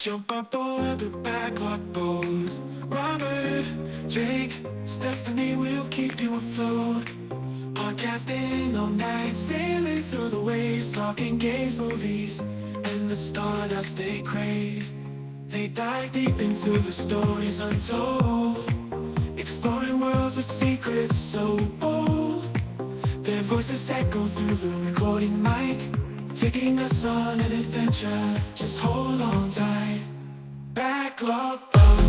Jump aboard the backlog boat. Robert, Jake, Stephanie will keep you afloat. Podcasting all night, sailing through the waves, talking games, movies, and the stardust they crave. They dive deep into the stories untold, exploring worlds with secrets so bold. Their voices echo through the recording mic, taking us on an adventure, just hold on tight. Backlog Boat,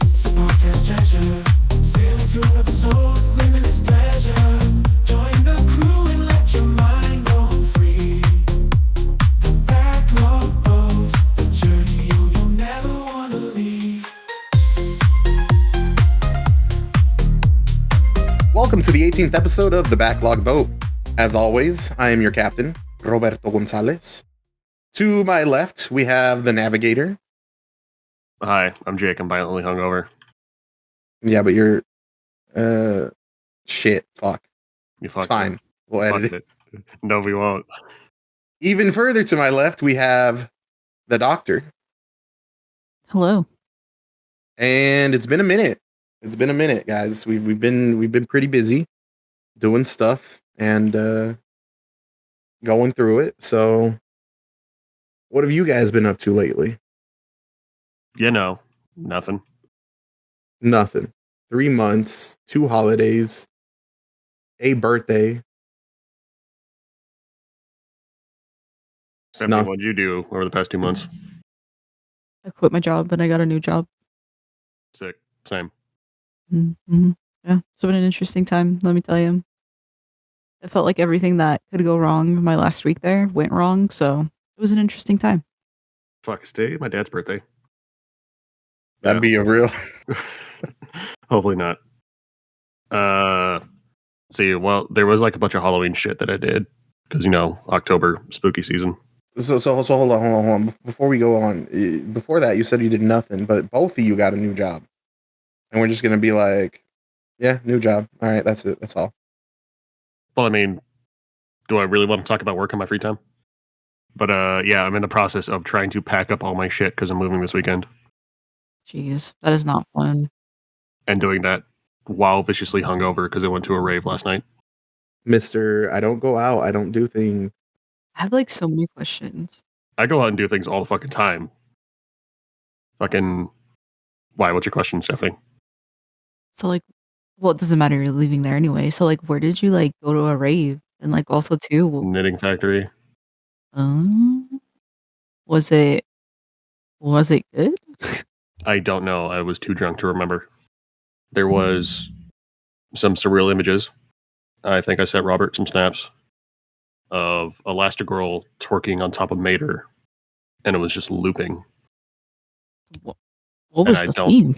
it's a podcast treasure, sailing through episodes, limitless pleasure. Join the crew and let your mind go free. The Backlog Boat, a journey you'll never want to leave. Welcome to the 18th episode of The Backlog Boat. As always, I am your captain, Roberto Gonzalez. To my left, we have the navigator. Hi, I'm Jake. I'm violently hungover. Yeah, but you're... shit. Fuck. You fucked It's fine. it. We'll edit Fucked it. it. No, we won't. Even further to my left, we have the doctor. Hello. And it's been a minute. It's been a minute, guys. We've been pretty busy doing stuff and going through it. So what have you guys been up to lately? You know, nothing. Nothing. 3 months, 2 holidays, a birthday. Stephanie, No. what'd you do over the past 2 months? I quit my job and I got a new job. Sick. Same. Mm-hmm. Yeah, it's been an interesting time, let me tell you. I felt like everything that could go wrong my last week there went wrong, so it was an interesting time. Fuck, it's today my dad's birthday. That'd be a real... Hopefully not. See, well, there was like a bunch of Halloween shit that I did because, you know, October, spooky season. So hold on. Before we go on, before that, you said you did nothing, but both of you got a new job. And we're just going to be like, yeah, new job. All right, that's it. That's all. Well, I mean, do I really want to talk about work in my free time? But yeah, I'm in the process of trying to pack up all my shit because I'm moving this weekend. Jeez, that is not fun. And doing that while viciously hungover because I went to a rave last night. Mr. I don't go out. I don't do things. I have like so many questions. I go out and do things all the fucking time. Fucking, why? What's your question, Stephanie? So like, well, it doesn't matter, you're leaving there anyway. So like, where did you like go to a rave? And like also too, Knitting factory. was it good? I don't know. I was too drunk to remember. There was some surreal images. I think I sent Robert some snaps of Elastigirl twerking on top of Mater, and it was just looping. What was And the theme?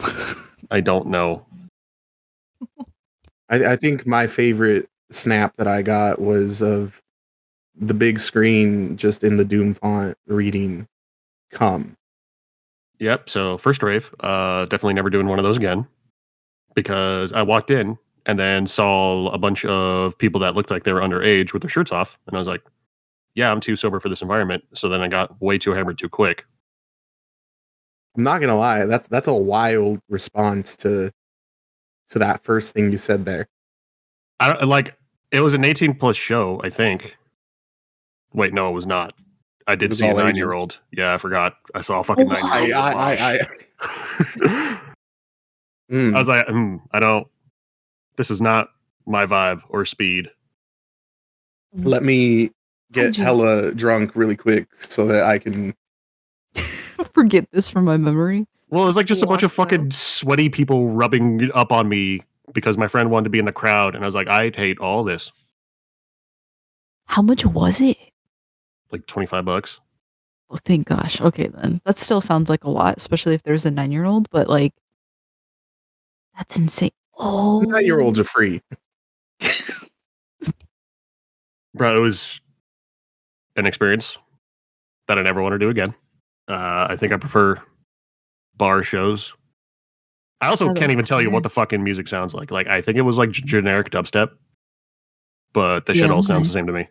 I don't know. I think my favorite snap that I got was of the big screen just in the Doom font reading "Come." Yep. So first rave, definitely never doing one of those again, because I walked in and then saw a bunch of people that looked like they were underage with their shirts off, and I was like, "Yeah, I'm too sober for this environment." So then I got way too hammered too quick. I'm not gonna lie, that's a wild response to that first thing you said there. I don't like. It was an 18 plus show, I think. Wait, no, it was not. I It did was see a all ages. 9-year-old. Yeah, I forgot. I saw a fucking 9-year-old. I was like, I don't. This is not my vibe or speed. Let me get hella drunk really quick so that I can forget this from my memory. Well, it was like just a bunch of fucking sweaty people rubbing up on me because my friend wanted to be in the crowd, and I was like, I hate all this. How much was it? Like $25. Oh, thank gosh. Okay, then. That still sounds like a lot, especially if there's a 9-year-old, but like, that's insane. Oh. 9-year-olds are free. Bro, it was an experience that I never want to do again. I think I prefer bar shows. I also can't even tell you what the fucking music sounds like. Like, I think it was like generic dubstep, but the shit all sounds the same to me.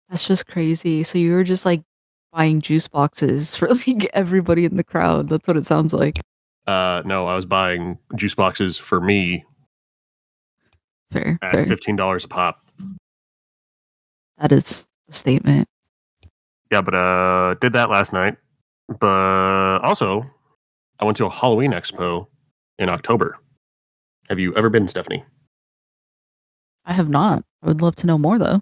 That's just crazy. So you were just like buying juice boxes for like everybody in the crowd. That's what it sounds like. No, I was buying juice boxes for me Fair, at fair. $15 a pop. That is a statement. Yeah, but did that last night. But also, I went to a Halloween expo in October. Have you ever been, Stephanie? I have not. I would love to know more though.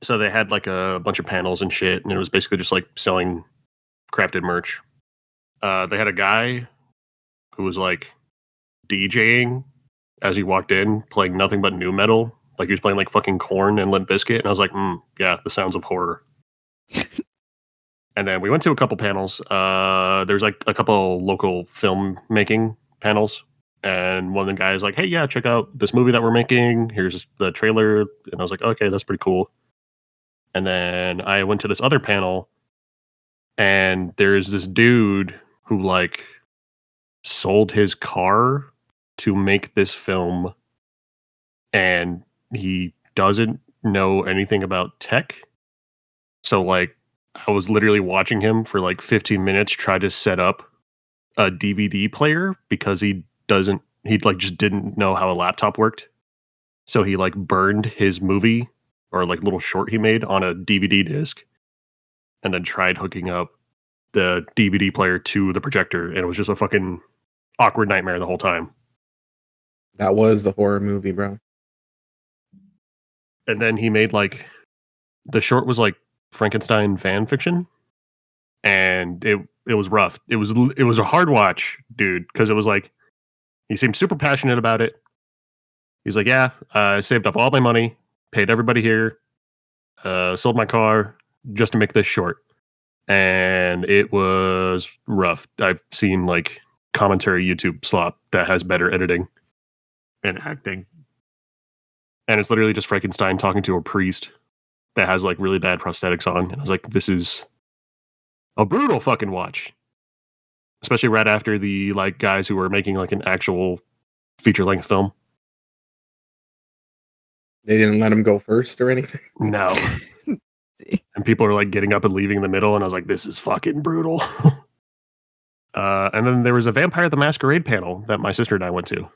So they had like a bunch of panels and shit, and it was basically just like selling crafted merch. They had a guy who was like DJing as he walked in, playing nothing but new metal. Like he was playing like fucking Korn and Limp Bizkit, and I was like, yeah, the sounds of horror. And then we went to a couple panels. There's like a couple local filmmaking panels, and one of the guys like, hey, yeah, check out this movie that we're making. Here's the trailer, and I was like, okay, that's pretty cool. And then I went to this other panel, and there's this dude who like sold his car to make this film, and he doesn't know anything about tech. So like I was literally watching him for like 15 minutes try to set up a DVD player because he like just didn't know how a laptop worked. So he like burned his movie or like little short he made on a DVD disc and then tried hooking up the DVD player to the projector, and it was just a fucking awkward nightmare the whole time. That was the horror movie, bro. And then he made like the short was like Frankenstein fan fiction, and it was rough. It was a hard watch, dude, because it was like he seemed super passionate about it. He's like, yeah, I saved up all my money, paid everybody here, sold my car just to make this short, and it was rough. I've seen like commentary YouTube slop that has better editing and acting, and it's literally just Frankenstein talking to a priest that has like really bad prosthetics on. And I was like, this is a brutal fucking watch, especially right after the like guys who were making like an actual feature length film. They didn't let him go first or anything. No. And people are like getting up and leaving in the middle, and I was like, this is fucking brutal. And then there was a Vampire the Masquerade panel that my sister and I went to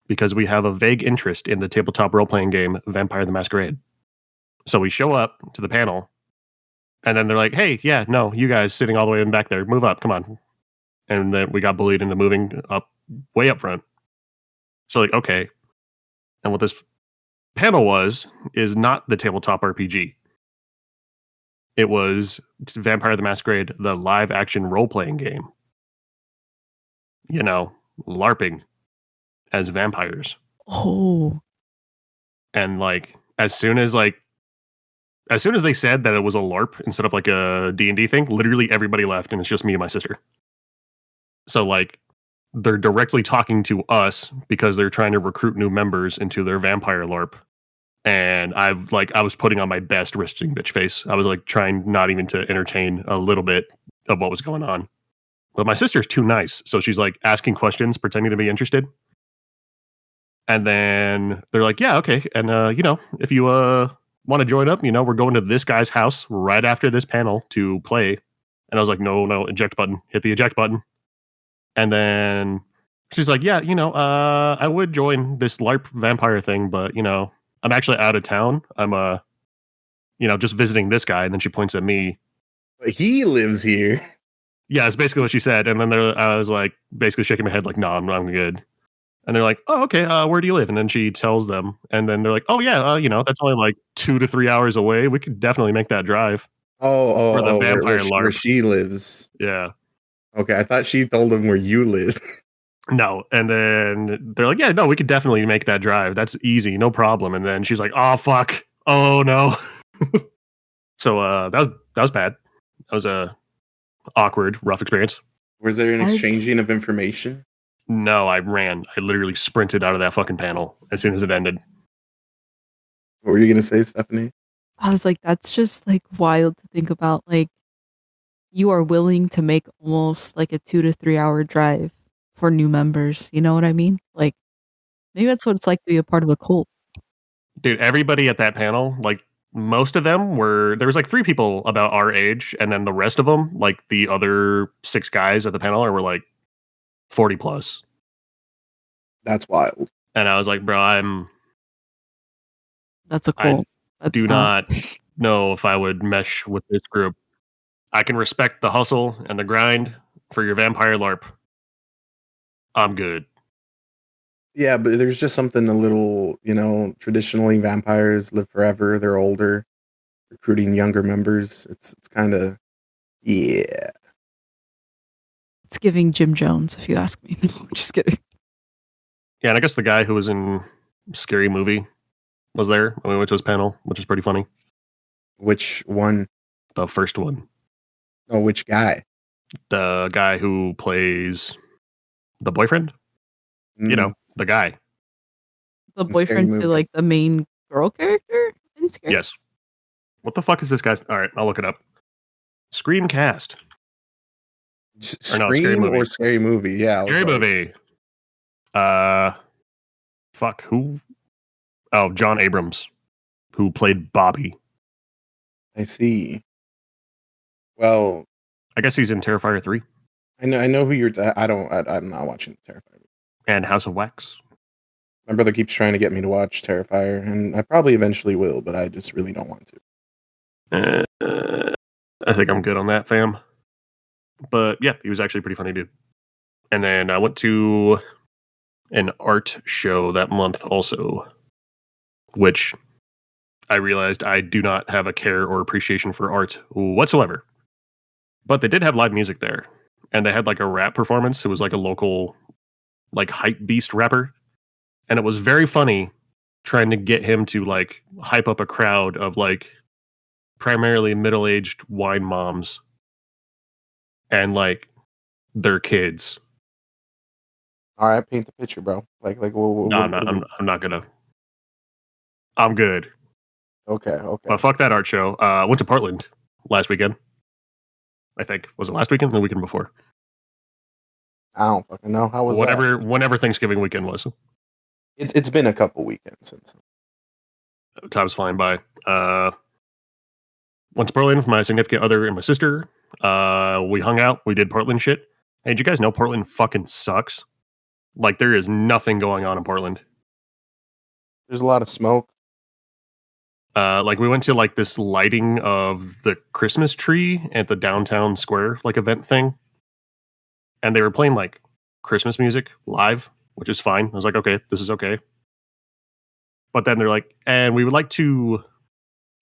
because we have a vague interest in the tabletop role-playing game Vampire the Masquerade. So we show up to the panel, and then they're like, hey, yeah, no, you guys sitting all the way in back there, move up, come on. And then we got bullied into moving up way up front. So like, okay. And what this panel is not the tabletop RPG. It was Vampire the Masquerade, the live action role playing game. You know, LARPing as vampires. Oh. And like as soon as they said that it was a LARP instead of like a D&D thing, literally everybody left, and it's just me and my sister. So like they're directly talking to us because they're trying to recruit new members into their vampire LARP. And I was putting on my best resting bitch face. I was like trying not even to entertain a little bit of what was going on. But my sister's too nice, so she's like asking questions, pretending to be interested. And then they're like, "Yeah, okay." And if you want to join up, we're going to this guy's house right after this panel to play. And I was like, "No, eject button. Hit the eject button." And then she's like, "Yeah, I would join this LARP vampire thing, but I'm actually out of town. I'm just visiting this guy." And then she points at me. But he lives here. Yeah, it's basically what she said. And then I was like, basically shaking my head, like, "No, I'm good." And they're like, "Oh, okay. Where do you live?" And then she tells them. And then they're like, "Oh yeah, that's only like 2 to 3 hours away. We could definitely make that drive." For the vampire LARP. Where she lives. Yeah. Okay, I thought she told him where you live. No, and then they're like, "Yeah, no, we could definitely make that drive. That's easy, no problem." And then she's like, "Oh fuck, oh no." So that was bad. That was a awkward, rough experience. Was there an exchanging of information? No, I ran. I literally sprinted out of that fucking panel as soon as it ended. What were you gonna say, Stephanie? I was like, that's just like wild to think about. Like, you are willing to make almost like a 2 to 3 hour drive for new members. You know what I mean? Like, maybe that's what it's like to be a part of a cult. Dude, everybody at that panel, like, most of them there was like 3 people about our age, and then the rest of them, like the other 6 guys at the panel, were like 40 plus. That's wild. And I was like, bro, That's a cool. do not know if I would mesh with this group. I can respect the hustle and the grind for your vampire LARP. I'm good. Yeah, but there's just something a little, traditionally vampires live forever. They're older, recruiting younger members. It's kind of, yeah. It's giving Jim Jones, if you ask me. No, just kidding. Yeah, and I guess the guy who was in Scary Movie was there when we went to his panel, which is pretty funny. Which one? The first one. Oh, which guy? The guy who plays the boyfriend. You know, the guy. The boyfriend to like the main girl character in Scary? Yes. What the fuck is this guy's? All right, I'll look it up. Screencast. Scream or Scary Movie? Yeah. Scary Movie. Fuck, who? Oh, John Abrams, who played Bobby. I see. Well, I guess he's in Terrifier 3. I know who you're. I'm not watching Terrifier. And House of Wax. My brother keeps trying to get me to watch Terrifier, and I probably eventually will, but I just really don't want to. I think I'm good on that, fam. But yeah, he was actually a pretty funny dude. And then I went to an art show that month also, which I realized I do not have a care or appreciation for art whatsoever. But they did have live music there. And they had like a rap performance. It was like a local, like, hype beast rapper. And it was very funny trying to get him to like hype up a crowd of like primarily middle-aged wine moms and like their kids. All right, paint the picture, bro. No, I'm not gonna. I'm good. Okay. But fuck that art show. I went to Portland last weekend. I think. Was it last weekend or the weekend before? I don't fucking know. How was that? Whenever Thanksgiving weekend was. It's been a couple weekends since. Time's flying by. Went to Portland with my significant other and my sister. We hung out. We did Portland shit. Hey, did you guys know Portland fucking sucks? Like, there is nothing going on in Portland. There's a lot of smoke. Like, we went to like this lighting of the Christmas tree at the downtown square, like, event thing. And they were playing like Christmas music live, which is fine. I was like, okay, this is okay. But then they're like, and we would like to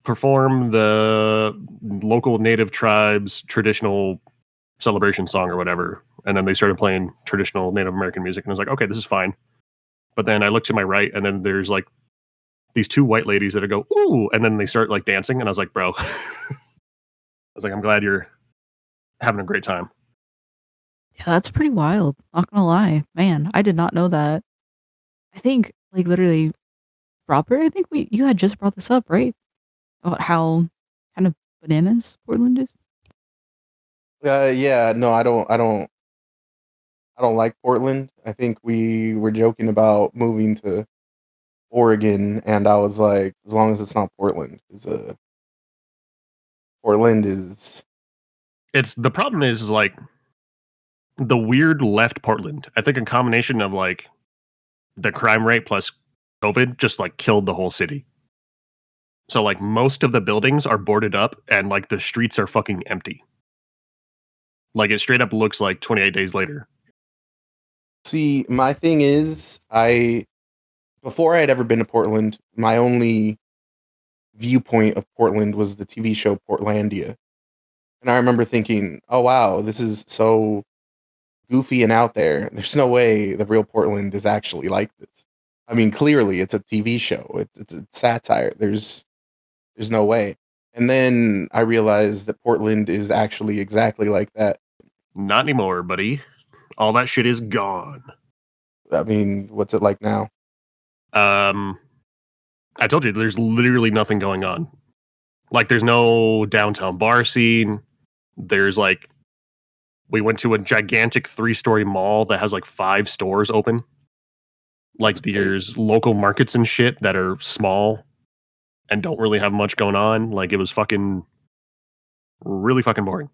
perform the local native tribes traditional celebration song or whatever. And then they started playing traditional Native American music. And I was like, okay, this is fine. But then I look to my right, and then there's like these 2 white ladies that go, ooh, and then they start like dancing. And I was like, bro, I was like, I'm glad you're having a great time. Yeah, that's pretty wild. Not gonna lie. Man, I did not know that. I think, like, literally, Robert, I think you had just brought this up, right? About how kind of bananas Portland is. Yeah, no, I don't like Portland. I think we were joking about moving to Oregon, and I was like, as long as it's not Portland, because Portland is. It's the problem is like the weird left Portland. I think a combination of like the crime rate plus COVID just like killed the whole city. So like most of the buildings are boarded up and like the streets are fucking empty. Like it straight up looks like 28 Days Later. See, my thing is, before I had ever been to Portland, my only viewpoint of Portland was the TV show Portlandia. And I remember thinking, oh wow, this is so goofy and out there. There's no way the real Portland is actually like this. I mean, clearly it's a TV show. It's a satire. There's no way. And then I realized that Portland is actually exactly like that. Not anymore, buddy. All that shit is gone. I mean, what's it like now? I told you, there's literally nothing going on. Like, there's no downtown bar scene. There's like, we went to a gigantic 3-story mall that has like 5 stores open. Like, there's local markets and shit that are small. and don't really have much going on. Like, it was really fucking boring.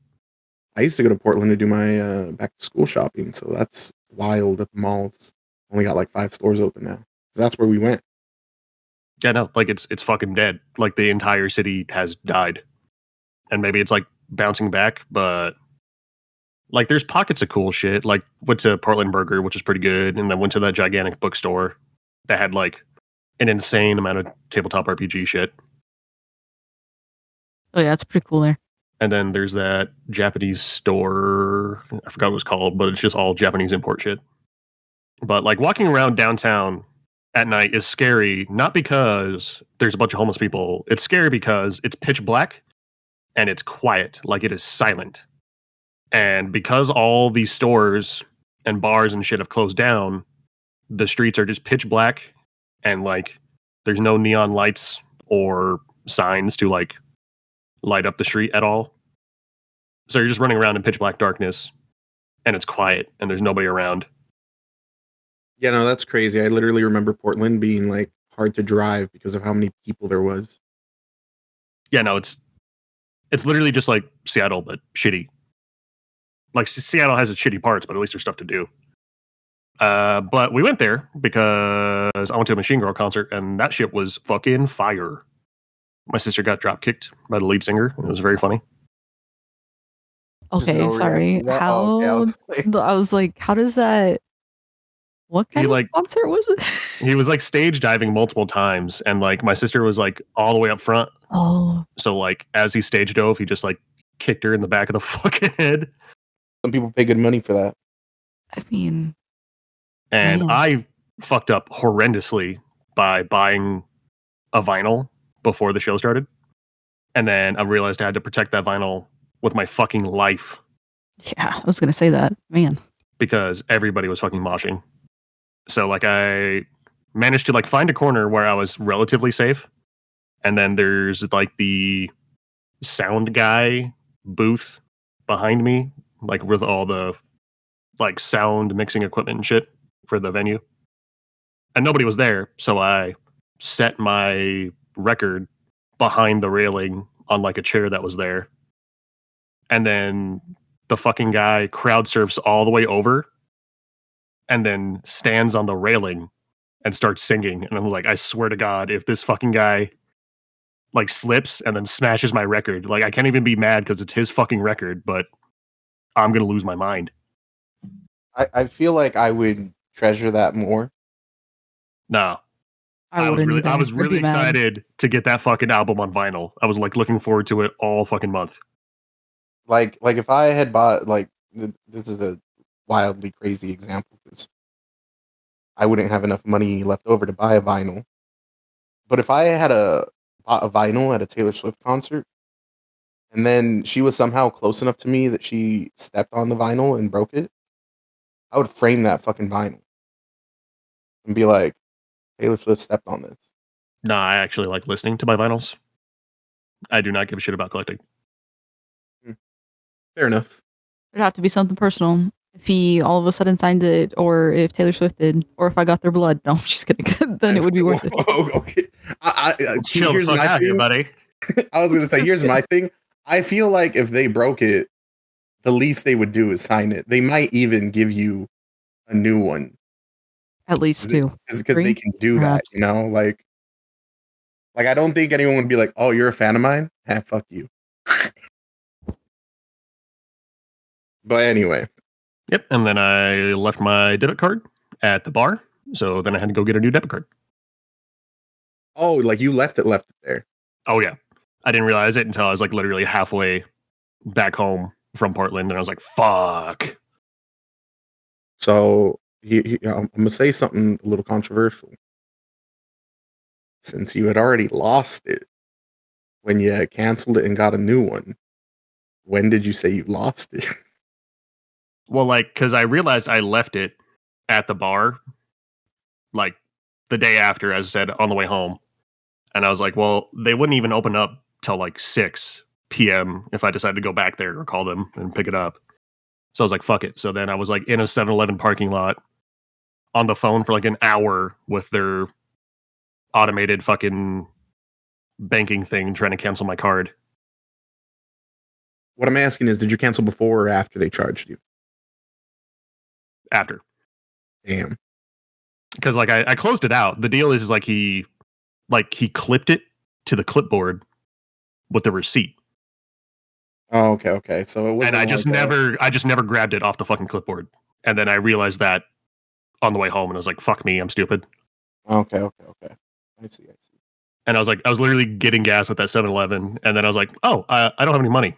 I used to go to Portland to do my back to school shopping, so that's wild at the malls. Only got like 5 stores open now. That's where we went. Yeah, no, like it's fucking dead. Like the entire city has died. And maybe it's like bouncing back, but like there's pockets of cool shit. Like went to Portland Burger, which is pretty good, and then went to that gigantic bookstore that had like an insane amount of tabletop RPG shit. Oh yeah, it's pretty cool there. And then there's that Japanese store. I forgot what it was called, but it's just all Japanese import shit. But like walking around downtown at night is scary, not because there's a bunch of homeless people. It's scary because it's pitch black and it's quiet, like it is silent. And because all these stores and bars and shit have closed down, the streets are just pitch black and like there's no neon lights or signs to like light up the street at all. So you're just running around in pitch black darkness and it's quiet and there's nobody around. Yeah, no, that's crazy. I literally remember Portland being like hard to drive because of how many people there was. Yeah, no, it's literally just like Seattle, but shitty. Like Seattle has its shitty parts, but at least there's stuff to do. But we went there because I went to a Machine Girl concert and that shit was fucking fire. My sister got drop kicked by the lead singer. It was very funny. Okay, no sorry. reaction to that? How? Oh, okay, I was like, how does that? What kind of like- concert was it? He was like stage diving multiple times, and like my sister was like all the way up front. Oh, So like as he stage dove, he just like kicked her in the back of the fucking head. Some people pay good money for that. I mean, And Man. I fucked up horrendously by buying a vinyl before the show started. And then I realized I had to protect that vinyl with my fucking life yeah, I was gonna say that, man. because everybody was fucking moshing. So like I managed to like find a corner where I was relatively safe. And then there's like the sound guy booth behind me, like with all the like sound mixing equipment and shit for the venue. And nobody was there, so I set my record behind the railing on like a chair that was there. And then the fucking guy crowd surfs all the way over and then stands on the railing and starts singing. And I'm like, I swear to God, if this fucking guy like slips and then smashes my record, like I can't even be mad because it's his fucking record, but I'm gonna lose my mind. I feel like I would treasure that more. No. I wouldn't either. I was I'd really be mad. excited to get that fucking album on vinyl. I was like looking forward to it all fucking month. Like if I had bought this is a wildly crazy example because I wouldn't have enough money left over to buy a vinyl. But if I had bought a vinyl at a Taylor Swift concert, and then she was somehow close enough to me that she stepped on the vinyl and broke it, I would frame that fucking vinyl and be like, Taylor Swift stepped on this. No, I actually like listening to my vinyls. I do not give a shit about collecting. Fair enough. It'd have to be something personal. If he all of a sudden signed it, or if Taylor Swift did, or if I got their blood. No, I'm just kidding. Then it would be worth it. Okay. Chill the here's fuck my out here, thing. buddy. I was going to say, here's my thing. I feel like if they broke it, the least they would do is sign it. They might even give you a new one. At least two. Because they can do perhaps. that, you know? Like I don't think anyone would be like, oh, you're a fan of mine? Fuck you. But anyway. Yep, and then I left my debit card at the bar, so then I had to go get a new debit card. Oh, like you left it there. Oh yeah, I didn't realize it until I was like literally halfway back home from Portland, and I was like, "Fuck." So I'm gonna say something a little controversial. Since you had already lost it when you canceled it and got a new one, when did you say you lost it? Well, like, because I realized I left it at the bar, like the day after, as I said, on the way home, and I was like, "Well, they wouldn't even open up till like 6 p.m. if I decided to go back there or call them and pick it up." So I was like, "Fuck it." So then I was like in a 7-Eleven parking lot on the phone for like an hour with their automated fucking banking thing trying to cancel my card. What I'm asking is, did you cancel before or after they charged you? After. Damn. Because like I closed it out. The deal is like he clipped it to the clipboard with the receipt. Oh, okay. So it wasn't. And I just never grabbed it off the fucking clipboard. And then I realized that on the way home, and I was like, "Fuck me, I'm stupid." Okay. I see. And I was literally getting gas at that 7-Eleven, and then I was like, "Oh, I don't have any money."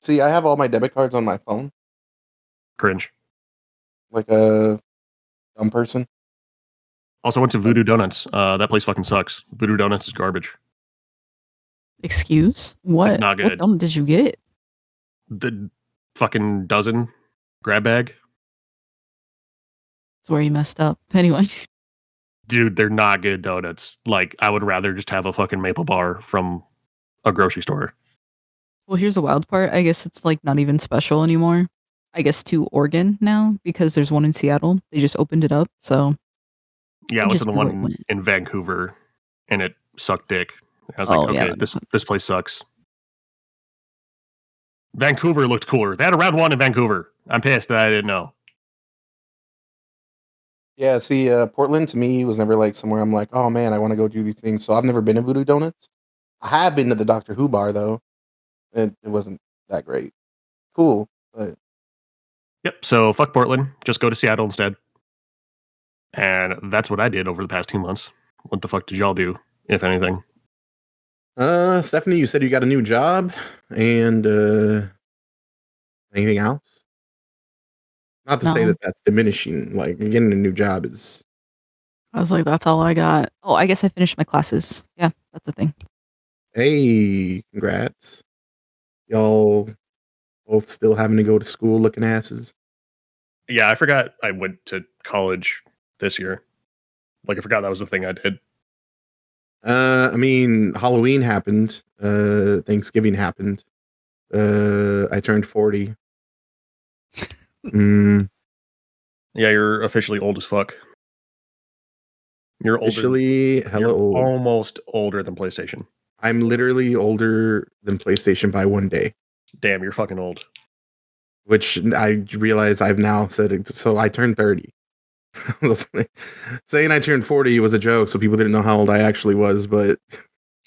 See, I have all my debit cards on my phone, Cringe. like a dumb person. Also went to Voodoo Donuts. That place fucking sucks. Voodoo Donuts is garbage. Excuse? What? It's not good. What donut did you get? The fucking dozen grab bag. That's where you messed up. Anyway. Dude, they're not good donuts. Like, I would rather just have a fucking maple bar from a grocery store. Well, here's the wild part. I guess it's like not even special anymore. I guess to Oregon now because there's one in Seattle. They just opened it up. So yeah, I went to the one in Vancouver, and it sucked dick. I was like, okay, this place sucks. Vancouver looked cooler. They had a round one in Vancouver. I'm pissed that I didn't know. Yeah, see, Portland to me was never like somewhere I'm like, oh man, I want to go do these things. So I've never been to Voodoo Donuts. I have been to the Doctor Who bar though. It wasn't that great. Cool, but yep. So fuck Portland. Just go to Seattle instead. And that's what I did over the past 2 months. What the fuck did y'all do, if anything? Stephanie, you said you got a new job, and anything else? Not to say that that's diminishing. Like getting a new job is. I was like, that's all I got. Oh, I guess I finished my classes. Yeah, that's the thing. Hey, congrats. Y'all both still having to go to school looking asses. Yeah, I forgot I went to college this year. Like, I forgot that was the thing I did. I mean, Halloween happened. Thanksgiving happened. I turned 40. Yeah, you're officially old as fuck. You're officially hella old. Almost older than PlayStation. I'm literally older than PlayStation by 1 day. Damn, you're fucking old. Which I realize I've now said it. So I turned 30. Saying I turned 40 was a joke, so people didn't know how old I actually was. But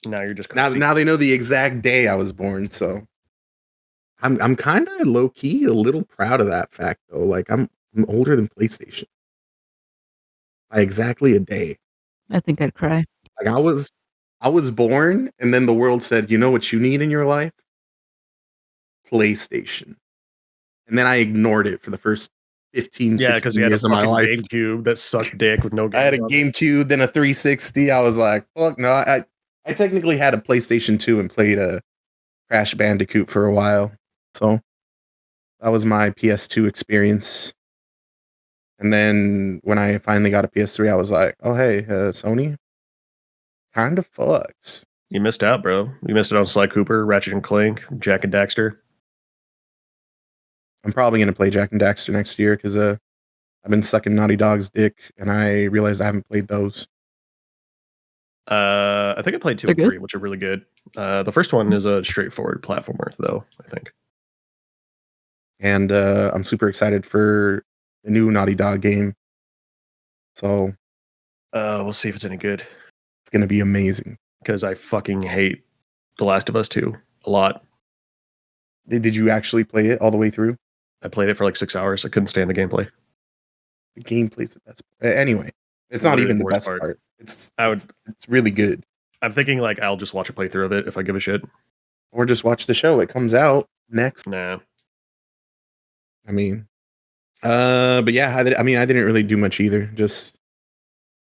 now you're just now they know the exact day I was born. So I'm kind of low key a little proud of that fact though. Like I'm older than PlayStation by exactly a day. I think I'd cry. Like I was born, and then the world said, "You know what you need in your life? PlayStation." And then I ignored it for the first 15, 16 years of my life. GameCube that sucked dick with no games. I had a GameCube, then a 360. I was like, fuck no. I technically had a PlayStation 2 and played a Crash Bandicoot for a while. So that was my PS2 experience. And then when I finally got a PS3, I was like, oh, hey, Sony, kind of fucks. You missed out, bro. You missed it on Sly Cooper, Ratchet and Clank, Jack and Daxter. I'm probably going to play Jack and Daxter next year because I've been sucking Naughty Dog's dick, and I realized I haven't played those. I think I played 2 and 3, which are really good. The first one is a straightforward platformer, though, I think. And I'm super excited for the new Naughty Dog game. So we'll see if it's any good. It's going to be amazing. Because I fucking hate The Last of Us 2 a lot. Did you actually play it all the way through? I played it for like 6 hours. I couldn't stand the gameplay. The gameplay's the best part. Anyway, it's not even the best part. It's really good. I'm thinking like I'll just watch a playthrough of it if I give a shit. Or just watch the show. It comes out next. Nah. I mean, but yeah, I didn't really do much either. Just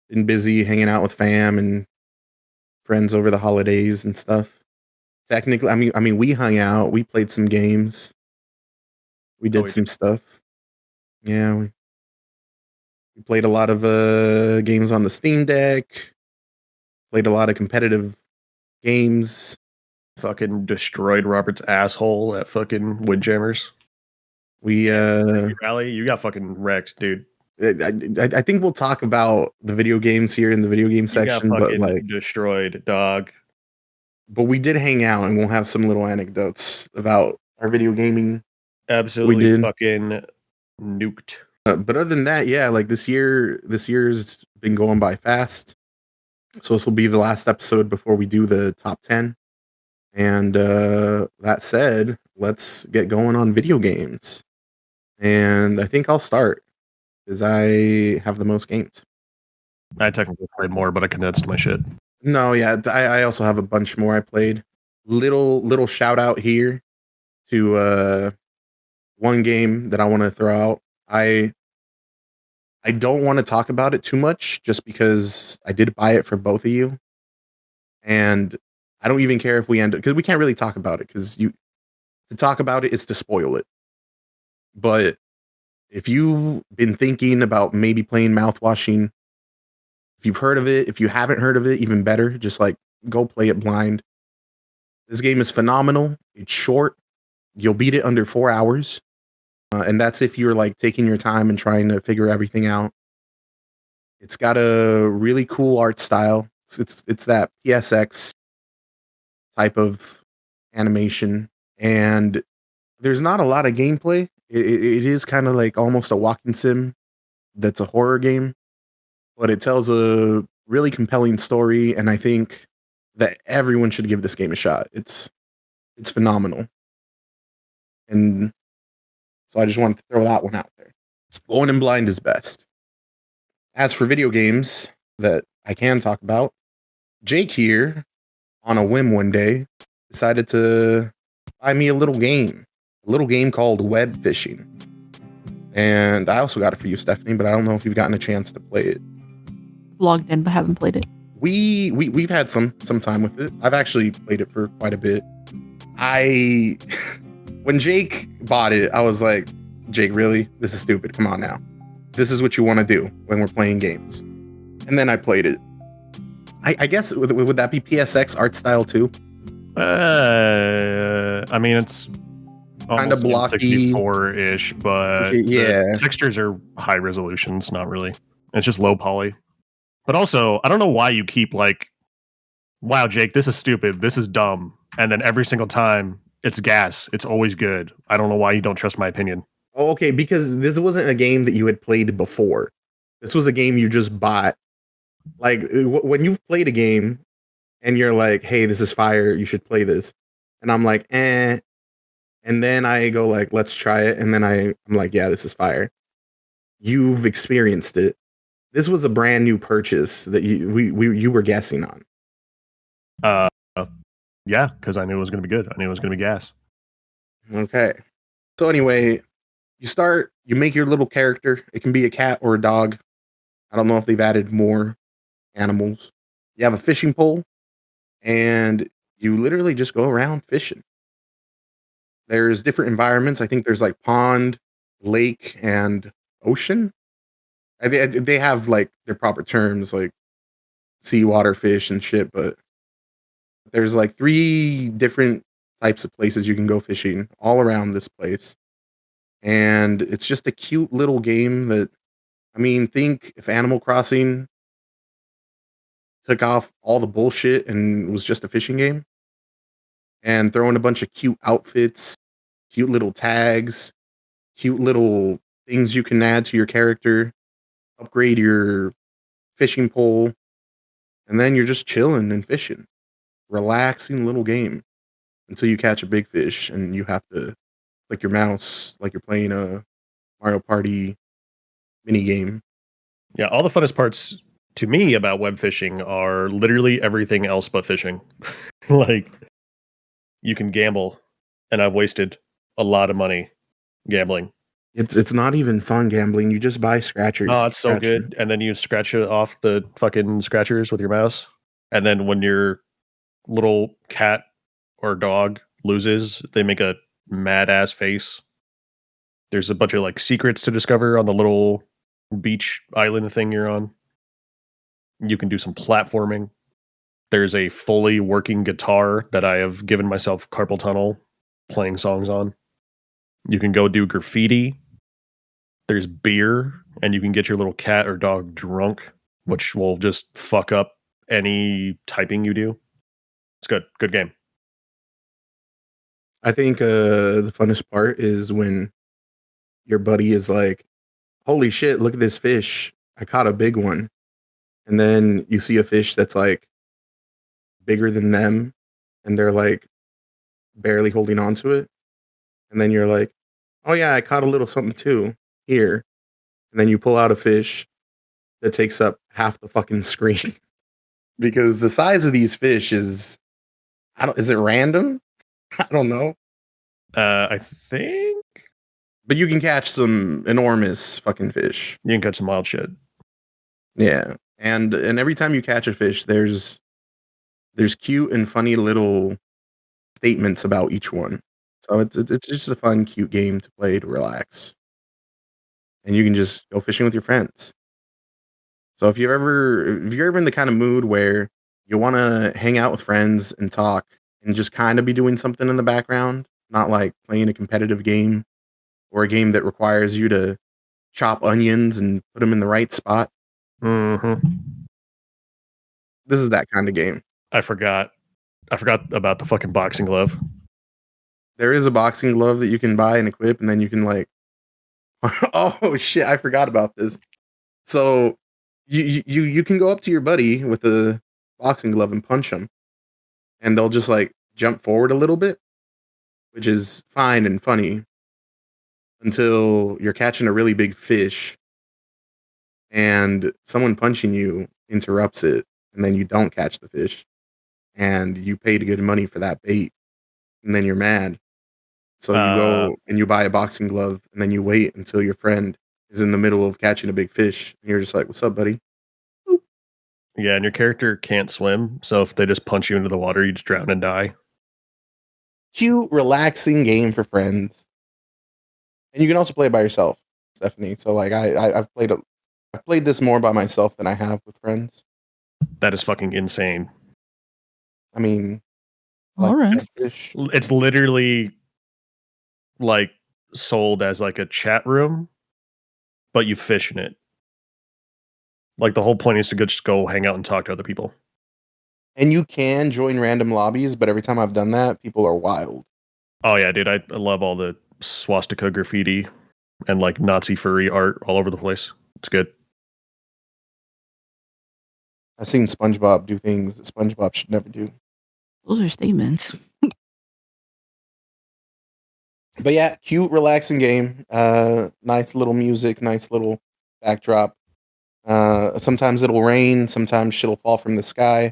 been busy hanging out with fam and friends over the holidays and stuff. Technically, I mean, we hung out. We played some games. We did some stuff. Yeah, we played a lot of games on the Steam Deck. Played a lot of competitive games. Fucking destroyed Robert's asshole at fucking Windjammers. We Rally, you got fucking wrecked, dude. I think we'll talk about the video games here in the video game You got section, but fucking like, destroyed, dog. but we did hang out, and we'll have some little anecdotes about our video gaming. Absolutely did. fucking nuked. But other than that, yeah, like this year's been going by fast. So this will be the last episode before we do the top 10. And that said, let's get going on video games. And I think I'll start because I have the most games. I technically played more, but I condensed my shit. No, yeah, I also have a bunch more I played. Little shout out here to one game that I want to throw out. I don't want to talk about it too much just because I did buy it for both of you. And I don't even care if we end it because we can't really talk about it because to talk about it is to spoil it. But if you've been thinking about maybe playing mouthwashing, if you've heard of it, if you haven't heard of it, even better, just like go play it blind. This game is phenomenal. It's short. You'll beat it under 4 hours. And that's if you're like taking your time and trying to figure everything out. It's got a really cool art style. It's that PSX type of animation, and there's not a lot of gameplay. It is kind of like almost a walking sim that's a horror game, but it tells a really compelling story, and I think that everyone should give this game a shot. It's phenomenal. And so I just wanted to throw that one out there. Going in blind is best. As for video games that I can talk about, Jake here, on a whim one day, decided to buy me a little game called Web Fishing. And I also got it for you, Stephanie, but I don't know if you've gotten a chance to play it. Logged in, but haven't played it. We've had some time with it. I've actually played it for quite a bit. When Jake bought it, I was like, Jake, really? This is stupid. Come on now. This is what you want to do when we're playing games. And then I played it. I guess, would that be PSX art style too? I mean, it's kind of blocky, 64-ish, but okay, yeah, the textures are high resolutions. Not really. It's just low poly. But also, I don't know why you keep like, wow, Jake, this is stupid. This is dumb. And then every single time, it's gas. It's always good. I don't know why you don't trust my opinion. Oh, okay, because this wasn't a game that you had played before. This was a game you just bought. Like, when you've played a game and you're like, hey, this is fire, you should play this. And I'm like, eh. And then I go like, let's try it. And then I'm like, yeah, this is fire. You've experienced it. This was a brand new purchase that you were guessing on. Yeah, because I knew it was going to be good. I knew it was going to be gas. Okay. So anyway, you make your little character. It can be a cat or a dog. I don't know if they've added more animals. You have a fishing pole, and you literally just go around fishing. There's different environments. I think there's like pond, lake, and ocean. They have like their proper terms, like seawater fish and shit, but there's like 3 different types of places you can go fishing all around this place. And it's just a cute little game that, I mean, think if Animal Crossing took off all the bullshit and was just a fishing game, and throw in a bunch of cute outfits, cute little tags, cute little things you can add to your character, upgrade your fishing pole, and then you're just chilling and fishing. Relaxing little game until you catch a big fish and you have to click your mouse like you're playing a Mario Party mini game. Yeah, all the funnest parts to me about web fishing are literally everything else but fishing. Like, you can gamble, and I've wasted a lot of money gambling. It's not even fun gambling. You just buy scratchers. Oh, it's so good. And then you scratch it off the fucking scratchers with your mouse. And then when your little cat or dog loses, they make a mad ass face. There's a bunch of like secrets to discover on the little beach island thing you're on. You can do some platforming. There's a fully working guitar that I have given myself carpal tunnel playing songs on. You can go do graffiti. There's beer, and you can get your little cat or dog drunk, which will just fuck up any typing you do. It's good. Good game. I think the funnest part is when your buddy is like, holy shit, look at this fish. I caught a big one. And then you see a fish that's like bigger than them and they're like barely holding on to it. And then you're like, oh yeah, I caught a little something too here. And then you pull out a fish that takes up half the fucking screen because the size of these fish is, is it random? I don't know. I think But you can catch some enormous fucking fish. you can catch some wild shit. Yeah. And every time you catch a fish, there's cute and funny little statements about each one. So it's just a fun, cute game to play to relax. And you can just go fishing with your friends. So if you're ever in the kind of mood where you want to hang out with friends and talk and just kind of be doing something in the background, not like playing a competitive game or a game that requires you to chop onions and put them in the right spot. Mm-hmm. This is that kind of game. I forgot about the fucking boxing glove. There is a boxing glove that you can buy and equip, and then you can like, oh shit, I forgot about this. So you can go up to your buddy with a boxing glove and punch them, and they'll just like jump forward a little bit, which is fine and funny until you're catching a really big fish, and someone punching you interrupts it, and then you don't catch the fish, and you paid good money for that bait, and then you're mad. So you go and you buy a boxing glove, and then you wait until your friend is in the middle of catching a big fish, and you're just like, "What's up, buddy?" Boop. Yeah, and your character can't swim, so if they just punch you into the water, you just drown and die. Cute, relaxing game for friends, and you can also play it by yourself, Stephanie. So like, I've played this more by myself than I have with friends. That is fucking insane. I mean, All right. fish. It's literally like sold as like a chat room, but you fish in it. Like the whole point is to just go hang out and talk to other people. And you can join random lobbies, but every time I've done that, people are wild. Oh yeah, dude, I love all the swastika graffiti and like Nazi furry art all over the place. It's good. I've seen SpongeBob do things that SpongeBob should never do. Those are statements. But yeah, cute, relaxing game. Nice little music, nice little backdrop. Sometimes it'll rain, sometimes shit'll fall from the sky,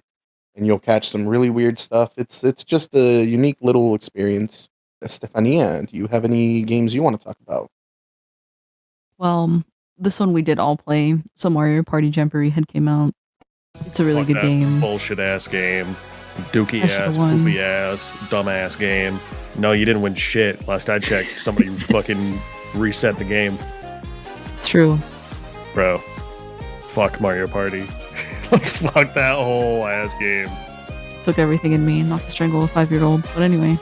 and you'll catch some really weird stuff. It's just a unique little experience. Stefania, do you have any games you want to talk about? Well, this one we did all play. So Mario Party Jamboree had came out. It's a really Fuck good that game. Bullshit ass game. Dookie I should've ass, won. poopy ass, dumbass game. No, you didn't win shit. Last I checked, somebody fucking reset the game. It's true. Bro. Fuck Mario Party. Fuck that whole ass game. Took everything in me not to strangle a 5-year-old. But anyway.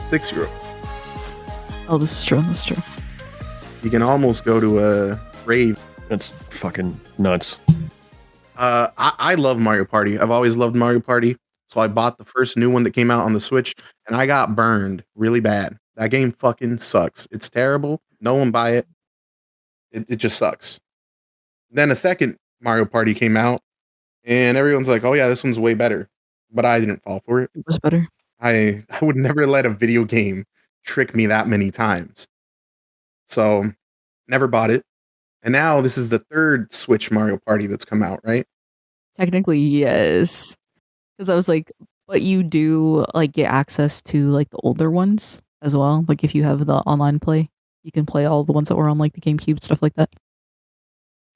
6-year-old. Oh, this is true. This is true. You can almost go to a rave. That's fucking nuts. I love Mario Party. I've always loved Mario Party. So I bought the first new one that came out on the Switch, and I got burned really bad. That game fucking sucks. It's terrible. No one buy it. It just sucks. Then a second Mario Party came out, and everyone's like, oh yeah, this one's way better. But I didn't fall for it. It was better. I would never let a video game trick me that many times. So never bought it. And now this is the third Switch Mario Party that's come out, right? Technically, yes. Because I was like, but you do like get access to like the older ones as well. Like if you have the online play, you can play all the ones that were on like the GameCube, stuff like that.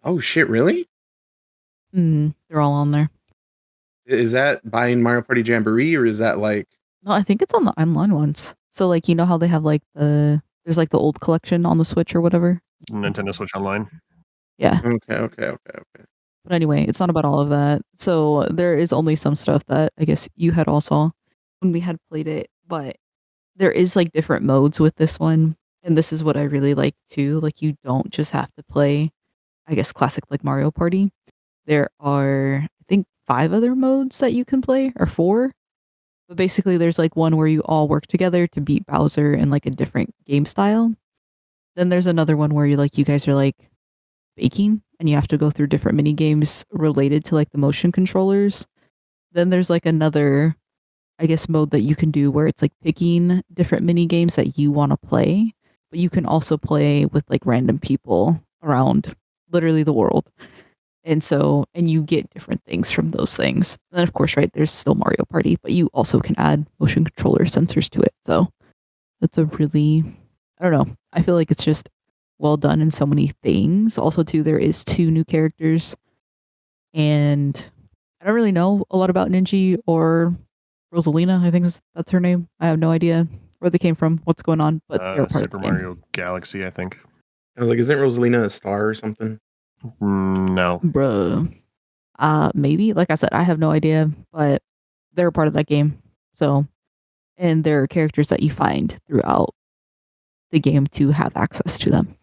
Oh shit, really? They're all on there. Is that buying Mario Party Jamboree, or is that like... No, I think it's on the online ones. So like, you know how they have like there's like the old collection on the Switch or whatever. Nintendo Switch Online. Yeah. Okay. But anyway, it's not about all of that. So there is only some stuff that I guess you had all saw when we had played it, but there is like different modes with this one. And this is what I really like too. Like you don't just have to play, I guess, classic like Mario Party. There are, I think, 5 other modes that you can play, or 4. But basically, there's like one where you all work together to beat Bowser in like a different game style. Then there's another one where you guys are like baking and you have to go through different mini games related to like the motion controllers. Then there's like another, I guess, mode that you can do where it's like picking different mini games that you want to play, but you can also play with like random people around literally the world. And you get different things from those things. And then of course, right, there's still Mario Party, but you also can add motion controller sensors to it. So that's a really, I don't know. I feel like it's just well done in so many things. Also, too, there is 2 new characters, and I don't really know a lot about Ninji or Rosalina. I think that's her name. I have no idea where they came from, what's going on, but they're part Super of the game. Mario Galaxy, I think. I was like, isn't Rosalina a star or something? No. Bruh. Maybe. Like I said, I have no idea, but they're a part of that game. So, and there are characters that you find throughout the game to have access to them.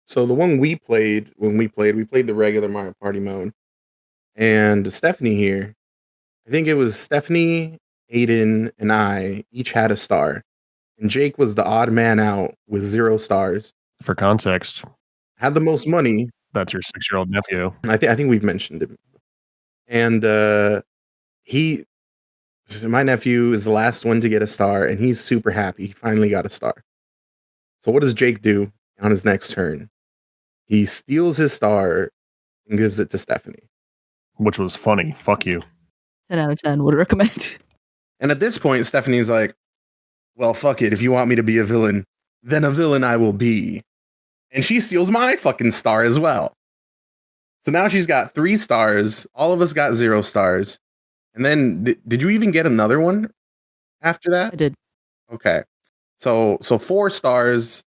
So the one we played we played the regular Mario Party mode, and Stephanie here, I think it was Stephanie, Aiden, and I each had a star, and Jake was the odd man out with 0 stars. For context, Had the most money. that's your 6-year-old nephew. I think we've mentioned it, and my nephew is the last one to get a star, and he's super happy. He finally got a star. So what does Jake do on his next turn? He steals his star and gives it to Stephanie. Which was funny. Fuck you. 10 out of 10 would recommend. And at this point, Stephanie's like, well, fuck it. If you want me to be a villain, then a villain I will be. And she steals my fucking star as well. So now she's got 3 stars. All of us got 0 stars. And then, did you even get another one after that? I did. Okay. So 4 stars.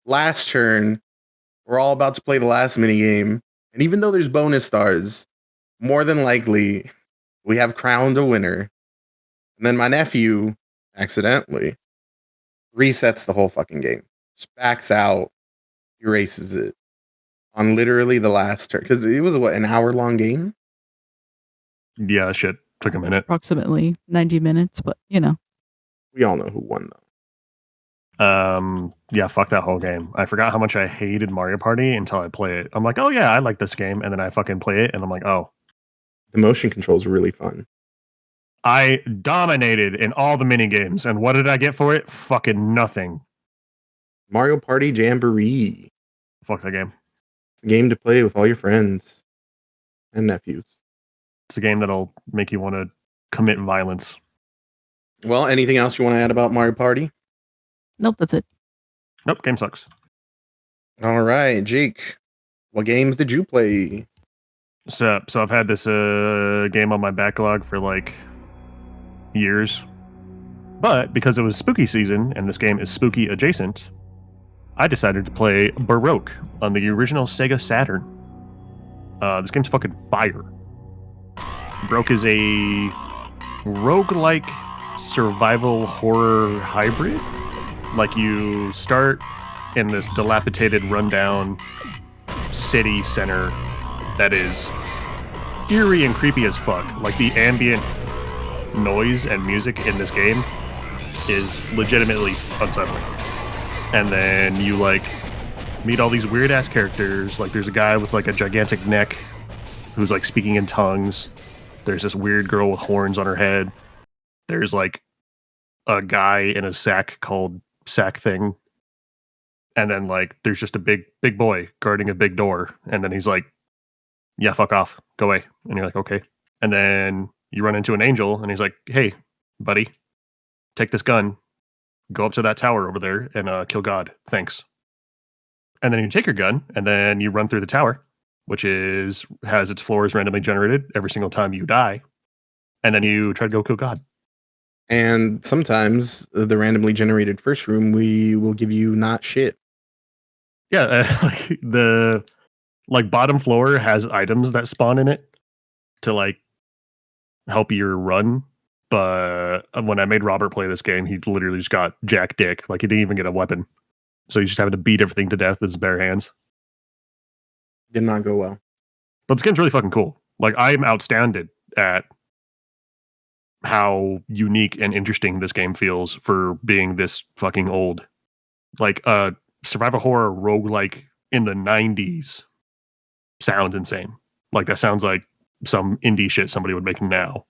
Last turn. We're all about to play the last mini game. And even though there's bonus stars, more than likely, we have crowned a winner. And then my nephew accidentally resets the whole fucking game. Just backs out, erases it on literally the last turn. Because it was, an hour-long game? Yeah, shit. Took a minute. Approximately 90 minutes, but you know. We all know who won, though. Yeah, fuck that whole game. I forgot how much I hated Mario Party until I play it. I'm like, oh yeah, I like this game. And then I fucking play it and I'm like, oh. The motion controls are really fun. I dominated in all the mini games, and what did I get for it? Fucking nothing. Mario Party Jamboree. Fuck that game. It's a game to play with all your friends and nephews. It's a game that'll make you want to commit violence. Well, anything else you want to add about Mario Party? Nope, that's it. Nope, game sucks. All right, Jake, what games did you play? So I've had this game on my backlog for like years. But because it was spooky season and this game is spooky adjacent, I decided to play Baroque on the original Sega Saturn. This game's fucking fire. Baroque is a roguelike survival horror hybrid. Like, you start in this dilapidated, rundown city center that is eerie and creepy as fuck. Like, the ambient noise and music in this game is legitimately unsettling. And then you, like, meet all these weird-ass characters. Like, there's a guy with, like, a gigantic neck who's, like, speaking in tongues. There's this weird girl with horns on her head. There's, like, a guy in a sack called Sack Thing. And then, like, there's just a big boy guarding a big door. And then he's like, yeah, fuck off. Go away. And you're like, okay. And then you run into an angel, and he's like, hey, buddy, take this gun. Go up to that tower over there and kill God. Thanks. And then you take your gun, and then you run through the tower, which has its floors randomly generated every single time you die. And then you try to go kill God. And sometimes the randomly generated first room, we will give you not shit. Yeah, the bottom floor has items that spawn in it to like help your run. But when I made Robert play this game, he literally just got jack dick. Like, he didn't even get a weapon. So you just having to beat everything to death with his bare hands. Did not go well. But this game's really fucking cool. Like, I'm outstanded at how unique and interesting this game feels for being this fucking old. Like, survival horror roguelike in the 90s sounds insane. Like, that sounds like some indie shit somebody would make now.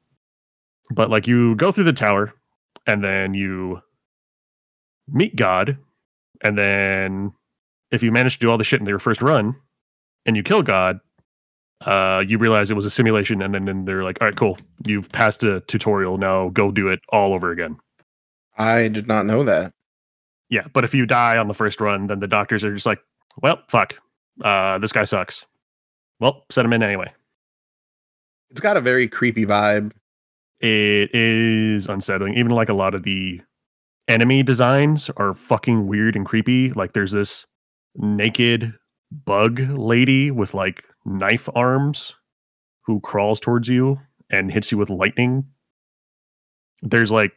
But, like, you go through the tower, and then you meet God, and then if you manage to do all the shit in your first run, and you kill God, you realize it was a simulation, and then they're like, all right, cool. You've passed a tutorial. Now go do it all over again. I did not know that. Yeah, but if you die on the first run, then the doctors are just like, well, fuck. This guy sucks. Well, set him in anyway. It's got a very creepy vibe. It is unsettling. Even like a lot of the enemy designs are fucking weird and creepy. Like there's this naked bug lady with like knife arms who crawls towards you and hits you with lightning. There's like,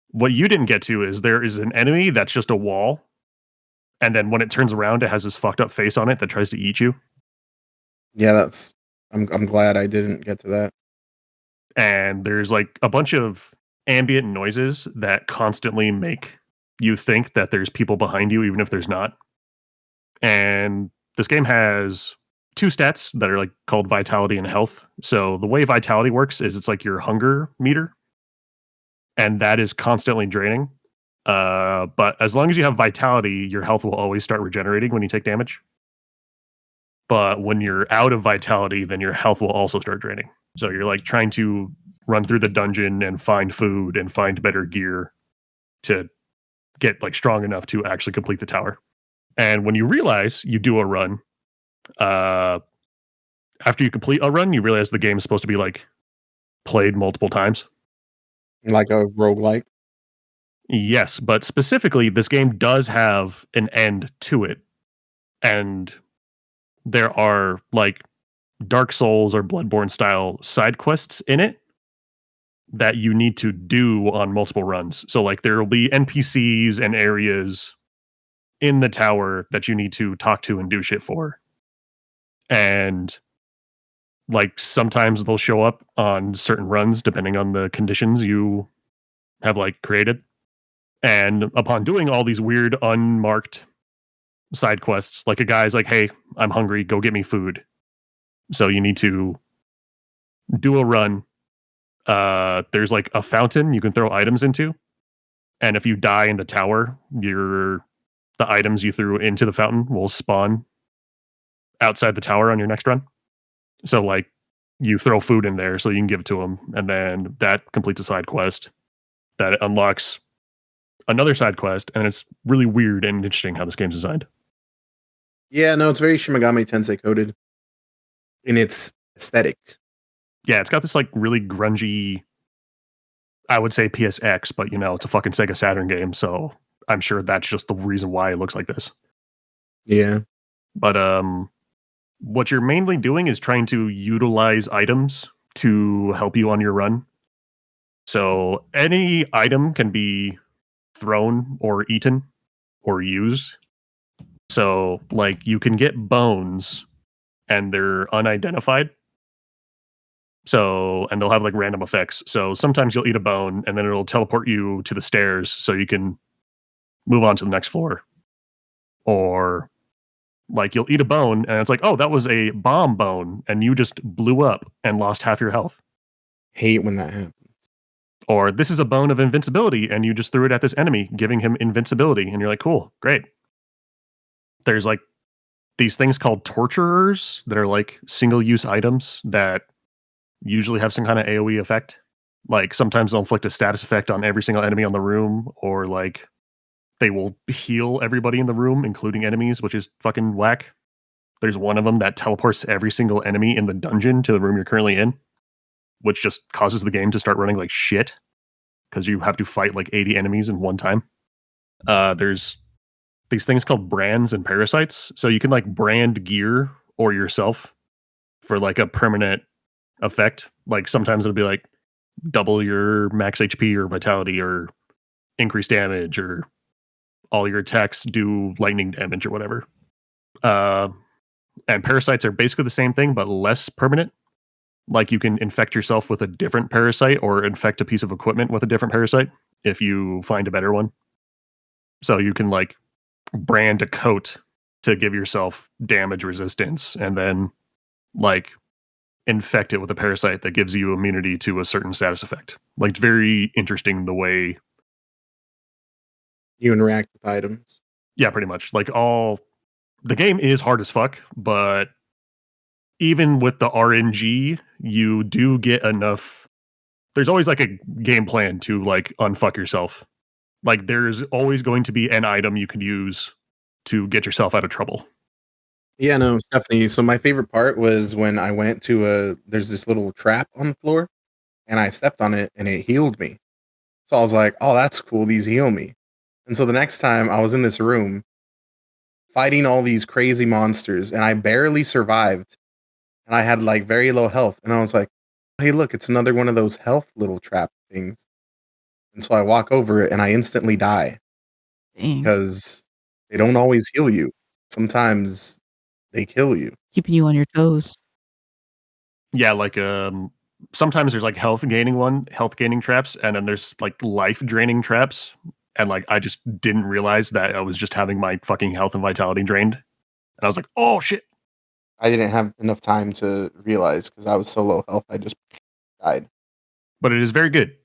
what you didn't get to is there is an enemy that's just a wall. And then when it turns around, it has this fucked up face on it that tries to eat you. Yeah, I'm glad I didn't get to that. And there's like a bunch of ambient noises that constantly make you think that there's people behind you, even if there's not. And this game has 2 stats that are like called vitality and health. So the way vitality works is it's like your hunger meter, and that is constantly draining. But as long as you have vitality, your health will always start regenerating when you take damage. But when you're out of vitality, then your health will also start draining. So you're like trying to run through the dungeon and find food and find better gear to get like strong enough to actually complete the tower. And when you realize you do a run, after you complete a run, you realize the game is supposed to be like played multiple times. Like a roguelike. Yes, but specifically, this game does have an end to it. And there are like Dark Souls or Bloodborne style side quests in it that you need to do on multiple runs. So like there will be NPCs and areas in the tower that you need to talk to and do shit for. And like sometimes they'll show up on certain runs depending on the conditions you have like created. And upon doing all these weird unmarked side quests, like a guy's like, hey, I'm hungry, go get me food. So you need to do a run. There's like a fountain you can throw items into. And if you die in the tower, the items you threw into the fountain will spawn outside the tower on your next run. So like you throw food in there so you can give it to them, and then that completes a side quest that unlocks another side quest, and it's really weird and interesting how this game's designed. Yeah, no, it's very Shimigami Tensei coded in its aesthetic. Yeah, it's got this like really grungy, I would say PSX, but you know, it's a fucking Sega Saturn game, so I'm sure that's just the reason why it looks like this. Yeah. But what you're mainly doing is trying to utilize items to help you on your run. So any item can be thrown or eaten or used. So like you can get bones and they're unidentified. So, and they'll have like random effects. So sometimes you'll eat a bone and then it'll teleport you to the stairs so you can move on to the next floor. Or like you'll eat a bone and it's like, oh, that was a bomb bone and you just blew up and lost half your health. Hate when that happens. Or this is a bone of invincibility and you just threw it at this enemy, giving him invincibility. And you're like, cool, great. There's like these things called torturers that are like single-use items that usually have some kind of AoE effect. Like sometimes they'll inflict a status effect on every single enemy on the room, or like they will heal everybody in the room, including enemies, which is fucking whack. There's one of them that teleports every single enemy in the dungeon to the room you're currently in, which just causes the game to start running like shit because you have to fight like 80 enemies in one time. There's these things called brands and parasites. So you can like brand gear or yourself for like a permanent effect. Like sometimes it'll be like double your max HP or vitality or increase damage or all your attacks do lightning damage or whatever. And parasites are basically the same thing, but less permanent. Like you can infect yourself with a different parasite or infect a piece of equipment with a different parasite if you find a better one. So you can like brand a coat to give yourself damage resistance and then like infect it with a parasite that gives you immunity to a certain status effect. Like it's very interesting the way You interact with items. yeah, pretty much. Like all the game is hard as fuck, but even with the RNG, you do get enough. There's always like a game plan to like unfuck yourself. Like there's always going to be an item you can use to get yourself out of trouble. Yeah, no, Stephanie. So my favorite part was when I went to there's this little trap on the floor and I stepped on it and it healed me. So I was like, oh, that's cool. These heal me. And so the next time I was in this room fighting all these crazy monsters and I barely survived and I had like very low health. And I was like, hey, look, it's another one of those health little trap things. And so I walk over it and I instantly die Dang. because they don't always heal you. Sometimes they kill you. Keeping you on your toes. Yeah, like sometimes there's like health gaining traps, and then there's like life draining traps. And like I just didn't realize that I was just having my fucking health and vitality drained. And I was like, oh shit. I didn't have enough time to realize because I was so low health. I just died. But it is very good.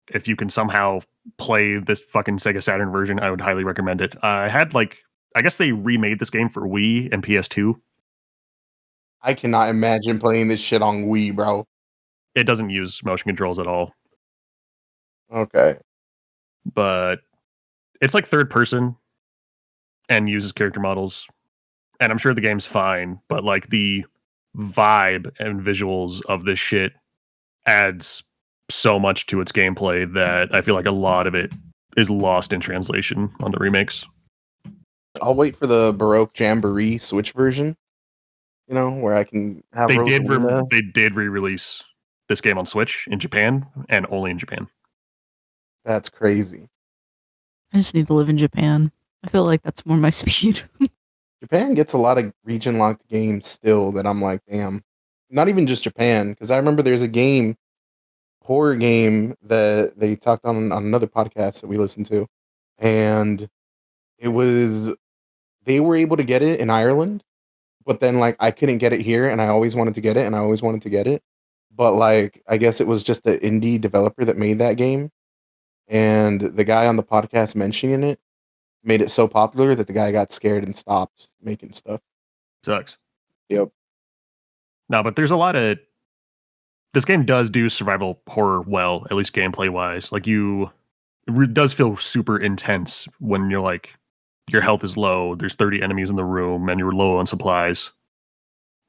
If you can somehow play this fucking Sega Saturn version, I would highly recommend it. I guess they remade this game for Wii and PS2. I cannot imagine playing this shit on Wii, bro. It doesn't use motion controls at all, Okay. but it's like third person and uses character models. And I'm sure the game's fine, but like the vibe and visuals of this shit adds so much to its gameplay that I feel like a lot of it is lost in translation on the remakes. I'll wait for the Baroque Jamboree Switch version. You know, where I can have They Rosalina. did re-release this game on Switch in Japan and only in Japan. That's crazy. I just need to live in Japan. I feel like that's more my speed. Japan gets a lot of region locked games still that I'm like, damn. Not even just Japan, because I remember there's a horror game that they talked on another podcast that we listened to, and they were able to get it in Ireland, but then like I couldn't get it here, and I always wanted to get it, and I always wanted to get it, but like I guess it was just the indie developer that made that game, and the guy on the podcast mentioning it made it so popular that the guy got scared and stopped making stuff. Sucks. Yep. No, but there's a lot of this game does do survival horror well, at least gameplay wise. Like it does feel super intense when you're like your health is low, there's 30 enemies in the room, and you're low on supplies.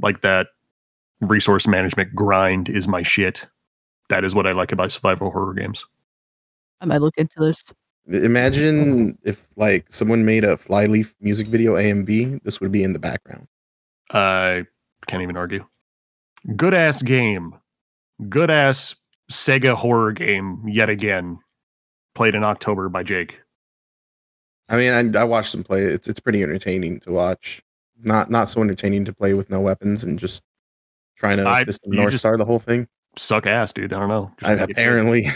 Like that resource management grind is my shit. That is what I like about survival horror games. I might look into this. Imagine if like someone made a Flyleaf music video A and B, this would be in the background. I can't even argue. Good ass game. Good ass Sega horror game yet again. Played in October by Jake. I mean, I watched them play it. It's pretty entertaining to watch. Not so entertaining to play with no weapons and just trying to fist the North Star the whole thing. Suck ass, dude. I don't know. Apparently.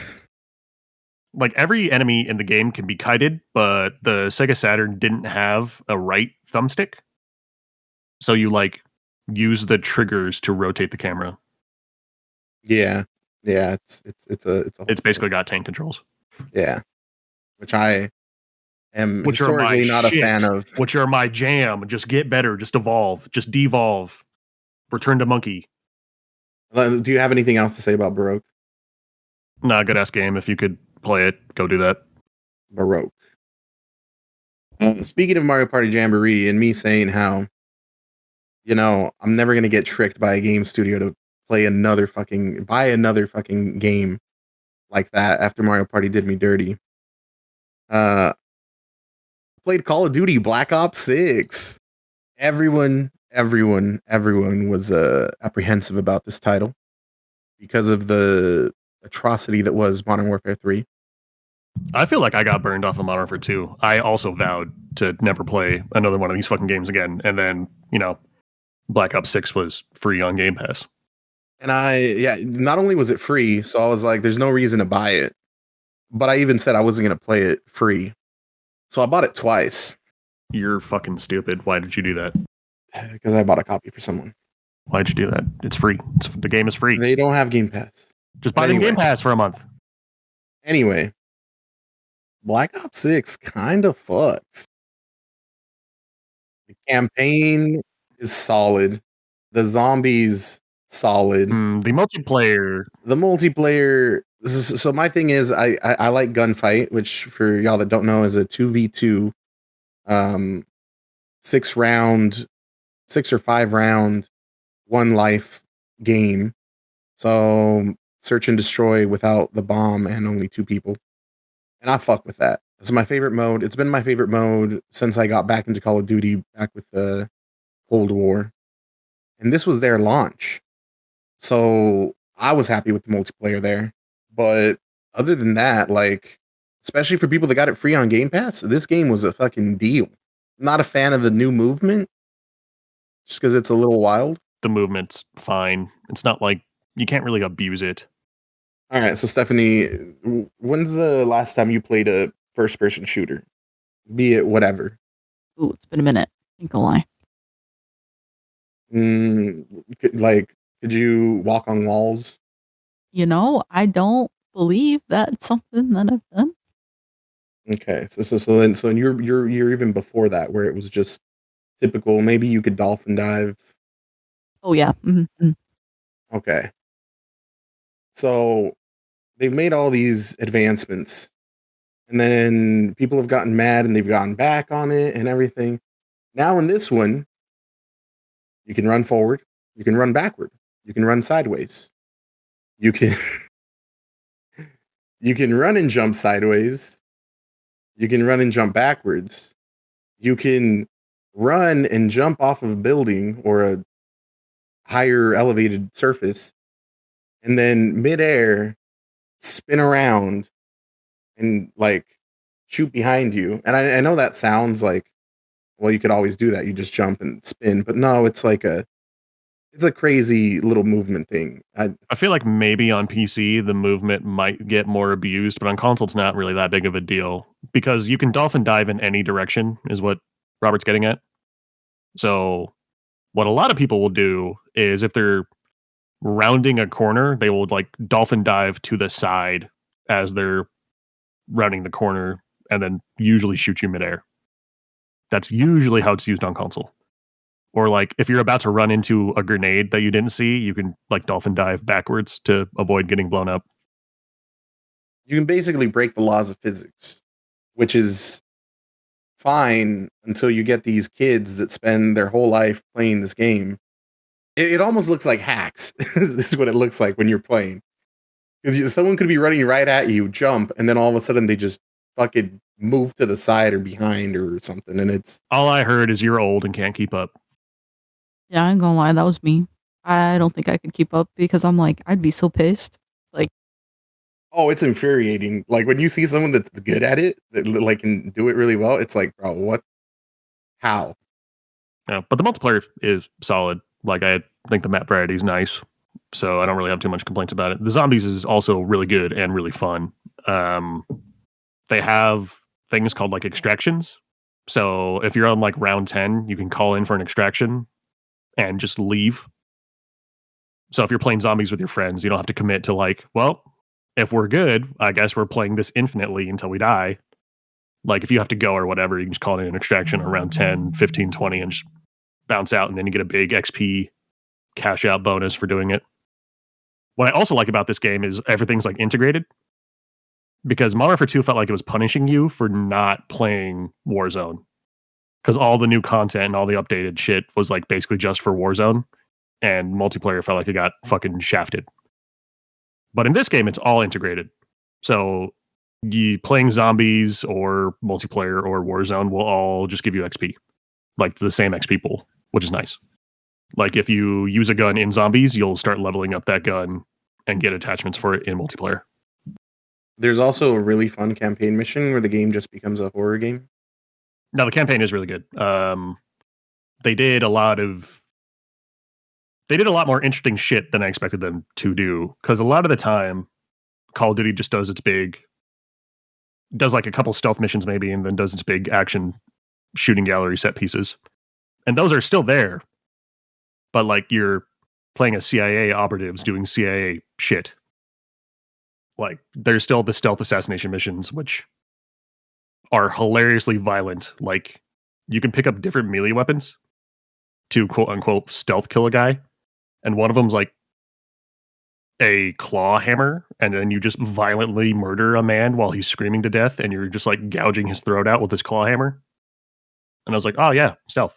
Like every enemy in the game can be kited, but the Sega Saturn didn't have a right thumbstick. So you like use the triggers to rotate the camera. Yeah. It's basically got tank controls. Yeah. Which I am historically not a fan of. Which are my jam. Just get better. Just evolve. Just devolve. Return to monkey. Do you have anything else to say about Baroque? Nah, good ass game. If you could play it, go do that. Baroque. Speaking of Mario Party Jamboree and me saying how, you know, I'm never going to get tricked by a game studio to buy another fucking game like that after Mario Party did me dirty. Played Call of Duty Black Ops 6. Everyone was apprehensive about this title because of the atrocity that was Modern Warfare 3. I feel like I got burned off of Modern Warfare 2. I also vowed to never play another one of these fucking games again. And then, Black Ops 6 was free on Game Pass. And not only was it free, so I was like, there's no reason to buy it. But I even said I wasn't going to play it free. So I bought it twice. You're fucking stupid. Why did you do that? Because I bought a copy for someone. Why'd you do that? It's free. The game is free. They don't have Game Pass. Just buy the Game Pass for a month. Anyway, Black Ops 6 kind of fucks. The campaign is solid. The zombies, solid. The multiplayer. So my thing is, I like gunfight, which for y'all that don't know is a 2v2, 6 or 5 round, 1 life game. So search and destroy without the bomb and only 2 people. And I fuck with that. It's my favorite mode. It's been my favorite mode since I got back into Call of Duty back with the Cold War. And this was their launch. So I was happy with the multiplayer there. But other than that, like, especially for people that got it free on Game Pass, this game was a fucking deal. Not a fan of the new movement, just because it's a little wild. The movement's fine. It's not like you can't really abuse it. All right, so Stephanie, when's the last time you played a first-person shooter? Be it whatever. Ooh, it's been a minute. Ain't gonna lie. Could you walk on walls? I don't believe that's something that I've done. Okay, so you're even before that, where it was just typical. Maybe you could dolphin dive. Oh yeah. Mm-hmm. Okay. So they've made all these advancements, and then people have gotten mad and they've gone back on it and everything. Now in this one, you can run forward, you can run backward, you can run sideways. You can you can run and jump sideways. You can run and jump backwards. You can run and jump off of a building or a higher elevated surface, and then midair spin around and like shoot behind you. And I know that sounds like, well, you could always do that. You just jump and spin, but no, it's a crazy little movement thing. I feel like maybe on PC the movement might get more abused, but on console it's not really that big of a deal because you can dolphin dive in any direction, is what Robert's getting at. So what a lot of people will do is if they're rounding a corner, they will like dolphin dive to the side as they're rounding the corner and then usually shoot you midair. That's usually how it's used on console. Or like if you're about to run into a grenade that you didn't see, you can like dolphin dive backwards to avoid getting blown up. You can basically break the laws of physics, which is fine until you get these kids that spend their whole life playing this game. It almost looks like hacks. This is what it looks like when you're playing. Because someone could be running right at you, jump, and then all of a sudden they just fucking move to the side or behind or something. And it's all I heard is you're old and can't keep up. Yeah, I ain't gonna lie, that was me. I don't think I could keep up because I'm like, I'd be so pissed. Like, oh, it's infuriating. Like when you see someone that's good at it, that like can do it really well, it's like, bro, what? How? Yeah, but the multiplayer is solid. Like I think the map variety is nice, so I don't really have too much complaints about it. The zombies is also really good and really fun. They have things called like extractions. So if you're on like round 10, you can call in for an extraction and just leave. So if you're playing zombies with your friends, you don't have to commit to like, well, if we're good, I guess we're playing this infinitely until we die. Like if you have to go or whatever, you can just call in an extraction around 10, 15, 20 and just bounce out, and then you get a big XP cash out bonus for doing it. What I also like about this game is everything's like integrated. Because Modern Warfare 2 felt like it was punishing you for not playing Warzone. Because all the new content and all the updated shit was like basically just for Warzone. And multiplayer felt like it got fucking shafted. But in this game, it's all integrated. So you playing zombies or multiplayer or Warzone will all just give you XP. Like the same XP pool, which is nice. Like if you use a gun in zombies, you'll start leveling up that gun and get attachments for it in multiplayer. There's also a really fun campaign mission where the game just becomes a horror game. No, the campaign is really good. They did a lot more interesting shit than I expected them to do. Because a lot of the time, Call of Duty just does like a couple stealth missions maybe, and then does its big action shooting gallery set pieces. And those are still there. But like you're playing as CIA operatives doing CIA shit. Like there's still the stealth assassination missions, which are hilariously violent. Like you can pick up different melee weapons to quote unquote stealth kill a guy. And one of them's like a claw hammer, and then you just violently murder a man while he's screaming to death, and you're just like gouging his throat out with this claw hammer. And I was like, oh yeah, stealth.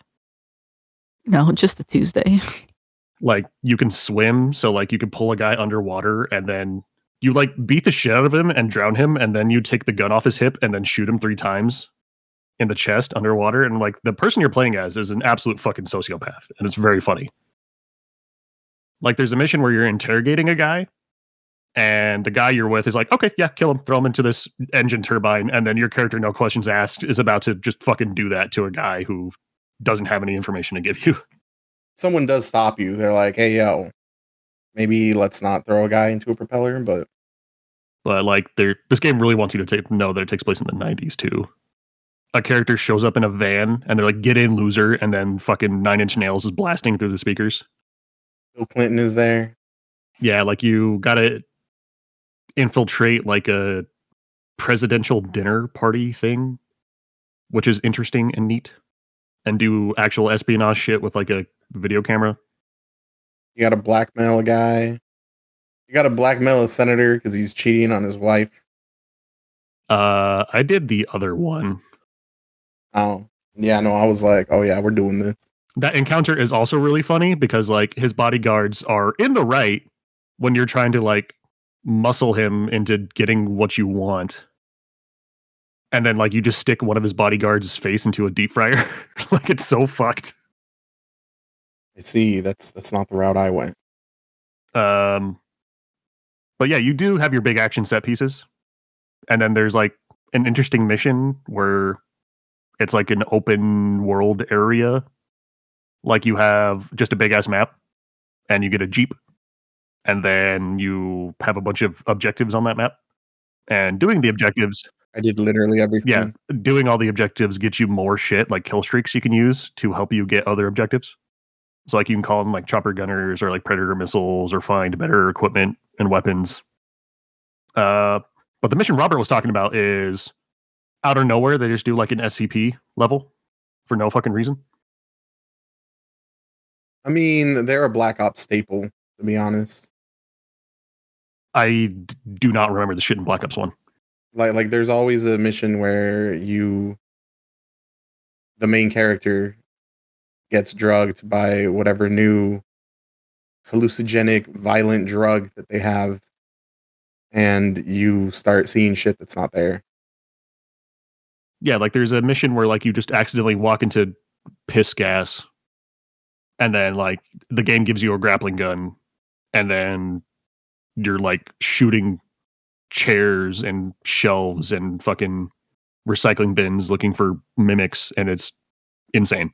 No, just a Tuesday. Like you can swim, so like you can pull a guy underwater, and then you like beat the shit out of him and drown him, and then you take the gun off his hip and then shoot him 3 times in the chest underwater. And like the person you're playing as is an absolute fucking sociopath, and it's very funny. Like there's a mission where you're interrogating a guy, and the guy you're with is like, okay, yeah, kill him, throw him into this engine turbine, and then your character, no questions asked, is about to just fucking do that to a guy who doesn't have any information to give you. Someone does stop you. They're like, hey, yo, maybe let's not throw a guy into a propeller, but like this game really wants you to know that it takes place in the 90s too. A character shows up in a van, and they're like, get in, loser, and then fucking 9 Inch Nails is blasting through the speakers. Bill Clinton is there. Yeah, like you gotta infiltrate like a presidential dinner party thing, which is interesting and neat, and do actual espionage shit with like a video camera. You gotta blackmail a guy. You gotta blackmail a senator because he's cheating on his wife. I did the other one. Oh, yeah, no, I was like, oh yeah, we're doing this. That encounter is also really funny because like his bodyguards are in the right when you're trying to like muscle him into getting what you want. And then like you just stick one of his bodyguards' face into a deep fryer. Like it's so fucked. I see, that's not the route I went. But yeah, you do have your big action set pieces. And then there's like an interesting mission where it's like an open world area. Like you have just a big ass map and you get a Jeep, and then you have a bunch of objectives on that map. And doing the objectives, I did literally everything. yeah, doing all the objectives gets you more shit, like kill streaks you can use to help you get other objectives. So like you can call them like chopper gunners or like predator missiles or find better equipment and weapons. But the mission Robert was talking about is out of nowhere, they just do like an SCP level for no fucking reason. I mean, they're a Black Ops staple, to be honest. I do not remember the shit in Black Ops 1. Like there's always a mission where the main character gets drugged by whatever new hallucinogenic violent drug that they have, and you start seeing shit that's not there. Yeah, like there's a mission where like you just accidentally walk into piss gas, and then like the game gives you a grappling gun, and then you're like shooting chairs and shelves and fucking recycling bins looking for mimics, and it's insane.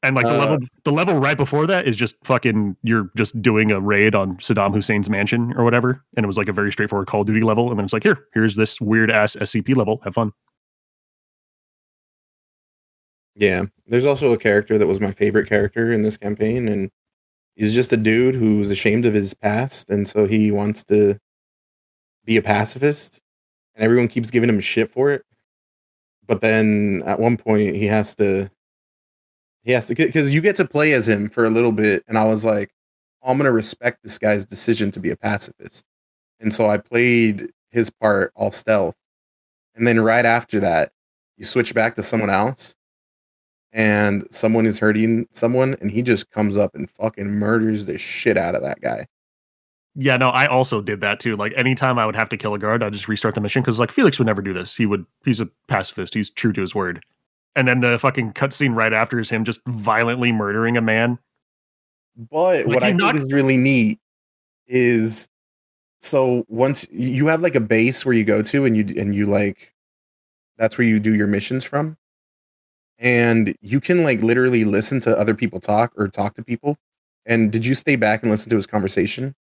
And like the level right before that is just fucking, you're just doing a raid on Saddam Hussein's mansion or whatever, and it was like a very straightforward Call of Duty level, and then it's like, here's this weird ass SCP level, have fun. Yeah, there's also a character that was my favorite character in this campaign, and he's just a dude who's ashamed of his past, and so he wants to be a pacifist, and everyone keeps giving him shit for it. But then at one point he has to, because you get to play as him for a little bit, and I was like, oh, I'm gonna respect this guy's decision to be a pacifist, and so I played his part all stealth, and then right after that, you switch back to someone else, and someone is hurting someone, and he just comes up and fucking murders the shit out of that guy. Yeah, no, I also did that too. Like anytime I would have to kill a guard, I'd just restart the mission because like Felix would never do this. He's a pacifist. He's true to his word. And then the fucking cutscene right after is him just violently murdering a man. But Like, what I think is really neat is So once you have like a base where you go to and you like that's where you do your missions from, and you can like literally listen to other people talk or talk to people. And did you stay back and listen to his conversation?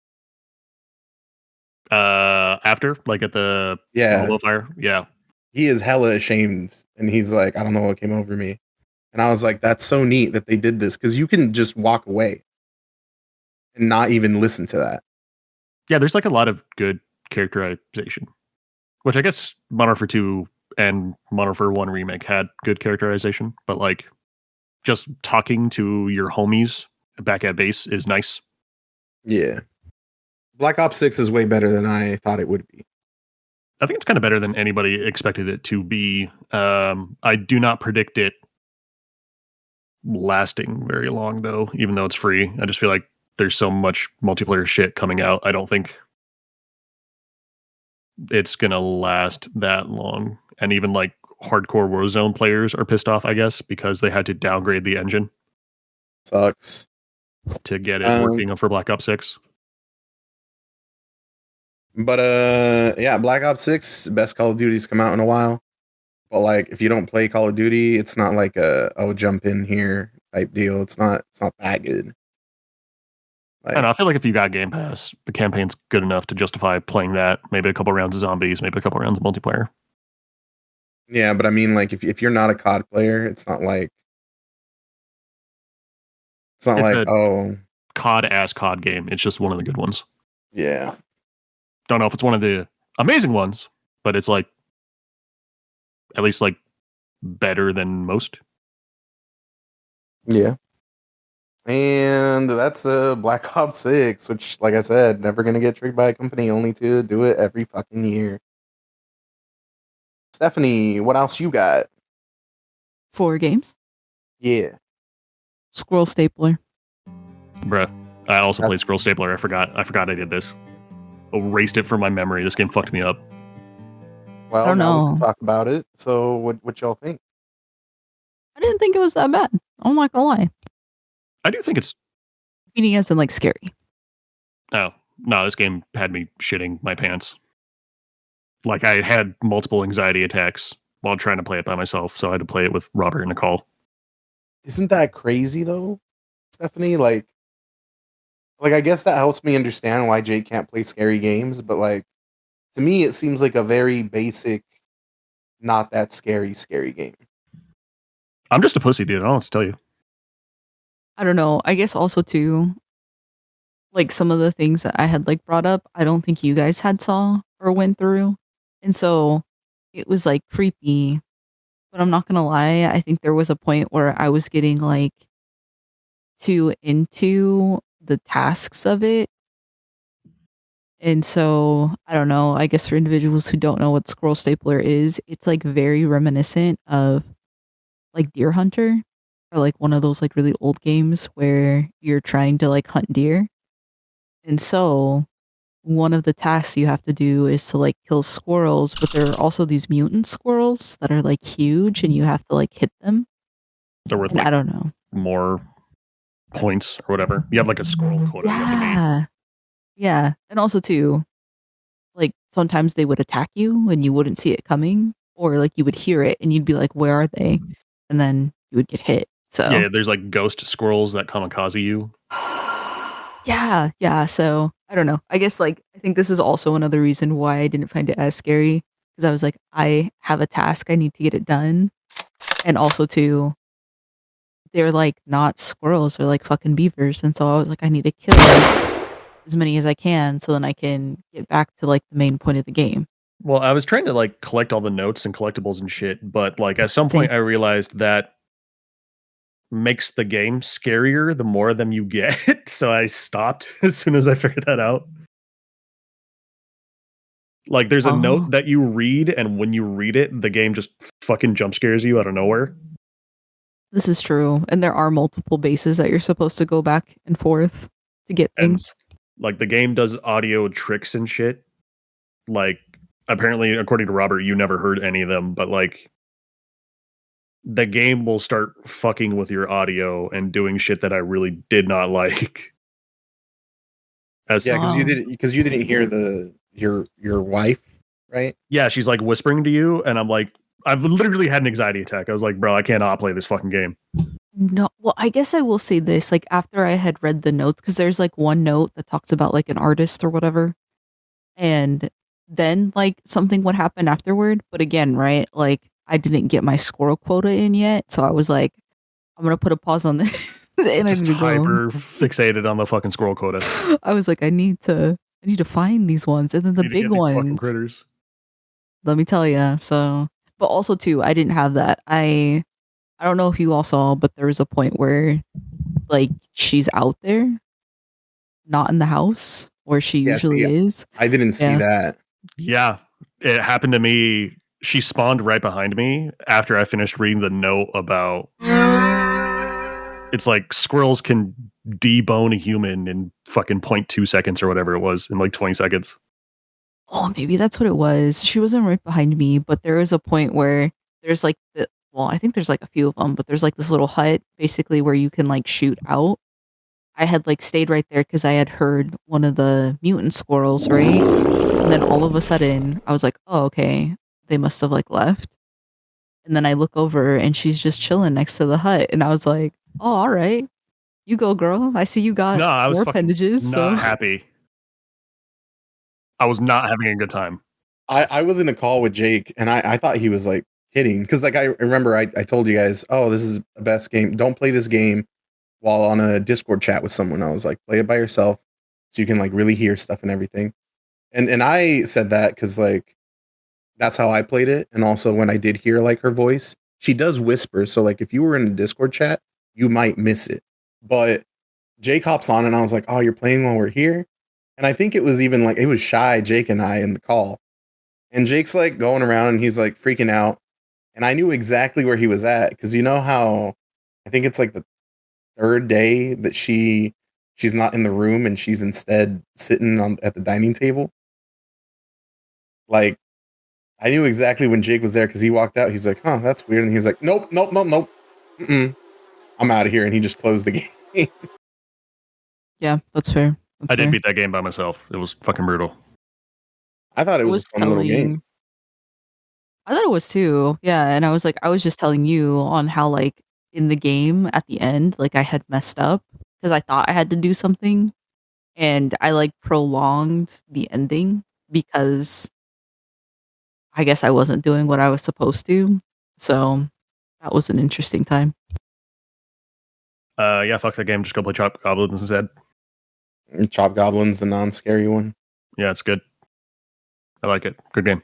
After like at the Yeah, mobile fire, yeah. he is hella ashamed, and he's like, I don't know what came over me. And I was like, that's so neat that they did this because you can just walk away and not even listen to that. Yeah, there's like a lot of good characterization, which I guess Modern Warfare 2 and Modern Warfare 1 Remake had good characterization, but like just talking to your homies back at base is nice. Yeah. Black Ops 6 is way better than I thought it would be. I think it's kind of better than anybody expected it to be. I do not predict it lasting very long, though, even though it's free. I just feel like there's so much multiplayer shit coming out. I don't think it's going to last that long. And even like hardcore Warzone players are pissed off, I guess, because they had to downgrade the engine Sucks. to get it working for Black Ops 6. But yeah, Black Ops 6, best Call of Duty's come out in a while. But like if you don't play Call of Duty, it's not like a jump in here type deal. It's not that good. I don't know, I feel like if you got Game Pass, the campaign's good enough to justify playing that. Maybe a couple rounds of zombies, maybe a couple rounds of multiplayer. Yeah, but I mean, like if you're not a COD player, it's not like A oh COD COD game. It's just one of the good ones. yeah. Don't know if it's one of the amazing ones, but it's like at least like better than most. Yeah. And that's Black Ops 6, which, like I said, never gonna get tricked by a company, only to do it every fucking year. Stephanie, what else you got? 4 games. Yeah. Squirrel Stapler. Bruh. I also played That's- Scroll Stapler. I forgot I did this. Erased it from my memory. This game fucked me up. Well, I don't now we know. can talk about it. So what y'all think? I didn't think it was that bad. I'm not gonna lie. I do think it's Meaning as in like scary. oh no, this game had me shitting my pants. Like I had multiple anxiety attacks while trying to play it by myself, so I had to play it with Robert and Nicole. Isn't that crazy though, Stephanie? Like I guess that helps me understand why Jake can't play scary games, but like to me it seems like a very basic, not that scary game. I'm just a pussy, dude. I don't know what to tell you. I don't know. I guess also too, like some of the things that I had like brought up, I don't think you guys had saw or went through. And so it was like creepy. But I'm not gonna lie, I think there was a point where I was getting like too into the tasks of it. And so I don't know, I guess for individuals who don't know what Scroll Stapler is, it's like very reminiscent of like Deer Hunter or like one of those like really old games where you're trying to like hunt deer. And so one of the tasks you have to do is to like kill squirrels, but there are also these mutant squirrels that are like huge and you have to like hit them. They're worth And I like don't know. more points or whatever. You have like a squirrel quota you have to meet. Yeah. Yeah. And also too, like sometimes they would attack you and you wouldn't see it coming, or like you would hear it and you'd be like, where are they? And then you would get hit. So Yeah, there's like ghost squirrels that kamikaze you. yeah. So I don't know. I guess like I think this is also another reason why I didn't find it as scary, because I was like, I have a task, I need to get it done. And also too, they're like not squirrels, they're like fucking beavers. And so I was like, I need to kill as many as I can so then I can get back to like the main point of the game. Well, I was trying to like collect all the notes and collectibles and shit, but like at some Same. point I realized that makes the game scarier the more of them you get. So I stopped as soon as I figured that out. Like there's a note that you read, and when you read it, the game just fucking jump scares you out of nowhere. This is true. And there are multiple bases that you're supposed to go back and forth to get things. Like the game does audio tricks and shit. Like apparently, according to Robert, you never heard any of them, but like the game will start fucking with your audio and doing shit that I really did not like. As Yeah, Wow. because you didn't hear your wife, right? yeah, she's like whispering to you, and I'm like, I've literally had an anxiety attack. I was like, bro, I cannot play this fucking game. No, well, I guess I will say this, like after I had read the notes, because there's like one note that talks about like an artist or whatever, and then like something would happen afterward. But again, right, like I didn't get my squirrel quota in yet, so I was like, I'm gonna put a pause on this, and I Just need to go. hyper fixated on the fucking squirrel quota. I was like, I need to find these ones, and then the Need to big get these fucking ones. critters. Let me tell you. So, but also too, I didn't have that. I don't know if you all saw, but there was a point where like she's out there, not in the house where she Yeah, usually see, is. I didn't see Yeah. that. Yeah, it happened to me. She spawned right behind me after I finished reading the note about. It's like squirrels can debone a human in fucking 0.2 seconds or whatever it was, in like 20 seconds. Oh, maybe that's what it was. She wasn't right behind me, but there is a point where there's like I think there's like a few of them, but there's like this little hut basically where you can like shoot out. I had like stayed right there because I had heard one of the mutant squirrels, right? And then all of a sudden I was like, oh, okay, they must have like left. And then I look over and she's just chilling next to the hut. And I was like, oh, all right, you go, girl. I see you got No, I was more fucking appendages. So not happy. I was not having a good time. I was in a call with Jake, and I thought he was like kidding, because like I remember I told you guys, oh, this is the best game. Don't play this game while on a Discord chat with someone. I was like, play it by yourself so you can like really hear stuff and everything. And I said that because like that's how I played it, and also when I did hear like her voice, she does whisper. So like if you were in a Discord chat, you might miss it. But Jake hops on, and I was like, oh, you're playing while we're here. And I think it was even like it was Shy, Jake, and I in the call. And Jake's like going around and he's like freaking out. And I knew exactly where he was at, because you know how I think it's like the third day that she's not in the room and she's instead sitting at the dining table. Like I knew exactly when Jake was there, because he walked out. He's like, huh, that's weird. And he's like, nope, nope, nope, nope. Mm-mm. I'm out of here. And he just closed the game. yeah, that's fair. That's I did fair. beat that game by myself. It was fucking brutal. I thought it I was a fun little game. I thought it was too. Yeah, and I was like, I was just telling you on how like in the game at the end, like I had messed up because I thought I had to do something, and I like prolonged the ending because I guess I wasn't doing what I was supposed to. So that was an interesting time. Yeah, fuck that game. Just go play Chop Goblins instead. Chop Goblin's the non-scary one. Yeah, it's good. I like it. Good game.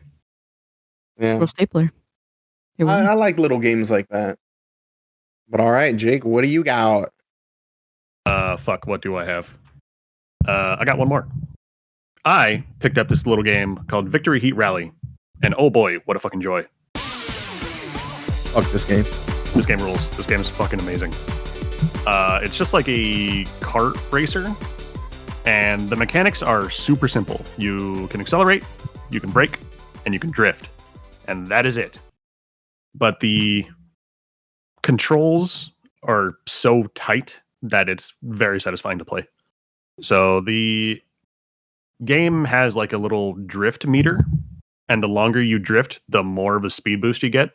Yeah. Pro stapler. Here we go. I like little games like that. But all right, Jake, what do you got? Fuck, what do I have? I got one more. I picked up this little game called Victory Heat Rally. And oh boy, what a fucking joy. Fuck this game. This game rules. This game is fucking amazing. It's just like a kart racer. And the mechanics are super simple. You can accelerate, you can brake, and you can drift. And that is it. But the controls are so tight that it's very satisfying to play. So the game has like a little drift meter, and the longer you drift, the more of a speed boost you get.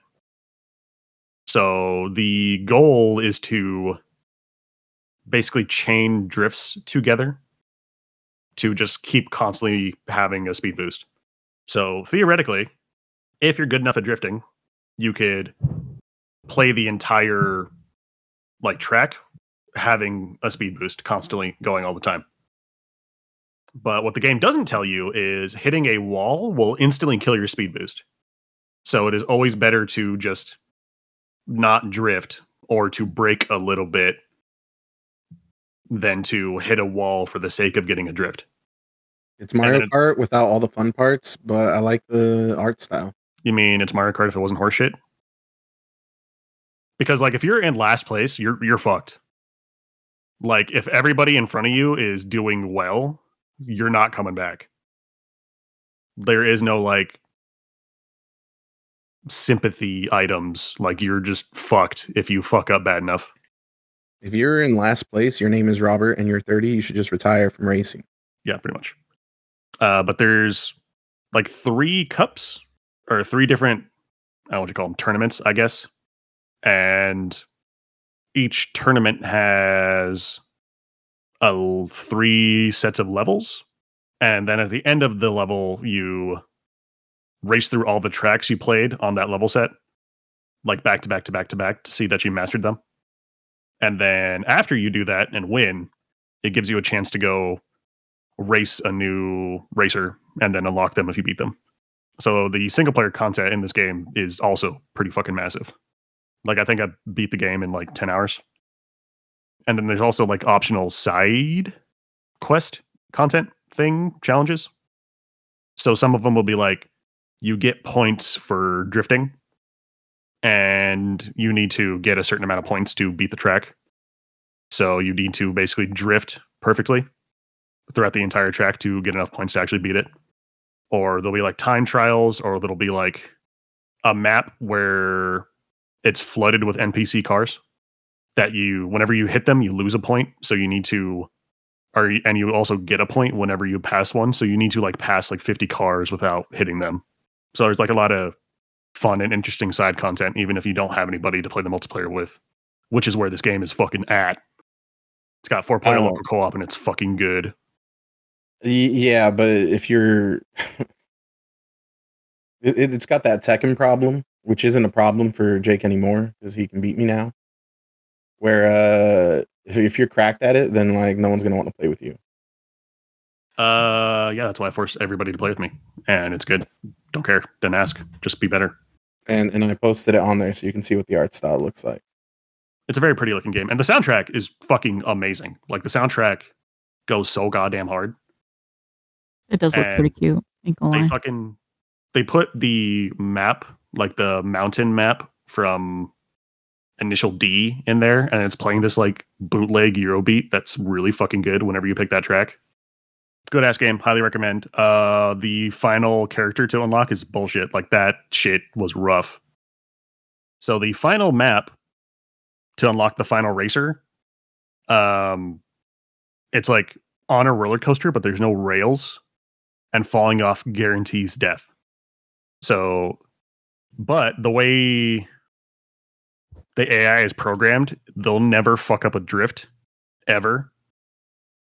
So the goal is to basically chain drifts together to just keep constantly having a speed boost. So theoretically, if you're good enough at drifting, you could play the entire like track having a speed boost constantly going all the time. But what the game doesn't tell you is hitting a wall will instantly kill your speed boost. So it is always better to just not drift or to brake a little bit than to hit a wall for the sake of getting a drift. It's Mario Kart without all the fun parts, but I like the art style. You mean it's Mario Kart if it wasn't horseshit? Because like if you're in last place, you're fucked. Like if everybody in front of you is doing well, you're not coming back. There is no like sympathy items. Like you're just fucked if you fuck up bad enough. If you're in last place, your name is Robert, and you're 30, you should just retire from racing. Yeah, pretty much. But there's like 3 cups or 3 different, I don't know what you call them, tournaments, I guess. And each tournament has 3 sets of levels. And then at the end of the level, you race through all the tracks you played on that level set, like back to back to back to back, to see that you mastered them. And then after you do that and win, it gives you a chance to go race a new racer and then unlock them if you beat them. So the single player content in this game is also pretty fucking massive. Like I think I beat the game in like 10 hours. And then there's also like optional side quest content thing challenges. So some of them will be like you get points for drifting and you need to get a certain amount of points to beat the track. So you need to basically drift perfectly throughout the entire track to get enough points to actually beat it. Or there'll be like time trials, or there'll be like a map where it's flooded with NPC cars that whenever you hit them, you lose a point. So you need to, and you also get a point whenever you pass one. So you need to like pass like 50 cars without hitting them. So there's like a lot of fun and interesting side content, even if you don't have anybody to play the multiplayer with, which is where this game is fucking at. It's got 4-player local co-op and it's fucking good. Yeah, but if you're, it's got that Tekken problem, which isn't a problem for Jake anymore because he can beat me now. Where if you're cracked at it, then like no one's gonna want to play with you. Yeah, that's why I force everybody to play with me, and it's good. Don't care, didn't ask, just be better. And I posted it on there so you can see what the art style looks like. It's a very pretty looking game, and the soundtrack is fucking amazing. Like the soundtrack goes so goddamn hard. It does look pretty cute. They put the map, like the mountain map from Initial D in there, and it's playing this like bootleg Eurobeat that's really fucking good whenever you pick that track. Good ass game, highly recommend. The final character to unlock is bullshit. Like that shit was rough. So the final map to unlock the final racer, it's like on a roller coaster, but there's no rails, and falling off guarantees death. So, but the way the AI is programmed, they'll never fuck up a drift ever.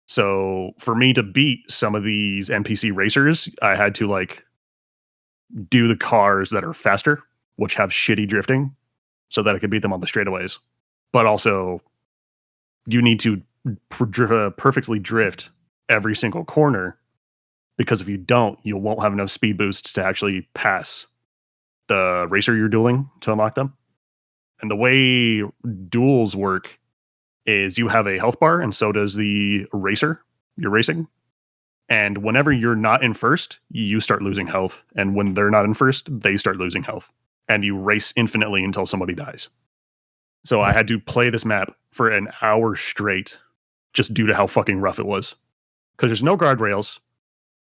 So for me to beat some of these NPC racers, I had to like do the cars that are faster, which have shitty drifting, so that I could beat them on the straightaways. But also, you need to perfectly drift every single corner, because if you don't, you won't have enough speed boosts to actually pass the racer you're dueling to unlock them. And the way duels work is you have a health bar, and so does the racer you're racing. And whenever you're not in first, you start losing health. And when they're not in first, they start losing health. And you race infinitely until somebody dies. So I had to play this map for an hour straight, just due to how fucking rough it was. Because there's no guardrails.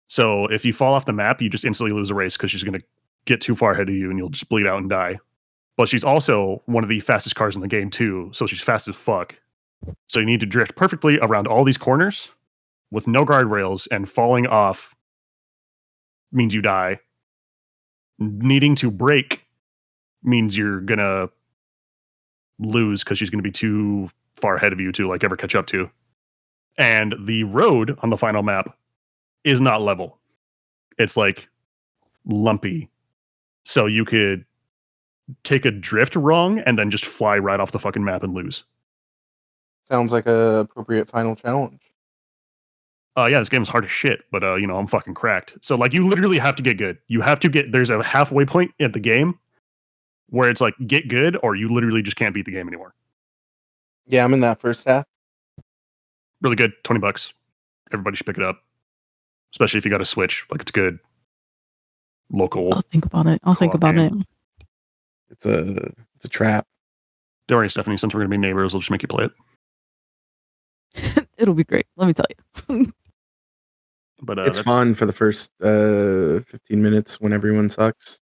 So if you fall off the map, you just instantly lose a race because she's going to get too far ahead of you and you'll just bleed out and die. But she's also one of the fastest cars in the game too, so she's fast as fuck. So you need to drift perfectly around all these corners with no guardrails, and falling off means you die. Needing to brake means you're gonna lose because she's gonna be too far ahead of you to like ever catch up to. And the road on the final map is not level. It's like lumpy. So you could take a drift wrong and then just fly right off the fucking map and lose. Sounds like a appropriate final challenge. Yeah, this game is hard as shit, but I'm fucking cracked. So like you literally have to get good. You have to there's a halfway point at the game where it's like get good or you literally just can't beat the game anymore. Yeah, I'm in that first half. Really good, $20. Everybody should pick it up. Especially if you got a Switch. Like it's good. Local. I'll think about it. It's a trap. Don't worry, Stephanie, since we're gonna be neighbors, we'll just make you play it. It'll be great. Let me tell you. But it's fun for the first 15 minutes when everyone sucks.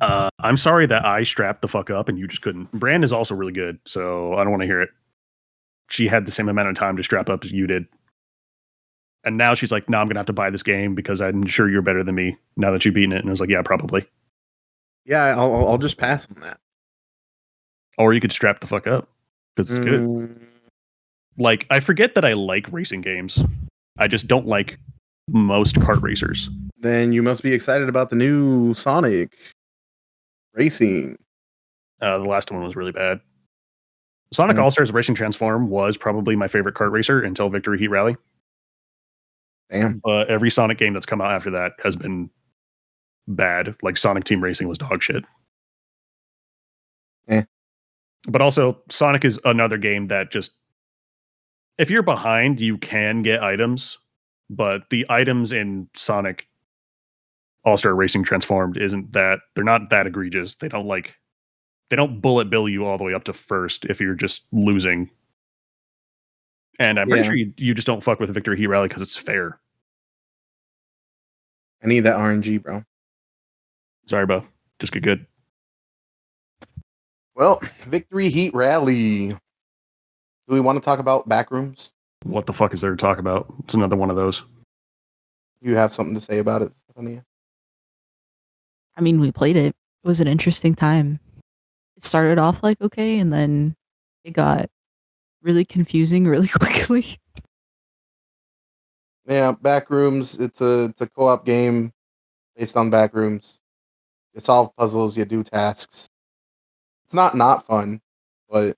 I'm sorry that I strapped the fuck up and you just couldn't. Brand is also really good, so I don't want to hear it. She had the same amount of time to strap up as you did. And now she's like, no, I'm going to have to buy this game because I'm sure you're better than me now that you've beaten it. And I was like, yeah, probably. Yeah, I'll just pass on that. Or you could strap the fuck up because it's good. Mm, Like, I forget that I like racing games. I just don't like most kart racers. then you must be excited about the new Sonic Racing. The last one was really bad. Sonic Yeah. All-Stars Racing Transform was probably my favorite kart racer until Victory Heat Rally. Damn. But every Sonic game that's come out after that has been bad. Like Sonic Team Racing was dog shit. But also, Sonic is another game that just, if you're behind, you can get items, but the items in Sonic All-Star Racing Transformed they're not that egregious. They don't bullet bill you all the way up to first if you're just losing. And I'm pretty sure you just don't fuck with Victory Heat Rally because it's fair. I need that RNG, bro. Sorry, bro. Just get good. Well, Victory Heat Rally. Do we want to talk about Backrooms? What the fuck is there to talk about? It's another one of those. You have something to say about it, Stephanie? I mean, we played it. It was an interesting time. It started off like okay, and then it got really confusing really quickly. Yeah, Backrooms. It's a co-op game based on Backrooms. You solve puzzles. You do tasks. It's not fun, but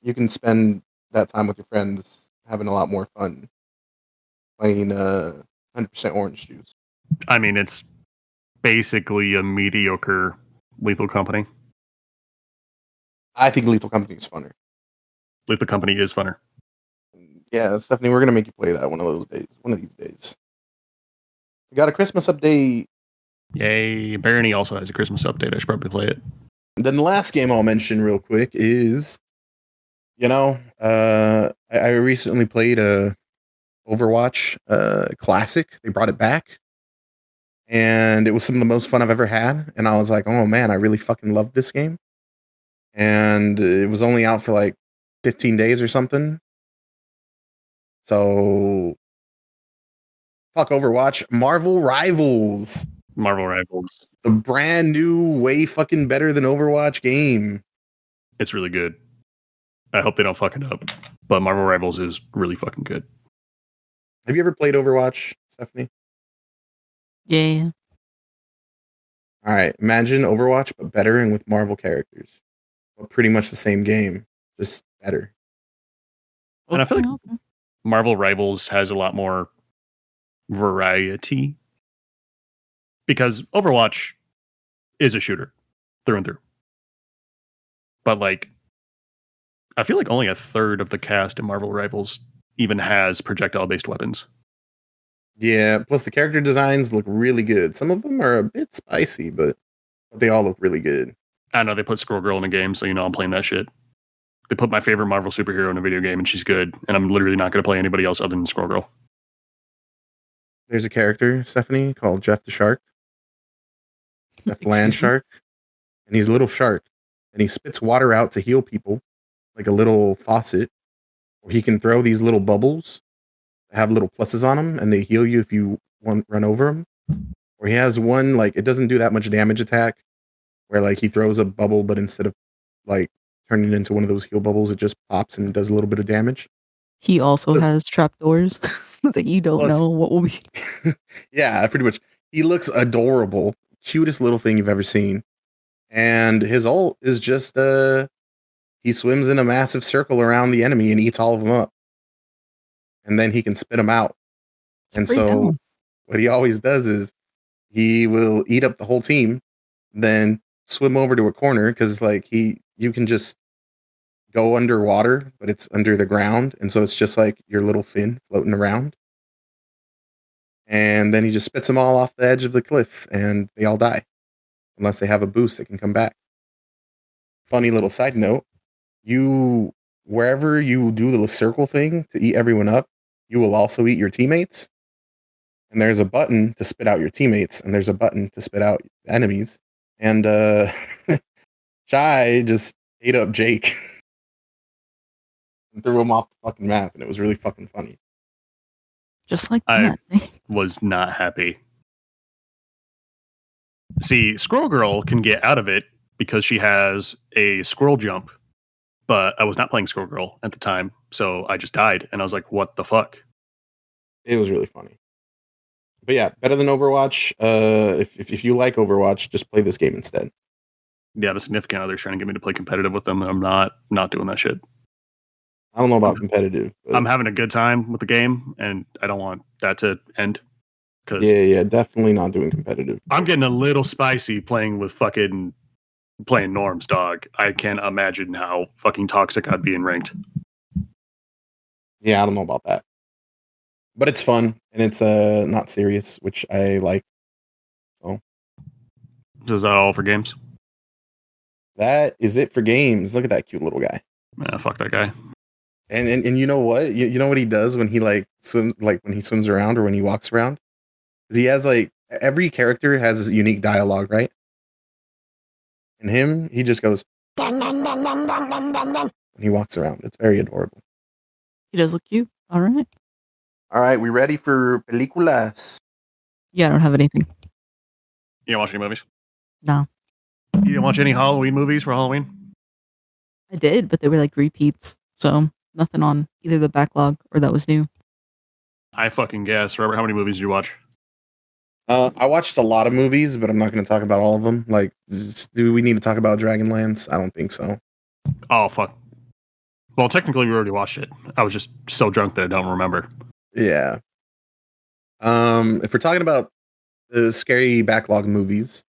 you can spend that time with your friends having a lot more fun playing 100% orange juice. I mean, it's basically a mediocre Lethal Company. I think Lethal Company is funner. Lethal Company is funner. Yeah, Stephanie, we're gonna make you play that one of these days. We got a Christmas update. Yay. Barony also has a Christmas update. I should probably play it. Then the last game I'll mention real quick is, I recently played a Overwatch Classic. They brought it back, and it was some of the most fun I've ever had. And I was like, oh man, I really fucking love this game. And it was only out for like 15 days or something. So, fuck Overwatch. Marvel Rivals. The brand new, way fucking better than Overwatch game. It's really good. I hope they don't fuck it up. But Marvel Rivals is really fucking good. Have you ever played Overwatch, Stephanie? Yeah. All right. Imagine Overwatch, but better and with Marvel characters. But pretty much the same game, just better. And I feel like Okay. Marvel Rivals has a lot more variety. Because Overwatch is a shooter through and through. But like, I feel like only a third of the cast in Marvel Rivals even has projectile-based weapons. Yeah, plus the character designs look really good. Some of them are a bit spicy, but they all look really good. I know they put Squirrel Girl in a game, so I'm playing that shit. They put my favorite Marvel superhero in a video game, and she's good. And I'm literally not going to play anybody else other than Squirrel Girl. There's a character, Stephanie, called Jeff the Shark. Jeff the Land Shark. And he's a little shark. And he spits water out to heal people, like a little faucet. Or he can throw these little bubbles that have little pluses on them, and they heal you if you run over them. Or he has one, like, it doesn't do that much damage attack, where, like, he throws a bubble, but instead of, like, turning it into one of those heal bubbles, it just pops and does a little bit of damage. He also has trapdoors that you don't know what will be. Yeah, pretty much. He looks adorable. Cutest little thing you've ever seen. And his ult is just, he swims in a massive circle around the enemy and eats all of them up. And then he can spit them out. And so what he always does is he will eat up the whole team, then swim over to a corner because like you can just go underwater, but it's under the ground. And so it's just like your little fin floating around. And then he just spits them all off the edge of the cliff and they all die. Unless they have a boost that can come back. Funny little side note, wherever you do the circle thing to eat everyone up, you will also eat your teammates. And there's a button to spit out your teammates, and there's a button to spit out enemies. And Shy just ate up Jake and threw him off the fucking map, and it was really fucking funny. Just like I that. was not happy. See, Squirrel Girl can get out of it because she has a squirrel jump, but I was not playing Squirrel Girl at the time, so I just died, and I was like, what the fuck? It was really funny. But yeah, better than Overwatch. If you like Overwatch, just play this game instead. Yeah, the significant other's trying to get me to play competitive with them, and I'm not doing that shit. I don't know about competitive. But I'm having a good time with the game, and I don't want that to end. Because yeah, definitely not doing competitive. I'm getting a little spicy playing norms, dog. I can't imagine how fucking toxic I'd be in ranked. Yeah, I don't know about that. But it's fun and it's not serious, which I like. So Is that all for games? that is it for games. Look at that cute little guy. Yeah, fuck that guy. And you know what? You know what he does when he like swims, like when he swims around or when he walks around? Is he has like every character has his unique dialogue, right? And him, he just goes when he walks around. It's very adorable. He does look cute. All right. All right, we ready for películas? Yeah, I don't have anything. You don't watch any movies? No. You didn't watch any Halloween movies for Halloween? I did, but they were like repeats. So nothing on either the backlog or that was new. I fucking guess. Robert, how many movies did you watch? I watched a lot of movies, but I'm not going to talk about all of them. Like, do we need to talk about Dragonlance? I don't think so. Oh, fuck. Well, technically, we already watched it. I was just so drunk that I don't remember. Yeah. If we're talking about the scary backlog movies,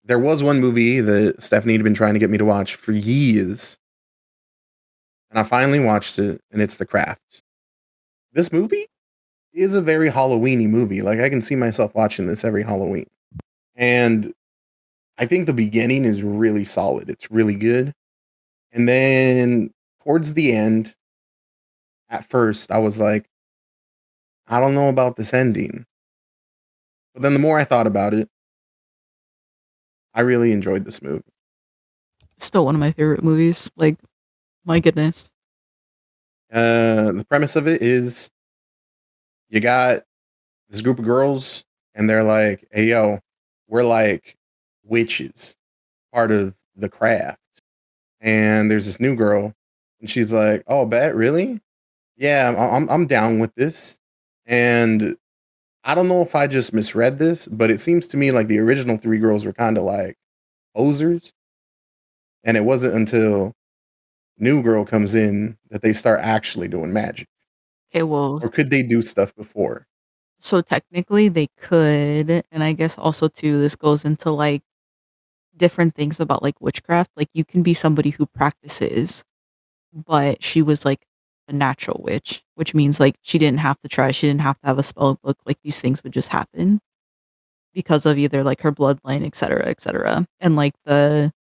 there was one movie that Stephanie had been trying to get me to watch for years, and I finally watched it, and it's The Craft. This movie is a very Halloweeny movie. Like, I can see myself watching this every Halloween. And I think the beginning is really solid. It's really good. And then towards the end, at first, I was like, I don't know about this ending. But then the more I thought about it, I really enjoyed this movie. Still one of my favorite movies. Like, my goodness. The premise of it is you got this group of girls, and they're like, hey, yo, we're like witches, part of the craft. And there's this new girl, and she's like, oh, bet, really? Yeah, I'm down with this. And I don't know if I just misread this, but it seems to me like the original three girls were kind of like posers. And it wasn't until new girl comes in that they start actually doing magic. Okay, well, Or could they do stuff before? so technically they could, and I guess also too, this goes into like different things about like witchcraft. Like you can be somebody who practices, but she was like a natural witch, which means like she didn't have to try, she didn't have to have a spell book. Like these things would just happen because of either like her bloodline, etc., etc. And like the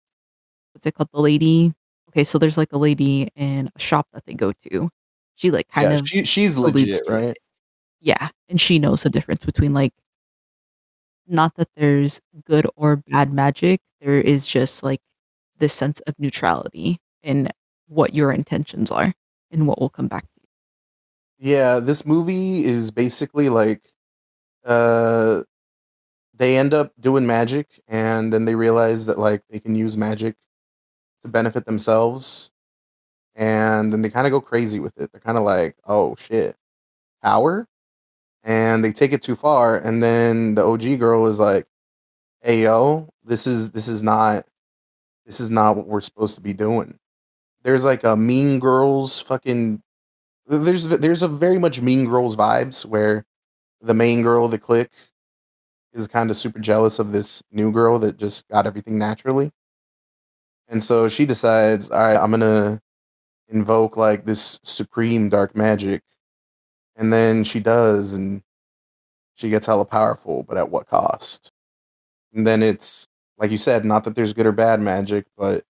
what's it called, the lady. Okay, so there's like a lady in a shop that they go to. She like kind Yeah, of she's alludes legit, to right? it. Yeah, and she knows the difference between like not that there's good or bad magic. There is just like this sense of neutrality in what your intentions are and what will come back to you. Yeah, this movie is basically like uh they end up doing magic and then they realize that like they can use magic to benefit themselves and then they kind of go crazy with it. They're kind of like, "Oh shit, power?" And they take it too far and then the OG girl is like, "Hey yo, this is not what we're supposed to be doing." There's like a Mean Girls fucking there's a very much Mean Girls vibes where the main girl of the clique is kind of super jealous of this new girl that just got everything naturally. And so she decides, all right, I'm going to invoke like this supreme dark magic. And then she does, and she gets hella powerful, but at what cost? And then it's, like you said, not that there's good or bad magic, but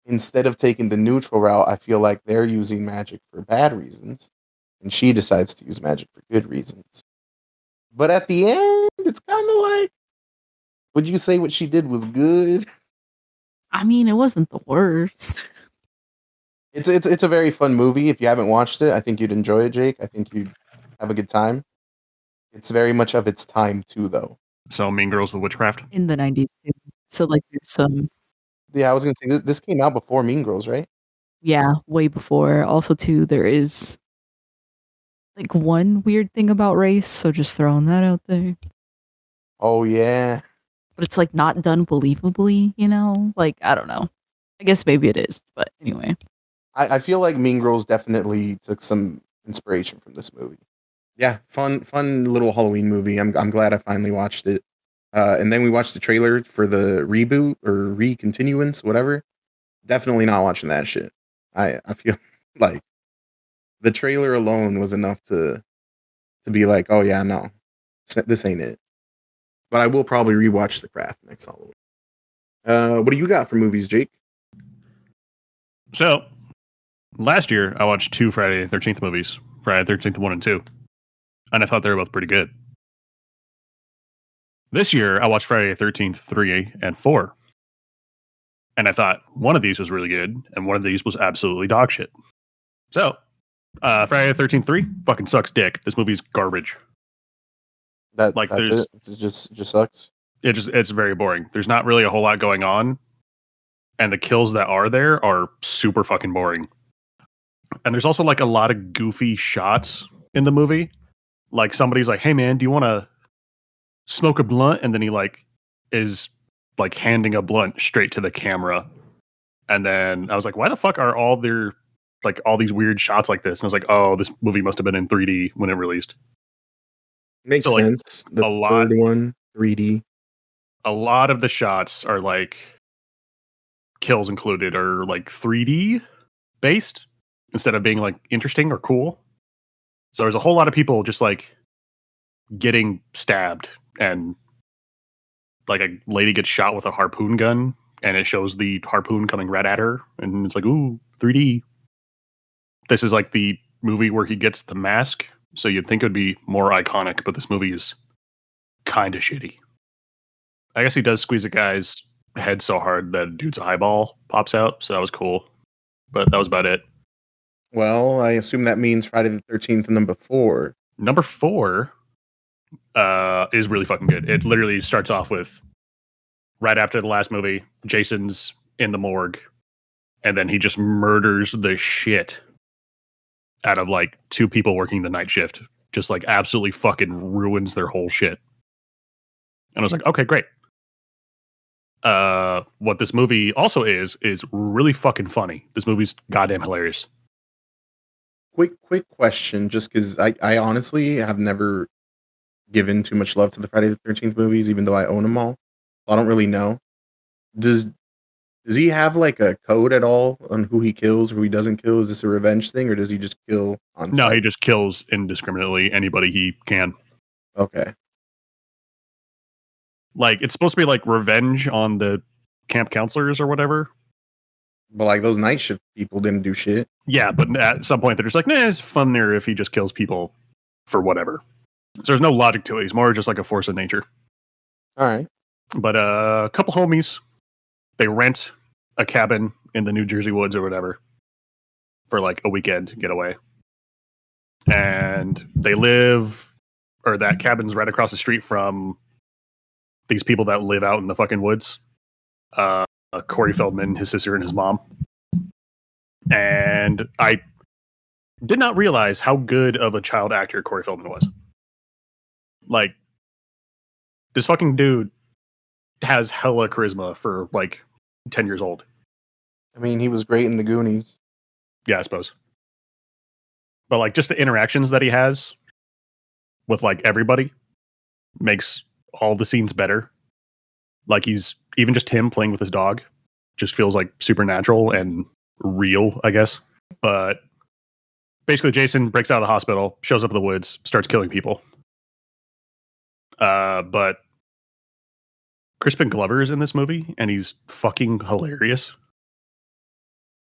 instead of taking the neutral route, I feel like they're using magic for bad reasons. And she decides to use magic for good reasons. But at the end, it's kind of like, would you say what she did was good? I mean, it wasn't the worst. It's a very fun movie. If you haven't watched it, I think you'd enjoy it, Jake. I think you'd have a good time. It's very much of its time too, though. So Mean Girls with Witchcraft. In the 90s too. So like there's some Yeah, I was gonna say this came out before Mean Girls, right? yeah, way before. Also too, there is like one weird thing about race, so just throwing that out there. Oh yeah. But it's like not done believably, you know? Like, I don't know. I guess maybe it is, but anyway. I feel like Mean Girls definitely took some inspiration from this movie. Yeah, fun little Halloween movie. I'm glad I finally watched it. And then we watched the trailer for the reboot or recontinuance, whatever. Definitely not watching that shit. I feel like the trailer alone was enough to be like, oh yeah, no, this ain't it. But I will probably rewatch The Craft next Halloween. What do you got for movies, Jake? So last year I watched 2 Friday the 13th movies, Friday the 13th 1 and 2, and I thought they were both pretty good. This year I watched Friday the 13th 3 and 4, and I thought one of these was really good, and one of these was absolutely dog shit. So Friday the 13th 3 fucking sucks dick. This movie's garbage. That's there's it. It just sucks. It's very boring. There's not really a whole lot going on, and the kills that are there are super fucking boring. And there's also like a lot of goofy shots in the movie. Like somebody's like, "Hey man, do you want to smoke a blunt?" And then he like is like handing a blunt straight to the camera. And then I was like, "Why the fuck are all there like all these weird shots like this?" And I was like, "Oh, this movie must have been in 3D when it released." Makes So, like, sense. The a lot- third one, 3D. A lot of the shots are like kills included are like 3D based instead of being like interesting or cool. So there's a whole lot of people just like getting stabbed, and like a lady gets shot with a harpoon gun and it shows the harpoon coming right at her, and it's like, ooh, 3D. This is like the movie where he gets the mask, so you'd think it would be more iconic, but this movie is kind of shitty. I guess he does squeeze a guy's head so hard that a dude's eyeball pops out, so that was cool. But that was about it. Well, I assume that means Friday the 13th number 4. Number 4 is really fucking good. It literally starts off with right after the last movie, Jason's in the morgue, and then he just murders the shit out of like 2 people working the night shift. Just like absolutely fucking ruins their whole shit. And I was like, okay, great. What this movie also is really fucking funny. This movie's goddamn hilarious. Quick question, just because I honestly have never given too much love to the Friday the 13th movies, even though I own them all. I don't really know. Does he have like a code at all on who he kills, who he doesn't kill? Is this a revenge thing, or does he just kill on No, sight? he just kills indiscriminately anybody he can. Okay. Like, it's supposed to be like revenge on the camp counselors or whatever. But like those night shift people didn't do shit. Yeah, but at some point they're just like, nah, it's funnier if he just kills people for whatever. So there's no logic to it. He's more just like a force of nature. All right. But a couple homies, they rent a cabin in the New Jersey woods or whatever for like a weekend getaway. And they live, or that cabin's right across the street from these people that live out in the fucking woods. Corey Feldman, his sister, and his mom. And I did not realize how good of a child actor Corey Feldman was. Like, this fucking dude has hella charisma for like 10 years old. I mean, he was great in the Goonies. Yeah, I suppose. But like just the interactions that he has with like everybody makes all the scenes better. Like he's even just him playing with his dog just feels like supernatural and real, I guess. But basically Jason breaks out of the hospital, shows up in the woods, starts killing people. But Crispin Glover is in this movie and he's fucking hilarious.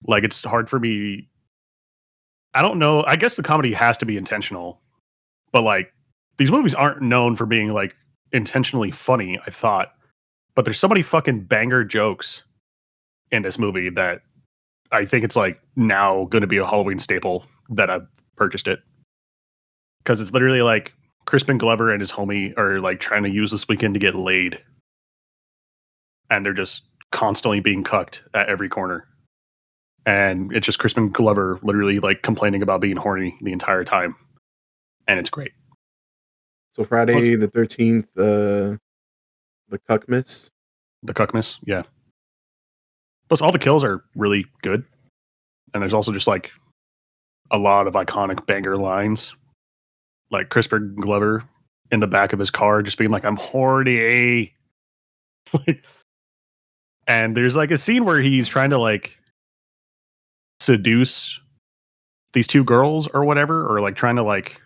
Like, it's hard for me. I don't know. I guess the comedy has to be intentional, but like these movies aren't known for being like intentionally funny, I thought. But there's so many fucking banger jokes in this movie that I think it's like now going to be a Halloween staple that I've purchased it. Because it's literally like Crispin Glover and his homie are like trying to use this weekend to get laid, and they're just constantly being cucked at every corner. And it's just Crispin Glover literally like complaining about being horny the entire time, and it's great. So Friday the 13th, the Cuckmas. The Cuckmas, yeah. Plus, all the kills are really good, and there's also just like a lot of iconic banger lines, like Crispin Glover in the back of his car just being like, "I'm horny." And there's like a scene where he's trying to like seduce these two girls or whatever, or like trying to like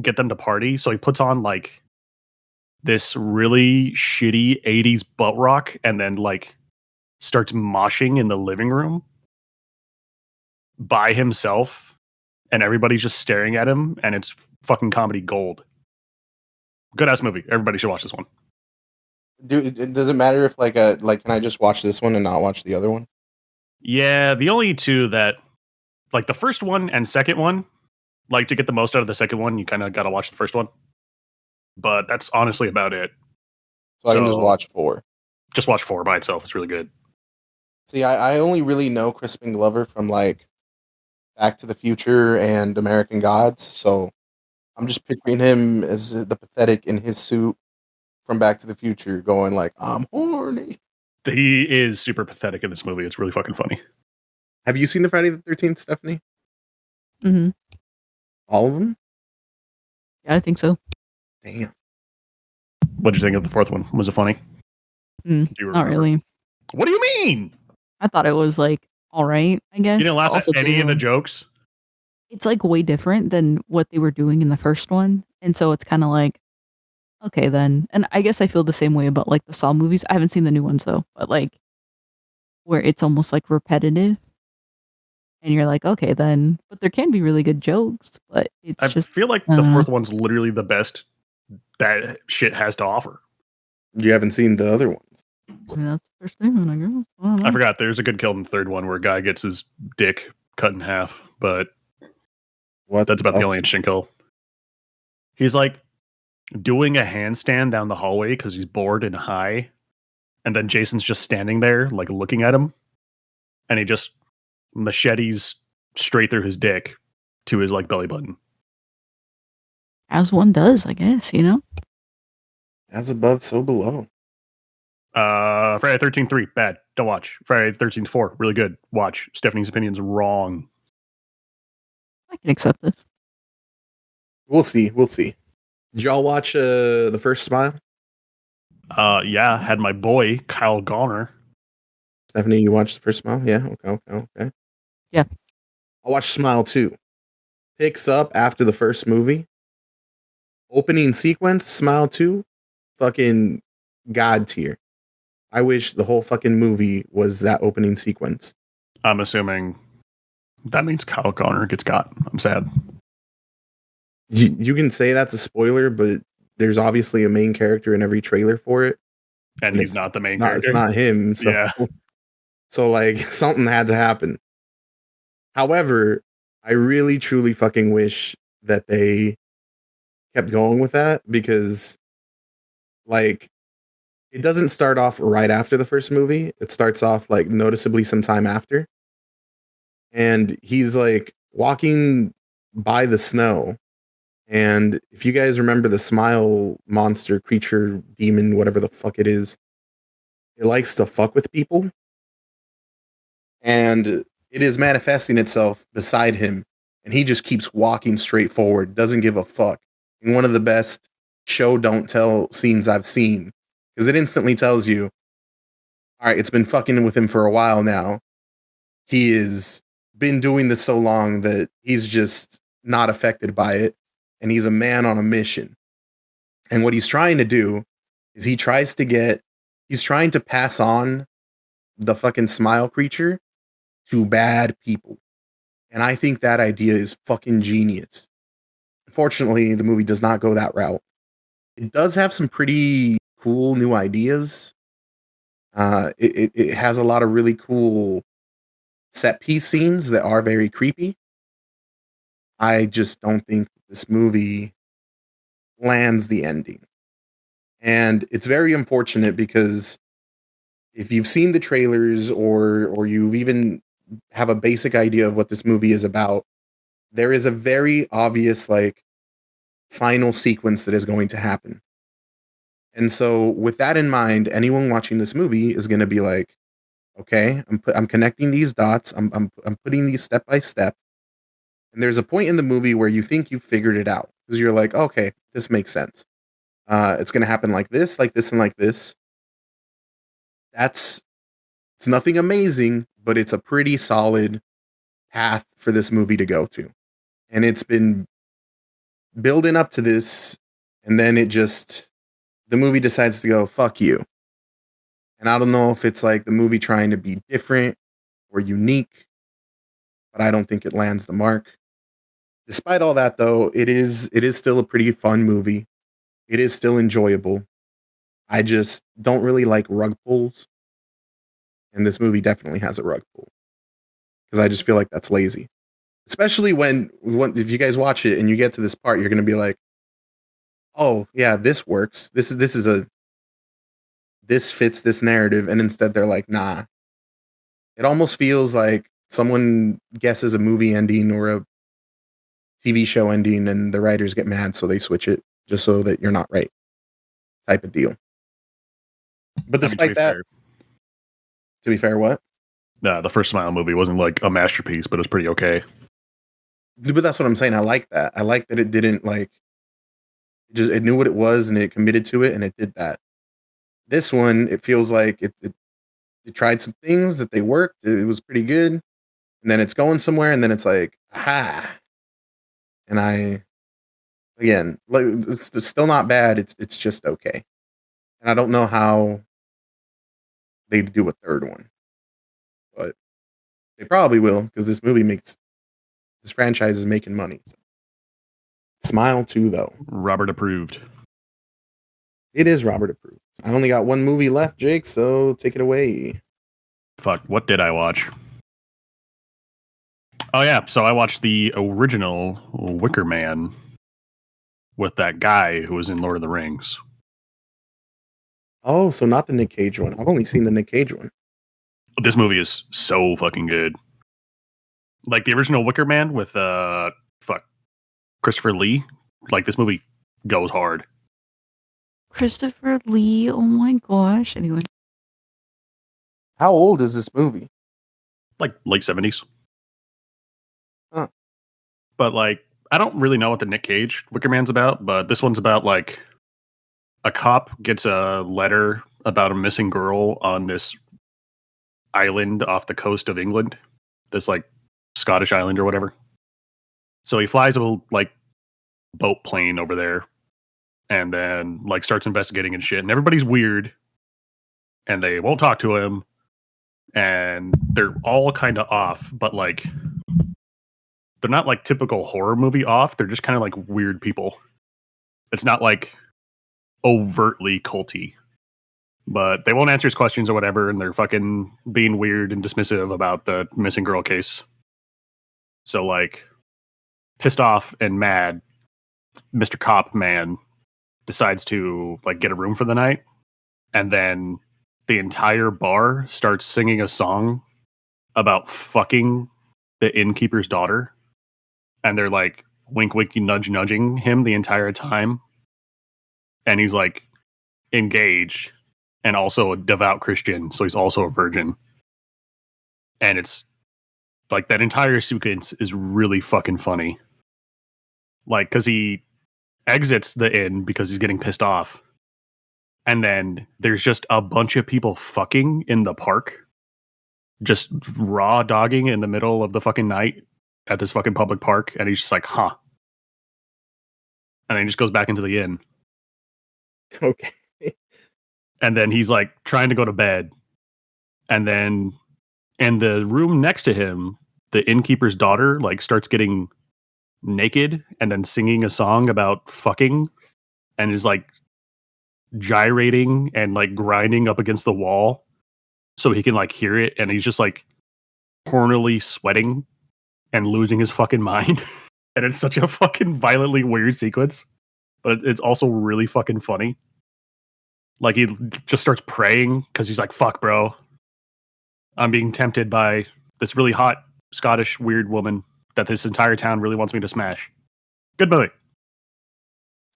get them to party. So he puts on like this really shitty 80s butt rock and then like starts moshing in the living room by himself, and everybody's just staring at him, and it's fucking comedy gold. Good ass movie. Everybody should watch this one. Does it matter if can I just watch this one and not watch the other one? Yeah, the only two that like the first one and second one, like to get the most out of the second one, you kind of got to watch the first one. But that's honestly about it. So I can just watch 4. Just watch 4 by itself. It's really good. See, I only really know Crispin Glover from like Back to the Future and American Gods, so I'm just picturing him as the pathetic in his suit from Back to the Future going like, "I'm horny." He is super pathetic in this movie. It's really fucking funny. Have you seen the Friday the 13th, Stephanie? Mm-hmm. All of them? Yeah, I think so. Damn. What'd you think of the fourth one? Was it funny? Not really. What do you mean? I thought it was like all right, I guess. You didn't laugh at any of the jokes? It's like way different than what they were doing in the first one. And so it's kind of like, okay, then. And I guess I feel the same way about like the Saw movies. I haven't seen the new ones though, but like where it's almost like repetitive. And you're like, okay, then. But there can be really good jokes, but it's I just. feel like the fourth one's literally the best that shit has to offer. You haven't seen the other ones. I mean, that's the first statement, I guess. I forgot there's a good kill in the third one where a guy gets his dick cut in half, but that's about the only interesting kill. He's like doing a handstand down the hallway because he's bored and high, and then Jason's just standing there like looking at him, and he just machetes straight through his dick to his like belly button. As one does, I guess, you know? As above, so below. Friday the 13th 3, bad. Don't watch. Friday the 13th 4, really good. Watch. Stephanie's opinion's wrong. I can accept this. We'll see. Did y'all watch The First Smile? Yeah, had my boy Kyle Garner. Stephanie, you watched The First Smile? Yeah, okay. Yeah. I watched Smile 2. Picks up after the first movie. Opening sequence, Smile 2, fucking god tier. I wish the whole fucking movie was that opening sequence. I'm assuming that means Kyle Garner gets got. I'm sad. You can say that's a spoiler, but there's obviously a main character in every trailer for it. And he's not the main character. It's not him. So, yeah. So like something had to happen. However, I really truly fucking wish that they kept going with that, because like it doesn't start off right after the first movie. It starts off like noticeably sometime after. And he's like walking by the snow. And if you guys remember the smile monster, creature, demon, whatever the fuck it likes to fuck with people. And it is manifesting itself beside him. And he just keeps walking straight forward, doesn't give a fuck. In one of the best show don't tell scenes I've seen. Because it instantly tells you, all right, it's been fucking with him for a while now. He has been doing this so long that he's just not affected by it. And he's a man on a mission. And what he's trying to do is he's trying to pass on the fucking smile creature to bad people. And I think that idea is fucking genius. Unfortunately, the movie does not go that route. It does have some pretty cool new ideas. It has a lot of really cool set piece scenes that are very creepy. I just don't think this movie lands the ending. And it's very unfortunate because if you've seen the trailers or you've even have a basic idea of what this movie is about, there is a very obvious like final sequence that is going to happen. And so with that in mind, anyone watching this movie is going to be like, okay, I'm connecting these dots. I'm putting these step by step. And there's a point in the movie where you think you've figured it out because you're like, okay, this makes sense. It's going to happen like this, and like this. It's nothing amazing, but it's a pretty solid path for this movie to go to. And it's been building up to this, and then the movie decides to go, fuck you. And I don't know if it's like the movie trying to be different or unique, but I don't think it lands the mark. Despite all that, though, it is still a pretty fun movie. It is still enjoyable. I just don't really like rug pulls. And this movie definitely has a rug pull. Because I just feel like that's lazy. Especially when if you guys watch it and you get to this part, you're going to be like, oh, yeah, this works. This fits this narrative. And instead they're like, nah. It almost feels like someone guesses a movie ending or a TV show ending and the writers get mad, so they switch it just so that you're not right. Type of deal. But despite that, to be fair, what? The first Smile movie wasn't like a masterpiece, but it was pretty okay. But that's what I'm saying. I like that. I like that it didn't like it knew what it was and it committed to it and it did that. This one, it feels like it tried some things that they worked. It was pretty good. And then it's going somewhere and then it's like, aha. And again, like it's still not bad. It's just okay. And I don't know how they do a third one. But they probably will because this franchise is making money. So. Smile 2, though. Robert approved. It is Robert approved. I only got one movie left, Jake, so take it away. Fuck, what did I watch? Oh, yeah, so I watched the original Wicker Man with that guy who was in Lord of the Rings. Oh, so not the Nick Cage one. I've only seen the Nick Cage one. This movie is so fucking good. Like the original Wicker Man with Christopher Lee. Like this movie goes hard. Christopher Lee, oh my gosh. Anyway. How old is this movie? Like late 70s. Huh. But like, I don't really know what the Nick Cage Wicker Man's about, but this one's about like a cop gets a letter about a missing girl on this island off the coast of England. This like Scottish island or whatever. So he flies a like boat plane over there and then like starts investigating and shit. And everybody's weird and they won't talk to him. And they're all kind of off, but like they're not like typical horror movie off. They're just kind of like weird people. It's not like overtly culty, but they won't answer his questions or whatever. And they're fucking being weird and dismissive about the missing girl case. So like pissed off and mad, Mr. Cop Man decides to like get a room for the night. And then the entire bar starts singing a song about fucking the innkeeper's daughter. And they're like wink, winky, nudging him the entire time. And he's like engaged and also a devout Christian. So he's also a virgin. And it's like that entire sequence is really fucking funny. Like, because he exits the inn because he's getting pissed off. And then there's just a bunch of people fucking in the park. Just raw dogging in the middle of the fucking night at this fucking public park. And he's just like, huh. And then he just goes back into the inn. Okay. And then he's like trying to go to bed. And then in the room next to him, the innkeeper's daughter like starts getting naked and then singing a song about fucking and is like gyrating and like grinding up against the wall so he can like hear it. And he's just like cornily sweating and losing his fucking mind. And it's such a fucking violently weird sequence. but it's also really fucking funny. Like he just starts praying because he's like, "Fuck, bro, I'm being tempted by this really hot Scottish weird woman that this entire town really wants me to smash." Good movie.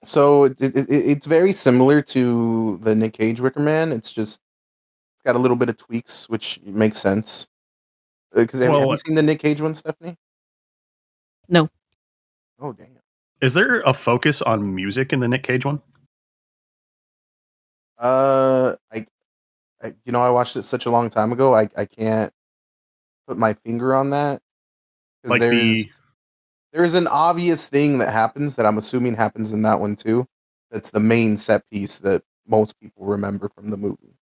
So it's very similar to the Nick Cage Wicker Man. It's just got a little bit of tweaks, which makes sense. Because have you seen the Nick Cage one, Stephanie? No. Oh damn. Is there a focus on music in the Nick Cage one? I I watched it such a long time ago. I can't put my finger on that because Like there's an obvious thing that happens that I'm assuming happens in that one too. That's the main set piece that most people remember from the movie.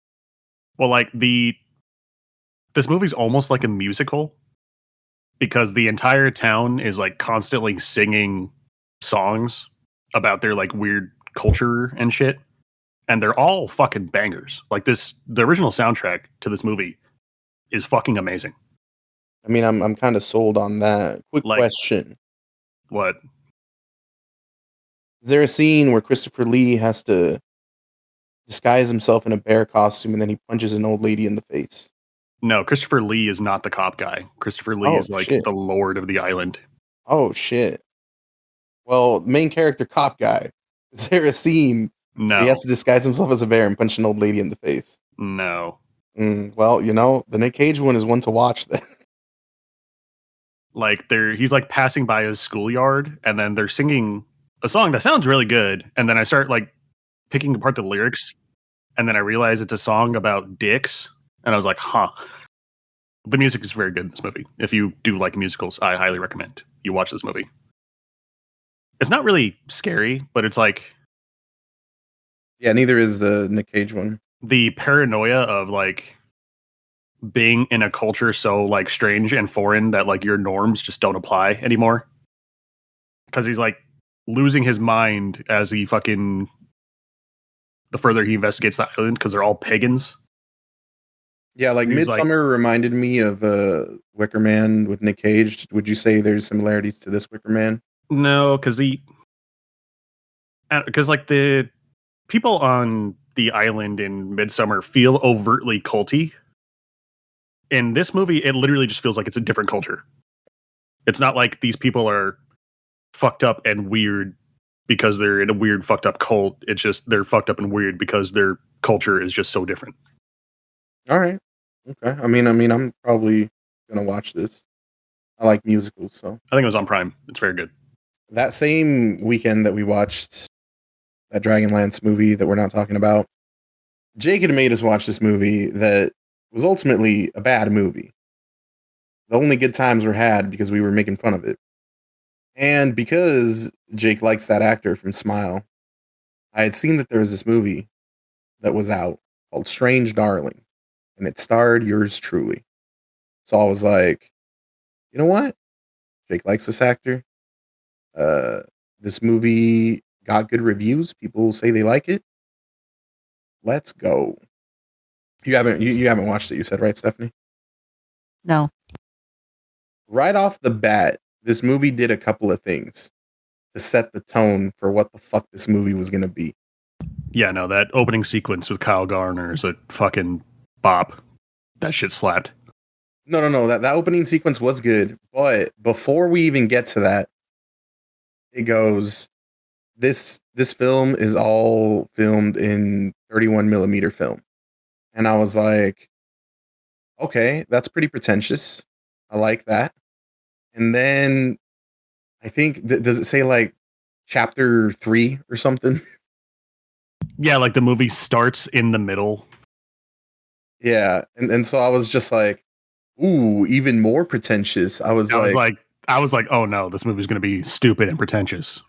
Well, like this movie's almost like a musical because the entire town is like constantly singing songs about their like weird culture and shit, and they're all fucking bangers. Like the original soundtrack to this movie is fucking amazing. I mean, I'm kind of sold on that. Quick question. What? Is there a scene where Christopher Lee has to disguise himself in a bear costume and then he punches an old lady in the face? No, Christopher Lee is not the cop guy. Christopher Lee is like the lord of the island. Oh shit. Well, main character cop guy. Is there a scene where he has to disguise himself as a bear and punch an old lady in the face? No. Well, the Nick Cage one is one to watch then. Like he's like passing by his schoolyard and then they're singing a song that sounds really good, and then I start like picking apart the lyrics, and then I realize it's a song about dicks, and I was like, huh. The music is very good in this movie. If you do like musicals, I highly recommend you watch this movie. It's not really scary, but it's like... Yeah, neither is the Nick Cage one. The paranoia of like being in a culture so like strange and foreign that like your norms just don't apply anymore. Because he's like losing his mind as the further he investigates the island, because they're all pagans. Yeah, like Midsommar reminded me of Wicker Man with Nick Cage. Would you say there's similarities to this Wicker Man? No, because like the people on the island in Midsommar feel overtly culty. In this movie, it literally just feels like it's a different culture. It's not like these people are fucked up and weird because they're in a weird fucked up cult. It's just they're fucked up and weird because their culture is just so different. All right. Okay. I mean, I'm probably gonna watch this. I like musicals, so I think it was on Prime. It's very good. That same weekend that we watched that Dragonlance movie that we're not talking about, Jake had made us watch this movie that was ultimately a bad movie. The only good times were had because we were making fun of it. And because Jake likes that actor from Smile, I had seen that there was this movie that was out called Strange Darling, and it starred yours truly. So I was like, you know what? Jake likes this actor. This movie got good reviews. People say they like it. Let's go. You haven't watched it, you said, right, Stephanie? No. Right off the bat, this movie did a couple of things to set the tone for what the fuck this movie was going to be. Yeah, no, that opening sequence with Kyle Garner is a fucking bop. That shit slapped. No. That opening sequence was good, but before we even get to that, it goes, this film is all filmed in 31 millimeter film. And I was like, okay, that's pretty pretentious. I like that. And then I think, does it say like chapter 3 or something? Yeah, like the movie starts in the middle. Yeah. And so I was just like, ooh, even more pretentious. I was like, oh no, this movie's going to be stupid and pretentious.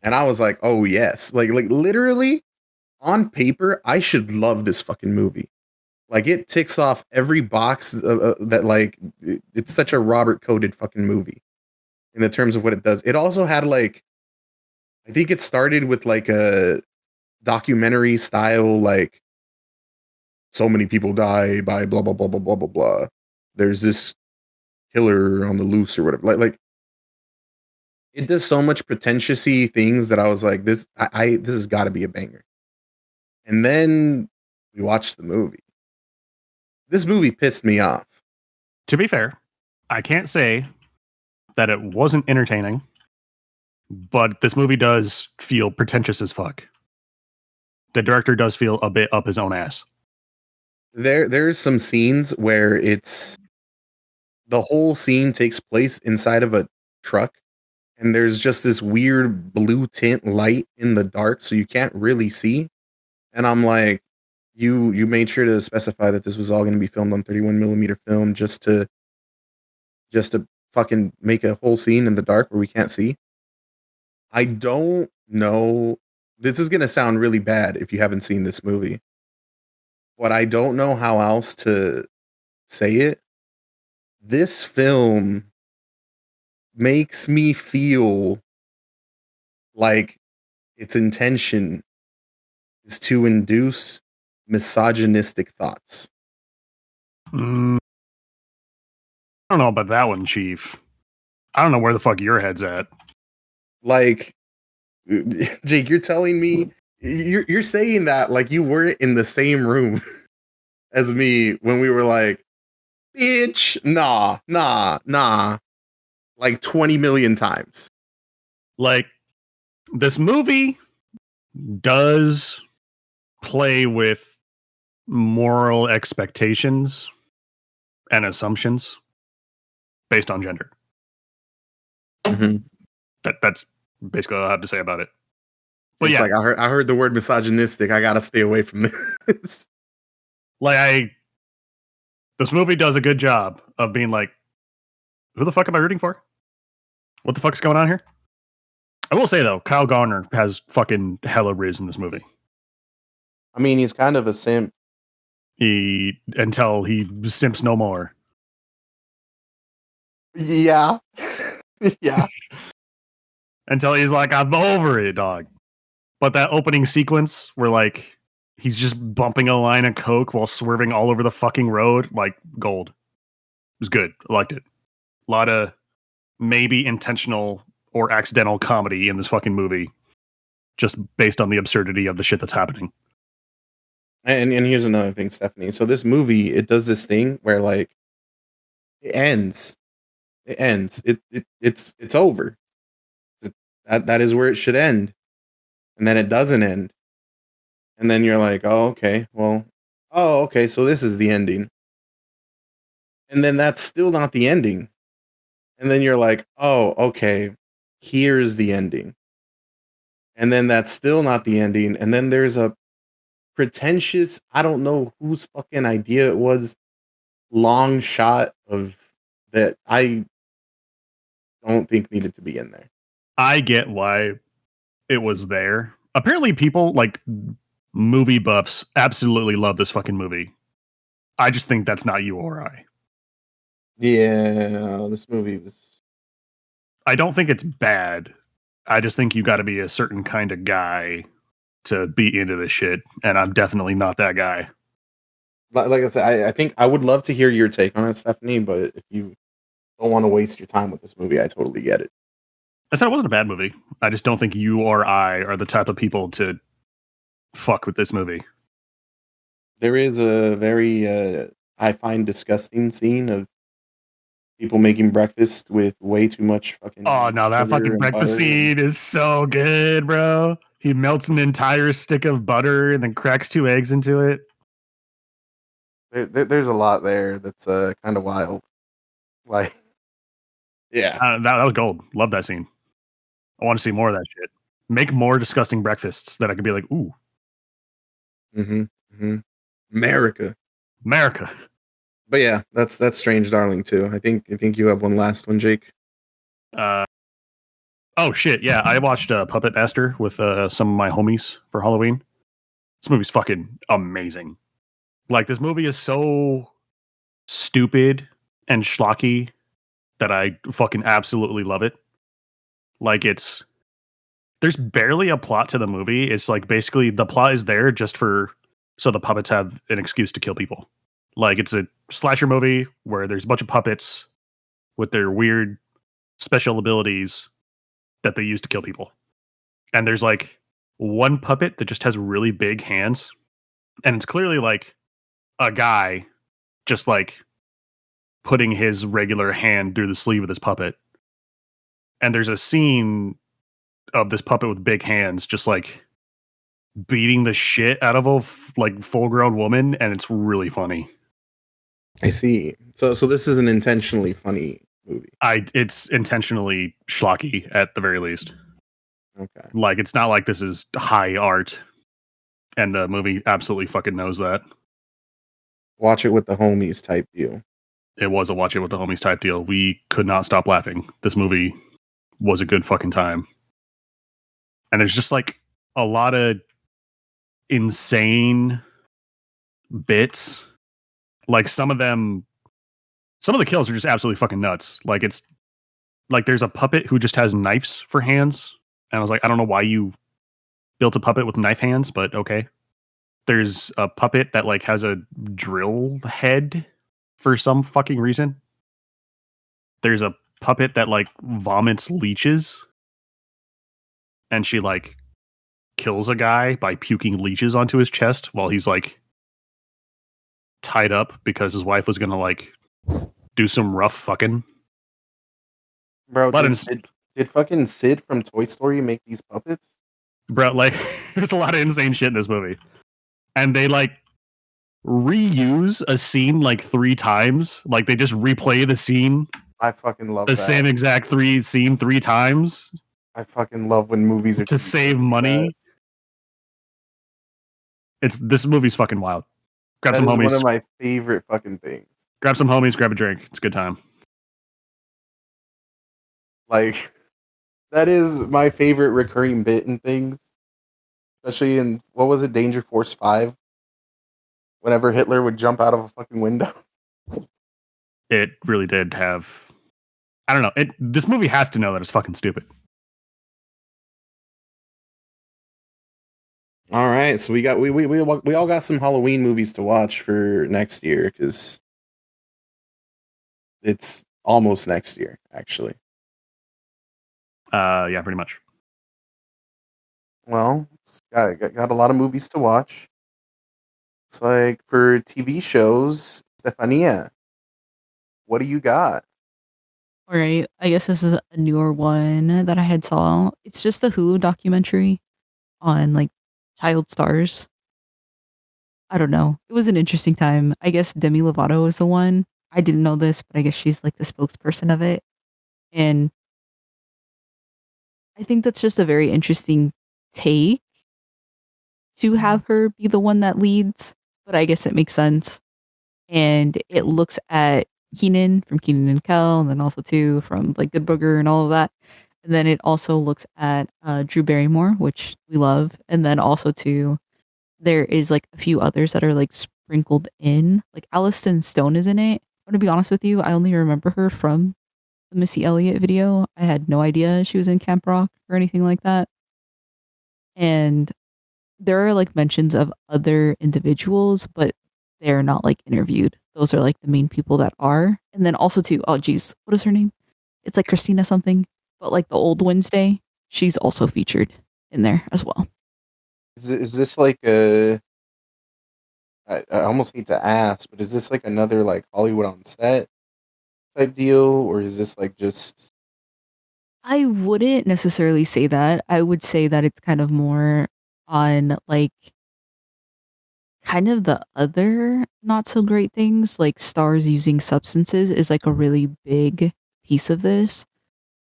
And I was like, oh yes. Like literally on paper, I should love this fucking movie. Like it ticks off every box that like, it's such a Robert coded fucking movie in the terms of what it does. It also had like, I think it started with like a documentary style, like so many people die by blah, blah, blah, blah, blah, blah, blah. There's this killer on the loose or whatever. Like it does so much pretentious-y things that I was like, this has got to be a banger. And then we watched the movie. This movie pissed me off. To be fair, I can't say that it wasn't entertaining, but this movie does feel pretentious as fuck. The director does feel a bit up his own ass. There's some scenes where it's the whole scene takes place inside of a truck, and there's just this weird blue tint light in the dark, so you can't really see. And I'm like, you made sure to specify that this was all going to be filmed on 31 millimeter film just to fucking make a whole scene in the dark where we can't see. I don't know. This is going to sound really bad if you haven't seen this movie, but I don't know how else to say it. This film makes me feel like its intention is to induce misogynistic thoughts. I don't know about that one, Chief. I don't know where the fuck your head's at. Like, Jake, you're telling me you're saying that like you weren't in the same room as me when we were like, bitch, nah, like 20 million times. Like, this movie does play with moral expectations and assumptions based on gender. Mm-hmm. That's basically all I have to say about it. But It's yeah, like I heard the word misogynistic. I gotta stay away from this. This movie does a good job of being like, who the fuck am I rooting for? What the fuck is going on here? I will say though, Kyle Garner has fucking hella riz in this movie. I mean, he's kind of a simp. Until he simps no more. Yeah. Yeah. Until he's like, I'm over it, dog. But that opening sequence where like he's just bumping a line of coke while swerving all over the fucking road, like gold. It was good. I liked it. A lot of maybe intentional or accidental comedy in this fucking movie, just based on the absurdity of the shit that's happening. And here's another thing, Stephanie. So this movie, it does this thing where like it ends. It's over. That is where it should end. And then it doesn't end. And then you're like, oh, okay. Well, oh, okay, so this is the ending. And then that's still not the ending. And then you're like, oh, okay, here's the ending. And then that's still not the ending. And then there's a pretentious, I don't know whose fucking idea it was, long shot of that I don't think needed to be in there. I get why it was there. Apparently people like movie buffs absolutely love this fucking movie. I just think that's not you or I. Yeah, this movie was... I don't think it's bad. I just think you got to be a certain kind of guy to be into this shit, and I'm definitely not that guy. Like I said, I think I would love to hear your take on it, Stephanie, but if you don't want to waste your time with this movie, I totally get it. I said it wasn't a bad movie. I just don't think you or I are the type of people to fuck with this movie. There is a very, I find disgusting scene of people making breakfast with way too much fucking... Oh, no, that fucking breakfast scene is so good, bro. He melts an entire stick of butter and then cracks 2 eggs into it. There's a lot there that's kind of wild. Like, yeah. That was gold. Love that scene. I want to see more of that shit. Make more disgusting breakfasts that I could be like, ooh. America. But yeah, that's Strange Darling too. I think you have one last one, Jake. Oh shit, yeah. I watched Puppet Master with some of my homies for Halloween. This movie's fucking amazing. Like, this movie is so stupid and schlocky that I fucking absolutely love it. Like, there's barely a plot to the movie. It's like basically the plot is there just so the puppets have an excuse to kill people. Like, it's a slasher movie where there's a bunch of puppets with their weird special abilities that they use to kill people. And there's like one puppet that just has really big hands, and it's clearly like a guy just like putting his regular hand through the sleeve of this puppet. And there's a scene of this puppet with big hands just like beating the shit out of a like full-grown woman, and it's really funny. I see. So this is an intentionally funny movie. It's intentionally schlocky at the very least. Okay. Like, it's not like this is high art, and the movie absolutely fucking knows that. Watch it with the homies type deal. It was a watch it with the homies type deal. We could not stop laughing. This movie was a good fucking time. And there's just like a lot of insane bits. Like some of the kills are just absolutely fucking nuts. Like it's like there's a puppet who just has knives for hands. And I was like, I don't know why you built a puppet with knife hands, but okay. There's a puppet that like has a drill head for some fucking reason. There's a puppet that like vomits leeches. And she like kills a guy by puking leeches onto his chest while he's like tied up because his wife was gonna like do some rough fucking. Bro, did fucking Sid from Toy Story make these puppets? Bro, like there's a lot of insane shit in this movie. And they like reuse a scene like 3 times. Like they just replay the scene. I fucking love the that. same exact scene 3 times. I fucking love when movies are to save money. This movie's fucking wild. Grab that some is homies. One of my favorite fucking things. Grab some homies, grab a drink. It's a good time. Like, that is my favorite recurring bit in things. Especially in, what was it, Danger Force 5? Whenever Hitler would jump out of a fucking window. It really did have... I don't know. This movie has to know that it's fucking stupid. All right, so we all got some Halloween movies to watch for next year because it's almost next year, actually. Yeah, pretty much. Well, got a lot of movies to watch. It's like for TV shows, Stefania, what do you got? All right, I guess this is a newer one that I had saw. It's just the Hulu documentary on like child stars. I don't know. It was an interesting time. I guess Demi Lovato is the one. I didn't know this, but I guess she's like the spokesperson of it. And I think that's just a very interesting take to have her be the one that leads, but I guess it makes sense. And it looks at Keenan from Keenan and Kel, and then also too from like Good Booger and all of that. And then it also looks at Drew Barrymore, which we love. And then also too, there is like a few others that are like sprinkled in. Like Alliston Stone is in it. I'm gonna be honest with you, I only remember her from the Missy Elliott video. I had no idea she was in Camp Rock or anything like that. And there are like mentions of other individuals, but they're not like interviewed. Those are like the main people that are. And then also too, oh geez, what is her name? It's like Christina something, but like the old Wednesday, she's also featured in there as well. Is this like a... I almost hate to ask, but is this like another like Hollywood on set type deal, or is this like just... I wouldn't necessarily say that. I would say that it's kind of more on like kind of the other not so great things, like stars using substances is like a really big piece of this.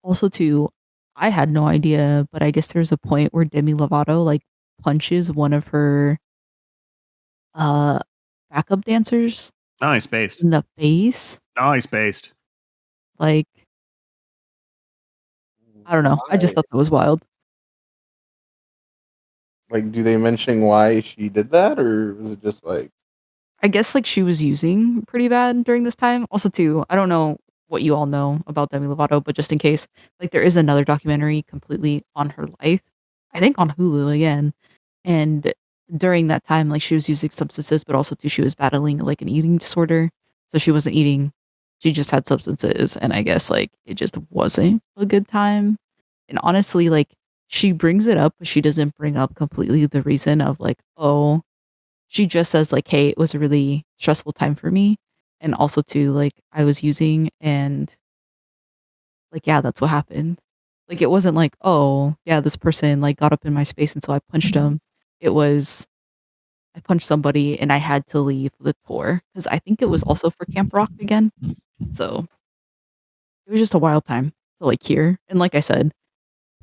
Also too, I had no idea, but I guess there's a point where Demi Lovato like punches one of her uh backup dancers Nice based. in the face. Nice based. Like, I don't know. I just Why? thought that was wild. Like, do they mention why she did that, or was it just like... I guess like she was using pretty bad during this time. Also too, I don't know what you all know about Demi Lovato, but just in case, like there is another documentary completely on her life. I think on Hulu again. And during that time, like she was using substances, but also too she was battling like an eating disorder. So she wasn't eating, she just had substances, and I guess like it just wasn't a good time. And honestly, like, she brings it up, but she doesn't bring up completely the reason of like, oh, she just says like, "Hey, it was a really stressful time for me." And also too, like, I was using and like, yeah, that's what happened. Like, it wasn't like, "Oh, yeah, this person, like, got up in my space, and so I punched him." It was, I punched somebody, and I had to leave the tour because I think it was also for Camp Rock again. So, it was just a wild time to, like, hear. And like I said,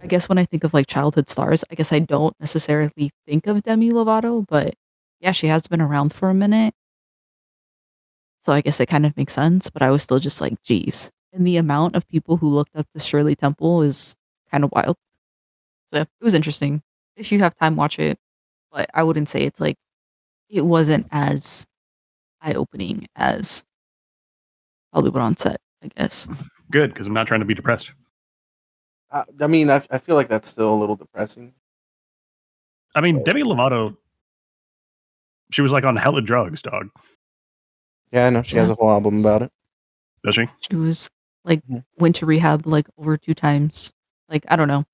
I guess when I think of, like, childhood stars, I guess I don't necessarily think of Demi Lovato, but, yeah, she has been around for a minute, so I guess it kind of makes sense, but I was still just like, "Geez." And the amount of people who looked up to Shirley Temple is kind of wild. So, it was interesting. If you have time, watch it, but I wouldn't say it's like it wasn't as eye-opening as Hollywood on Set, I guess. Good, because I'm not trying to be depressed. I mean, I feel like that's still a little depressing. I mean, Demi Lovato, she was like on hella drugs, dog. Yeah, I know she has Yeah. a whole album about it. Does she? She was, like, Mhm. went to rehab, like, over 2 times. Like, I don't know.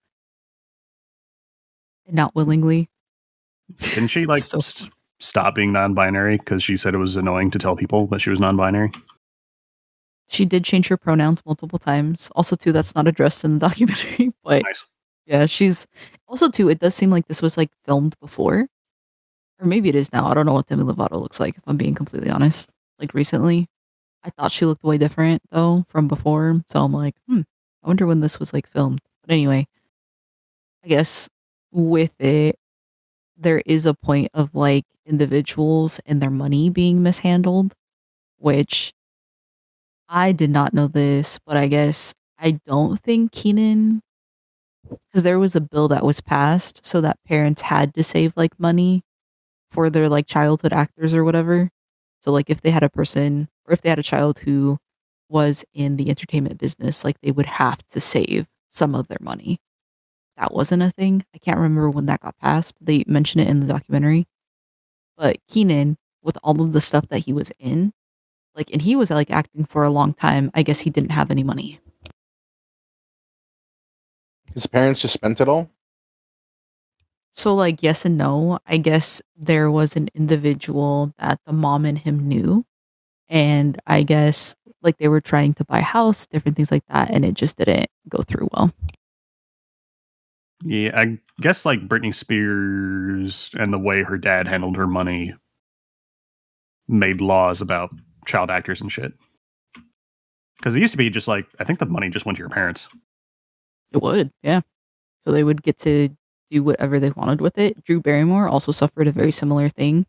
Not willingly. Didn't she like So stop being non-binary because she said it was annoying to tell people that she was non-binary? she did change her pronouns multiple times. Also, too, that's not addressed in the documentary, but Nice. yeah, she's also, too, it does seem like this was, like, filmed before, or maybe it is now. I don't know what Demi Lovato looks like, if I'm being completely honest. Like, recently, I thought she looked way different, though, from before, so I'm like, I wonder when this was, like, filmed." But anyway, I guess with it, there is a point of, like, individuals and their money being mishandled, which I did not know this, but I guess I don't think Keenan, because there was a bill that was passed so that parents had to save, like, money for their, like, childhood actors or whatever. So, like, if they had a person or if they had a child who was in the entertainment business, like, they would have to save some of their money. That wasn't a thing. I can't remember when that got passed. They mention it in the documentary. But Keenan, with all of the stuff that he was in, like, and he was, like, acting for a long time, I guess he didn't have any money. His parents just spent it all. So, like, yes and no. I guess there was an individual that the mom and him knew, and I guess, like, they were trying to buy a house, different things like that, and it just didn't go through well. Yeah, I guess like Britney Spears and the way her dad handled her money made laws about child actors and shit. Because it used to be just like, I think the money just went to your parents. It would, yeah. So they would get to do whatever they wanted with it. Drew Barrymore also suffered a very similar thing,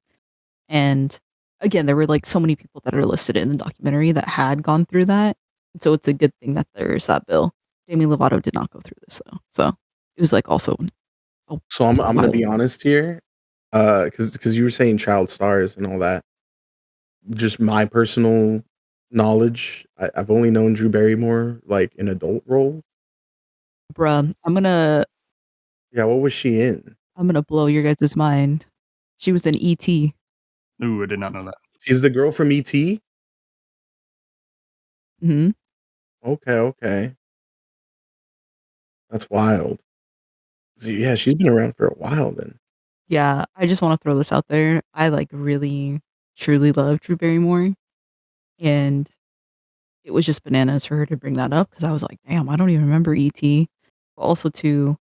and again, there were, like, so many people that are listed in the documentary that had gone through that, so it's a good thing that there's that bill. Demi Lovato did not go through this, though, so it was, like, also a So I'm gonna wild be honest here, because you were saying child stars and all that. Just my personal knowledge, I've only known Drew Barrymore like in adult role. bruh, Yeah, what was she in? I'm gonna blow your guys' mind. She was in E.T. Ooh, I did not know that. She's the girl from ET. Mhm. Okay, okay, that's wild. So, yeah, she's been around for a while then. Yeah, I just wanna throw this out there. I, like, really, truly love Drew Barrymore, and it was just bananas for her to bring that up because I was like, "Damn, I don't even remember E.T." But also too,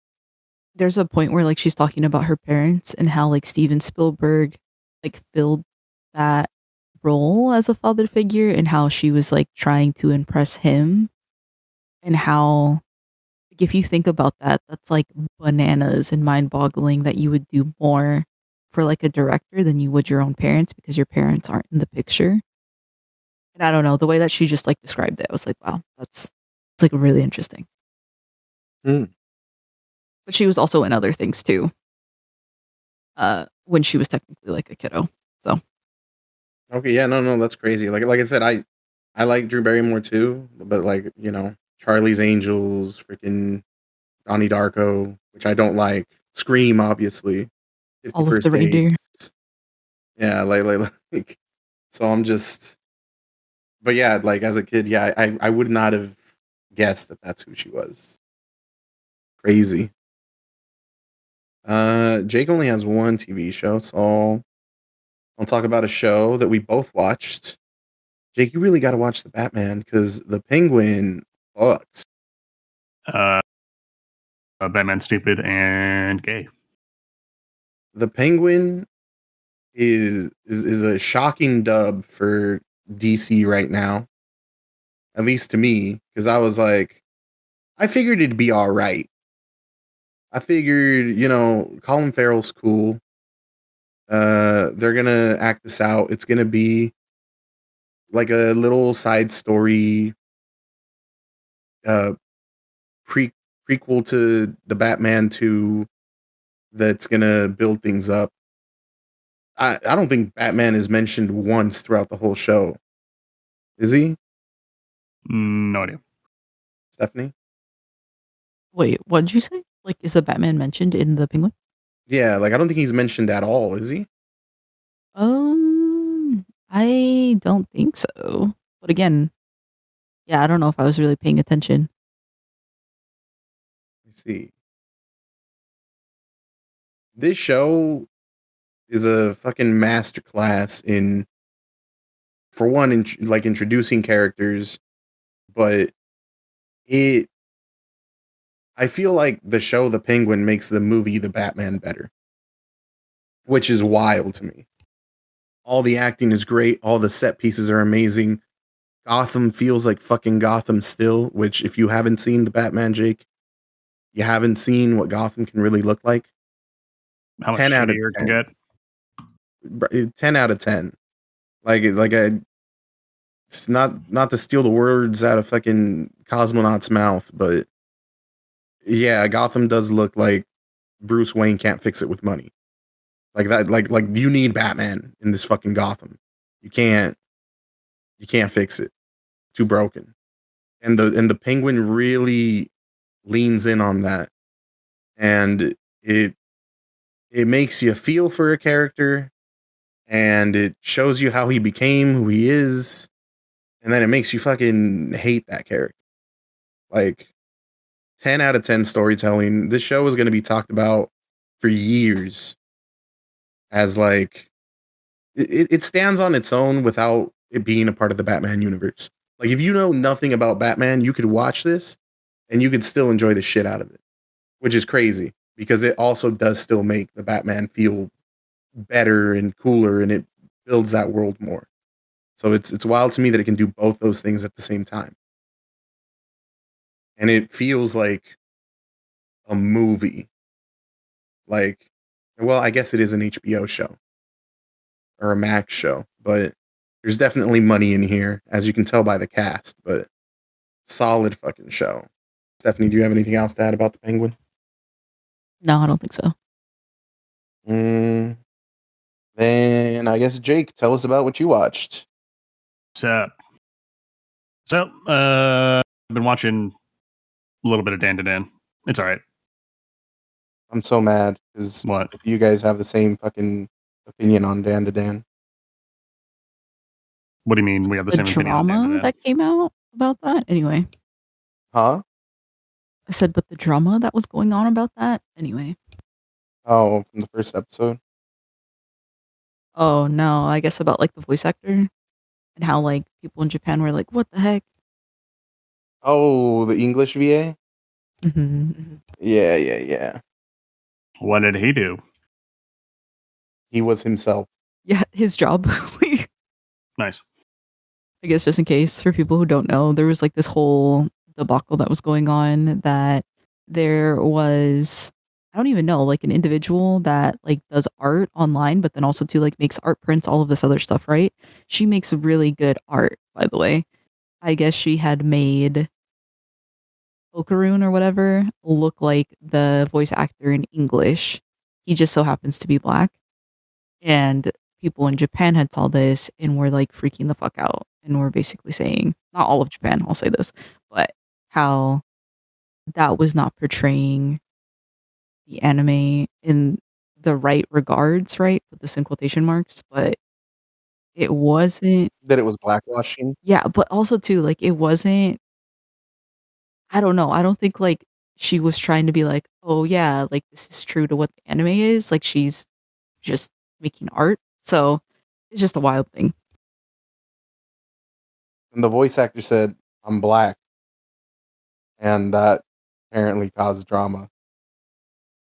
there's a point where, like, she's talking about her parents and how, like, Steven Spielberg, like, filled that role as a father figure and how she was, like, trying to impress him, and how, like, if you think about that, that's, like, bananas and mind-boggling that you would do more for, like, a director than you would your own parents because your parents aren't in the picture. And I don't know, the way that she just, like, described it, I was like, "Wow, that's it's, like, really interesting." Hmm. But she was also in other things too, when she was technically, like, a kiddo, so Okay, yeah, no, that's crazy. Like I said, I like Drew Barrymore too, but like Charlie's Angels, freaking Donnie Darko, which I don't like. Scream, obviously. Fifty all of the First reindeer. Dates. Yeah, like so I'm just, but yeah, like as a kid, yeah, I would not have guessed that that's who she was. crazy. Jake only has one TV show, so I'll talk about a show that we both watched. Jake, you really got to watch the Batman because the Penguin fucks. Batman stupid and gay. The Penguin is a shocking dub for DC right now, at least to me, because I was like, I figured it'd be all right. I figured, Colin Farrell's cool. They're gonna act this out. It's gonna be like a little side story, uh, prequel to the Batman 2 that's gonna build things up. I don't think Batman is mentioned once throughout the whole show. Is he? No idea. Stephanie? Wait, what did you say? Like, is the Batman mentioned in the Penguin? Yeah, like I don't think he's mentioned at all, is he? I don't think so. But again, yeah, I don't know if I was really paying attention. Let's see. This show is a fucking masterclass in, for one, like introducing characters, but I feel like the show The Penguin makes the movie The Batman better, which is wild to me. All the acting is great. All the set pieces are amazing. Gotham feels like fucking Gotham still, which if you haven't seen the Batman, Jake, you haven't seen what Gotham can really look like. How much 10 out of shittier it can 10. get? 10 out of 10. It's not to steal the words out of fucking Cosmonaut's mouth, but yeah, Gotham does look like Bruce Wayne can't fix it with money. Like that, like you need Batman in this fucking Gotham. You can't fix it. Too broken. And the Penguin really leans in on that. And it makes you feel for a character, and it shows you how he became who he is, and then it makes you fucking hate that character. Like 10 out of 10 storytelling. This show is going to be talked about for years as like it stands on its own without it being a part of the Batman universe. Like if you know nothing about Batman, you could watch this and you could still enjoy the shit out of it, which is crazy because it also does still make the Batman feel better and cooler, and it builds that world more. So it's wild to me that it can do both those things at the same time. And it feels like a movie. Like, well, I guess it is an HBO show or a Max show, but there's definitely money in here, as you can tell by the cast, but solid fucking show. Stephanie, do you have anything else to add about the Penguin? No, I don't think so. Then I guess Jake, tell us about what you watched. So, I've been watching a little bit of Dan to Dan. It's all right. I'm so mad because What? you guys have the same fucking opinion on Dan to Dan. What do you mean we have the The same opinion on Dan to drama Dan? that came out about that? Anyway, Huh? I said, but the drama that was going on about that? Anyway. Oh, from the first episode? Oh, no, I guess about, like, the voice actor and how, like, people in Japan were like, "What the heck?" Oh, the English VA? Mhm. Yeah. What did he do? He was himself. Yeah, his job. Nice. I guess just in case for people who don't know, there was like this whole debacle that was going on that there was, I don't even know, like an individual that like does art online, but then also too like makes art prints, all of this other stuff, right? She makes really good art, by the way. I guess she had made Okaroon or whatever look like the voice actor in English. He just so happens to be black. And people in Japan had saw this and were like freaking the fuck out and were basically saying, not all of Japan, I'll say this, but how that was not portraying the anime in the right regards, right? Put this in quotation marks, but it wasn't. That it was blackwashing. Yeah, but also too, like it wasn't. I don't know. I don't think like she was trying to be like, oh yeah, like this is true to what the anime is. Like she's just making art. So it's just a wild thing. And the voice actor said, "I'm black," and that apparently caused drama.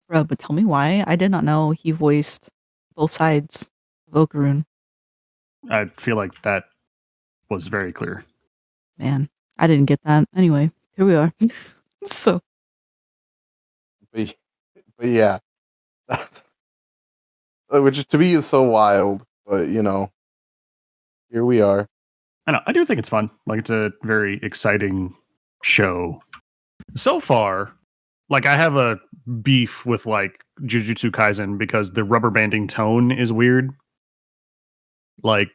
Bro, but tell me why. I did not know he voiced both sides of Okarun. I feel like that was very clear. Man, I didn't get that. Anyway, here we are. So But yeah, which to me is so wild. But here we are. I know. I do think it's fun. Like it's a very exciting show. So far, like I have a beef with like Jujutsu Kaisen because the rubber banding tone is weird. Like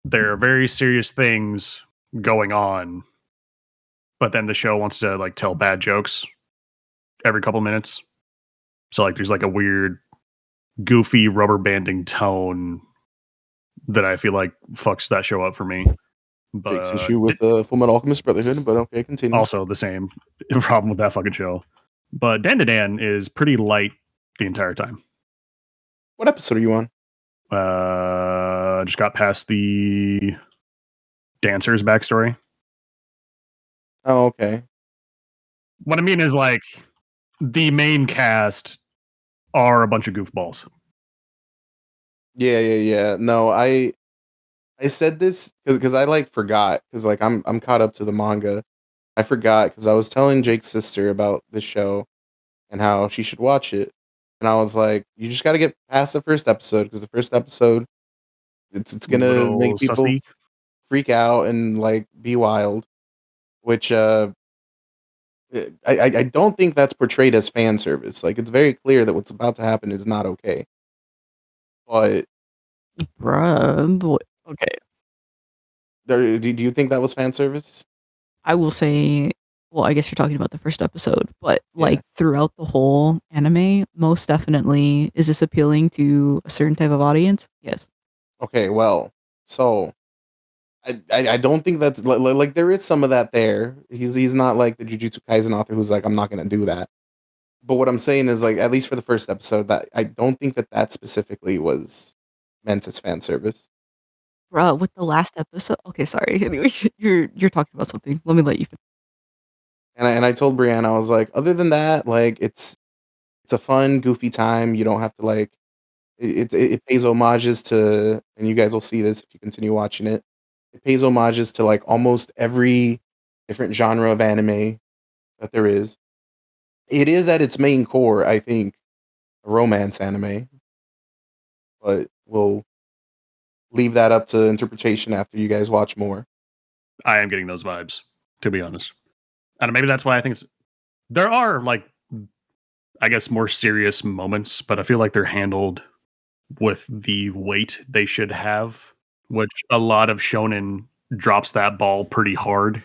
there are very serious things going on, but then the show wants to like tell bad jokes every couple minutes. So like there's like a weird goofy rubber banding tone that I feel like fucks that show up for me. Takes But issue with Full Metal Alchemist Brotherhood, but okay, continue. also the same problem with that fucking show. But Dan to Dan is pretty light the entire time. What episode are you on? Just got past the dancer's backstory. Oh, okay. What I mean is like the main cast are a bunch of goofballs. Yeah. No, I said this because I like forgot because like I'm caught up to the manga. I forgot because I was telling Jake's sister about this show and how she should watch it, and I was like, you just got to get past the first episode because the first episode it's gonna Little make people sussy. freak out and like be wild, which I don't think that's portrayed as fan service. Like it's very clear that what's about to happen is not okay. But bruh, okay. do you think that was fan service? I will say, well, I guess you're talking about the first episode, but like Yeah. throughout the whole anime, most definitely, is this appealing to a certain type of audience? Yes. Okay, well, so I don't think that's like there is some of that there. He's not like the Jujutsu Kaisen author who's like I'm not gonna do that. But what I'm saying is like at least for the first episode that I don't think that specifically was meant as fan service. Bruh, with the last episode. Okay, sorry. Anyway, you're talking about something. Let me let you finish. And I told Brianna I was like other than that like it's a fun goofy time. You don't have to like it pays homages to and you guys will see this if you continue watching it. It pays homages to like almost every different genre of anime that there is. It is at its main core, I think, a romance anime, but we'll leave that up to interpretation after you guys watch more. I am getting those vibes, to be honest. And maybe that's why I think there are like I guess more serious moments, but I feel like they're handled with the weight they should have, which a lot of shonen drops that ball pretty hard.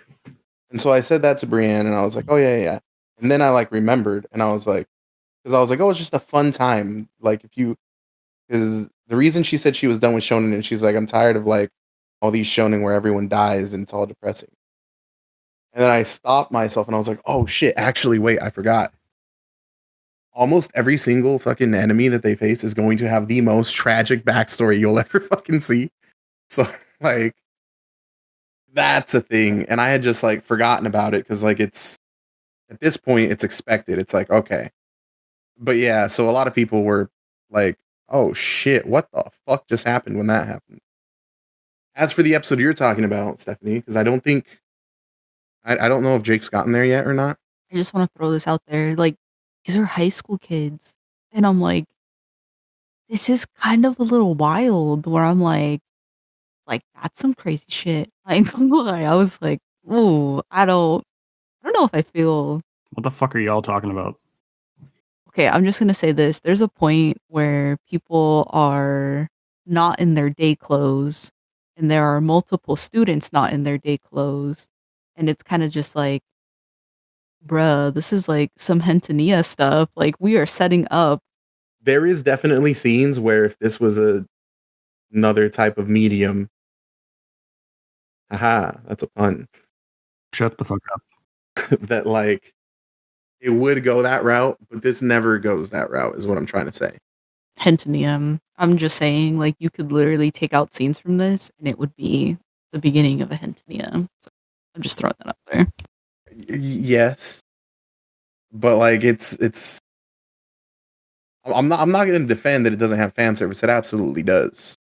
And so I said that to Brienne, and I was like, "Oh yeah." And then I like remembered, and I was like, because I was like, "Oh, it's just a fun time." Like if you, because the reason she said she was done with shonen, and she's like, "I'm tired of like all these shonen where everyone dies and it's all depressing." And then I stopped myself, and I was like, "Oh shit! Actually, wait, I forgot." Almost every single fucking enemy that they face is going to have the most tragic backstory you'll ever fucking see. So like that's a thing. And I had just like forgotten about it because like it's at this point it's expected. It's like, okay. But yeah, so a lot of people were like, oh shit, what the fuck just happened when that happened? As for the episode you're talking about, Stephanie, because I don't think I don't know if Jake's gotten there yet or not. I just want to throw this out there. Like, these are high school kids. And I'm like, this is kind of a little wild where I'm like that's some crazy shit. Like, I was like, ooh, I don't know if I feel What the fuck are y'all talking about? okay, I'm just gonna say this. There's a point where people are not in their day clothes, and there are multiple students not in their day clothes, and it's kind of just like, bruh, this is like some Hentania stuff. Like we are setting up. There is definitely scenes where if this was another type of medium, haha, that's a pun. Shut the fuck up. That like it would go that route, but this never goes that route, is what I'm trying to say. Hentonium. I'm just saying, like, you could literally take out scenes from this, and it would be the beginning of a Hentonium. So I'm just throwing that out there. Yes, but like it's. I'm not going to defend that it doesn't have fan service. It absolutely does.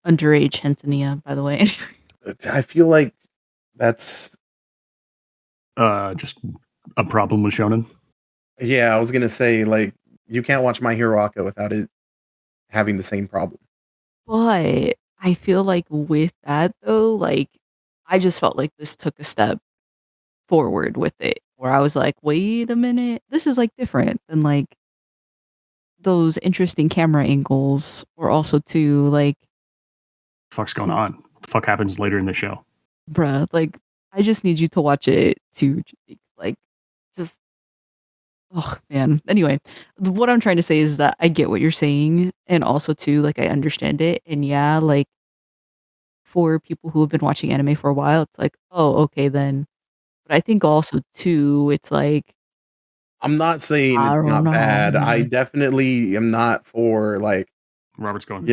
Underage Hentonia, by the way. I feel like that's just a problem with shonen. Yeah, I was gonna say, like, you can't watch My Hero Academia without it having the same problem. But I feel like with that though, like, I just felt like this took a step forward with it, where I was like, wait a minute, this is like different than like those interesting camera angles, or also too like, Fuck's going on? What the fuck happens later in the show? bruh, like, I just need you to watch it too, like, just, oh man. Anyway, what I'm trying to say is that I get what you're saying, and also too, like, I understand it, and yeah, like, for people who have been watching anime for a while, it's like, oh, okay then. But I think also too, it's like, I'm not saying I it's don't not bad. I know. definitely am not for, like, Robert's going.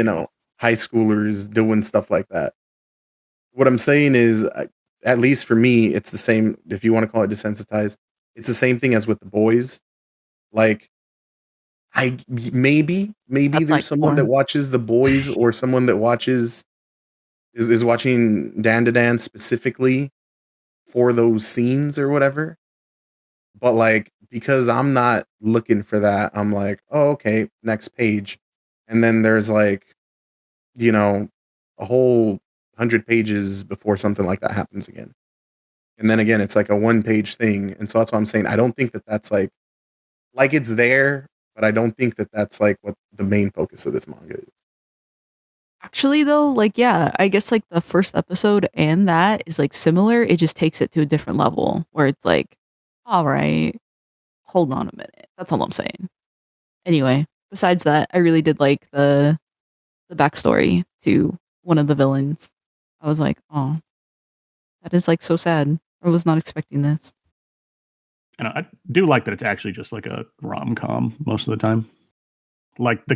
high schoolers doing stuff like that. What I'm saying is, at least for me, it's the same. If you want to call it desensitized, it's the same thing as with the boys. Like, maybe That's there's like someone that porn. watches the boys, or someone that watches is watching Dan to Dan specifically for those scenes or whatever. But like, because I'm not looking for that, I'm like, oh, okay, next page. And then there's like, you know, a whole 100 pages before something like that happens again. And then again, it's like a 1-page thing. And so that's why I'm saying I don't think that that's like it's there, but I don't think that that's like what the main focus of this manga is. Actually, though, like, yeah, I guess like the first episode and that is like similar. It just takes it to a different level where it's like, all right, hold on a minute. That's all I'm saying. Anyway, besides that, I really did like the backstory to one of the villains. I was like, oh, that is like so sad. I was not expecting this. And I do like that it's actually just like a rom-com most of the time. Like the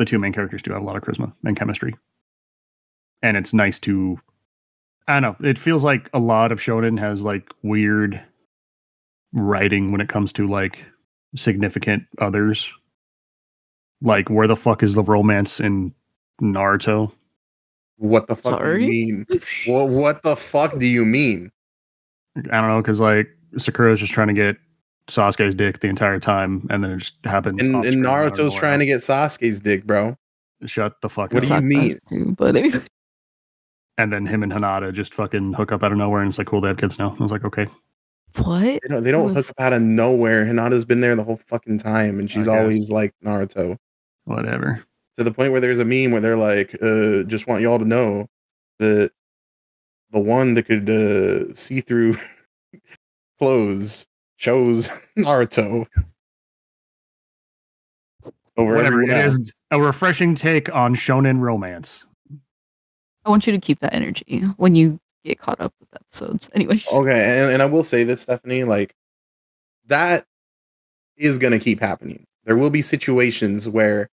two main characters do have a lot of charisma and chemistry. And it's nice to, I don't know, it feels like a lot of shonen has like weird writing when it comes to like significant others. Like, where the fuck is the romance in Naruto? What the fuck do you Sorry? mean? What the fuck do you mean? I don't know, because like Sakura's just trying to get Sasuke's dick the entire time, and then it just happens. And off screen out of Naruto's nowhere. trying to get Sasuke's dick, bro. Shut the fuck What up. do you mean? Too, but anyway. And then him and Hinata just fucking hook up out of nowhere, and it's like, cool, they have kids now. I was like, okay. What? They don't hook up out of nowhere. Hinata's been there the whole fucking time, and she's I guess. always like Naruto. Whatever. To the point where there's a meme where they're like, just want y'all to know that the one that could see through clothes chose Naruto over Whatever. everyone It else. is a refreshing take on shonen romance. I want you to keep that energy when you get caught up with episodes. Anyway. Okay, and I will say this, Stephanie, like, that is going to keep happening. There will be situations where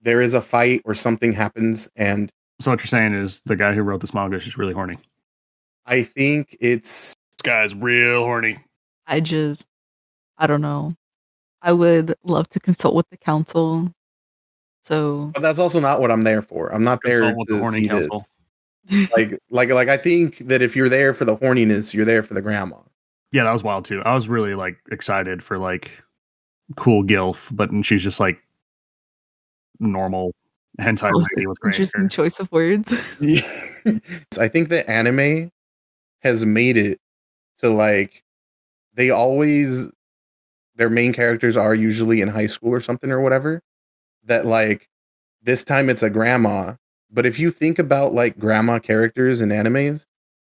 there is a fight or something happens, and So what you're saying is the guy who wrote this manga is just really horny. I think it's... This guy's real horny. I don't know. I would love to consult with the council. So, But that's also not what I'm there for. I'm not there Consult with the to horny see council. this. Like I think that if you're there for the horniness, you're there for the grandma. Yeah, that was wild too. I was really like excited for like cool gilf, but she's just like normal hentai that was lady an with gray interesting hair. choice of words. I think that anime has made it to like their main characters are usually in high school or something or whatever. That like this time it's a grandma, but if you think about like grandma characters in animes,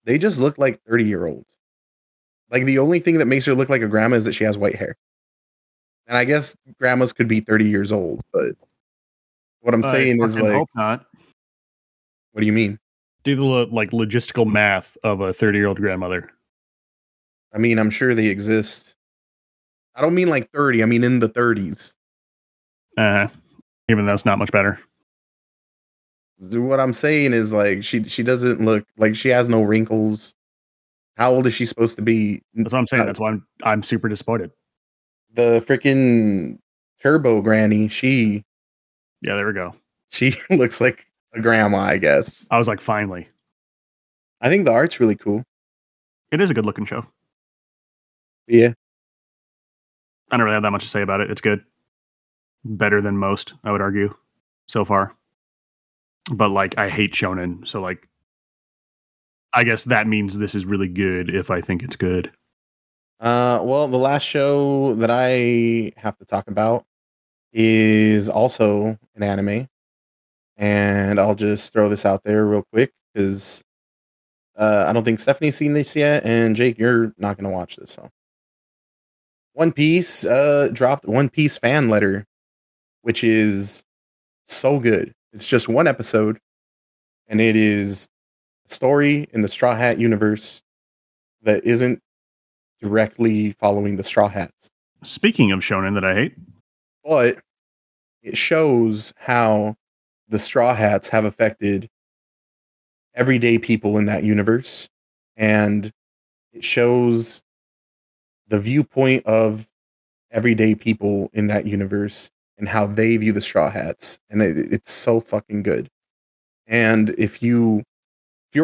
they just look like 30-year-olds. Like the only thing that makes her look like a grandma is that she has white hair. And I guess grandmas could be 30 years old, but what I'm saying is like, hope not. what do you mean? Do the like logistical math of a 30-year-old grandmother. I mean, I'm sure they exist. I don't mean like 30. I mean in the 30s. Even though it's not much better. What I'm saying is like she doesn't look like she has no wrinkles. How old is she supposed to be? That's what I'm saying. That's why I'm super disappointed. The freaking Turbo Granny, Yeah, there we go. she looks like a grandma, I guess. I was like, finally. I think the art's really cool. It is a good looking show. Yeah. I don't really have that much to say about it. It's good. Better than most, I would argue, so far. But like, I hate shonen, so like, I guess that means this is really good if I think it's good. Well, the last show that I have to talk about is also an anime, and I'll just throw this out there real quick because I don't think Stephanie's seen this yet, and Jake, you're not going to watch this. So, One Piece dropped One Piece fan letter, which is so good. It's just one episode, and it is a story in the Straw Hat universe that isn't directly following the Straw Hats. Speaking of shonen that I hate, But it shows how the Straw Hats have affected everyday people in that universe. And it shows the viewpoint of everyday people in that universe and how they view the Straw Hats. And it's so fucking good. And if you're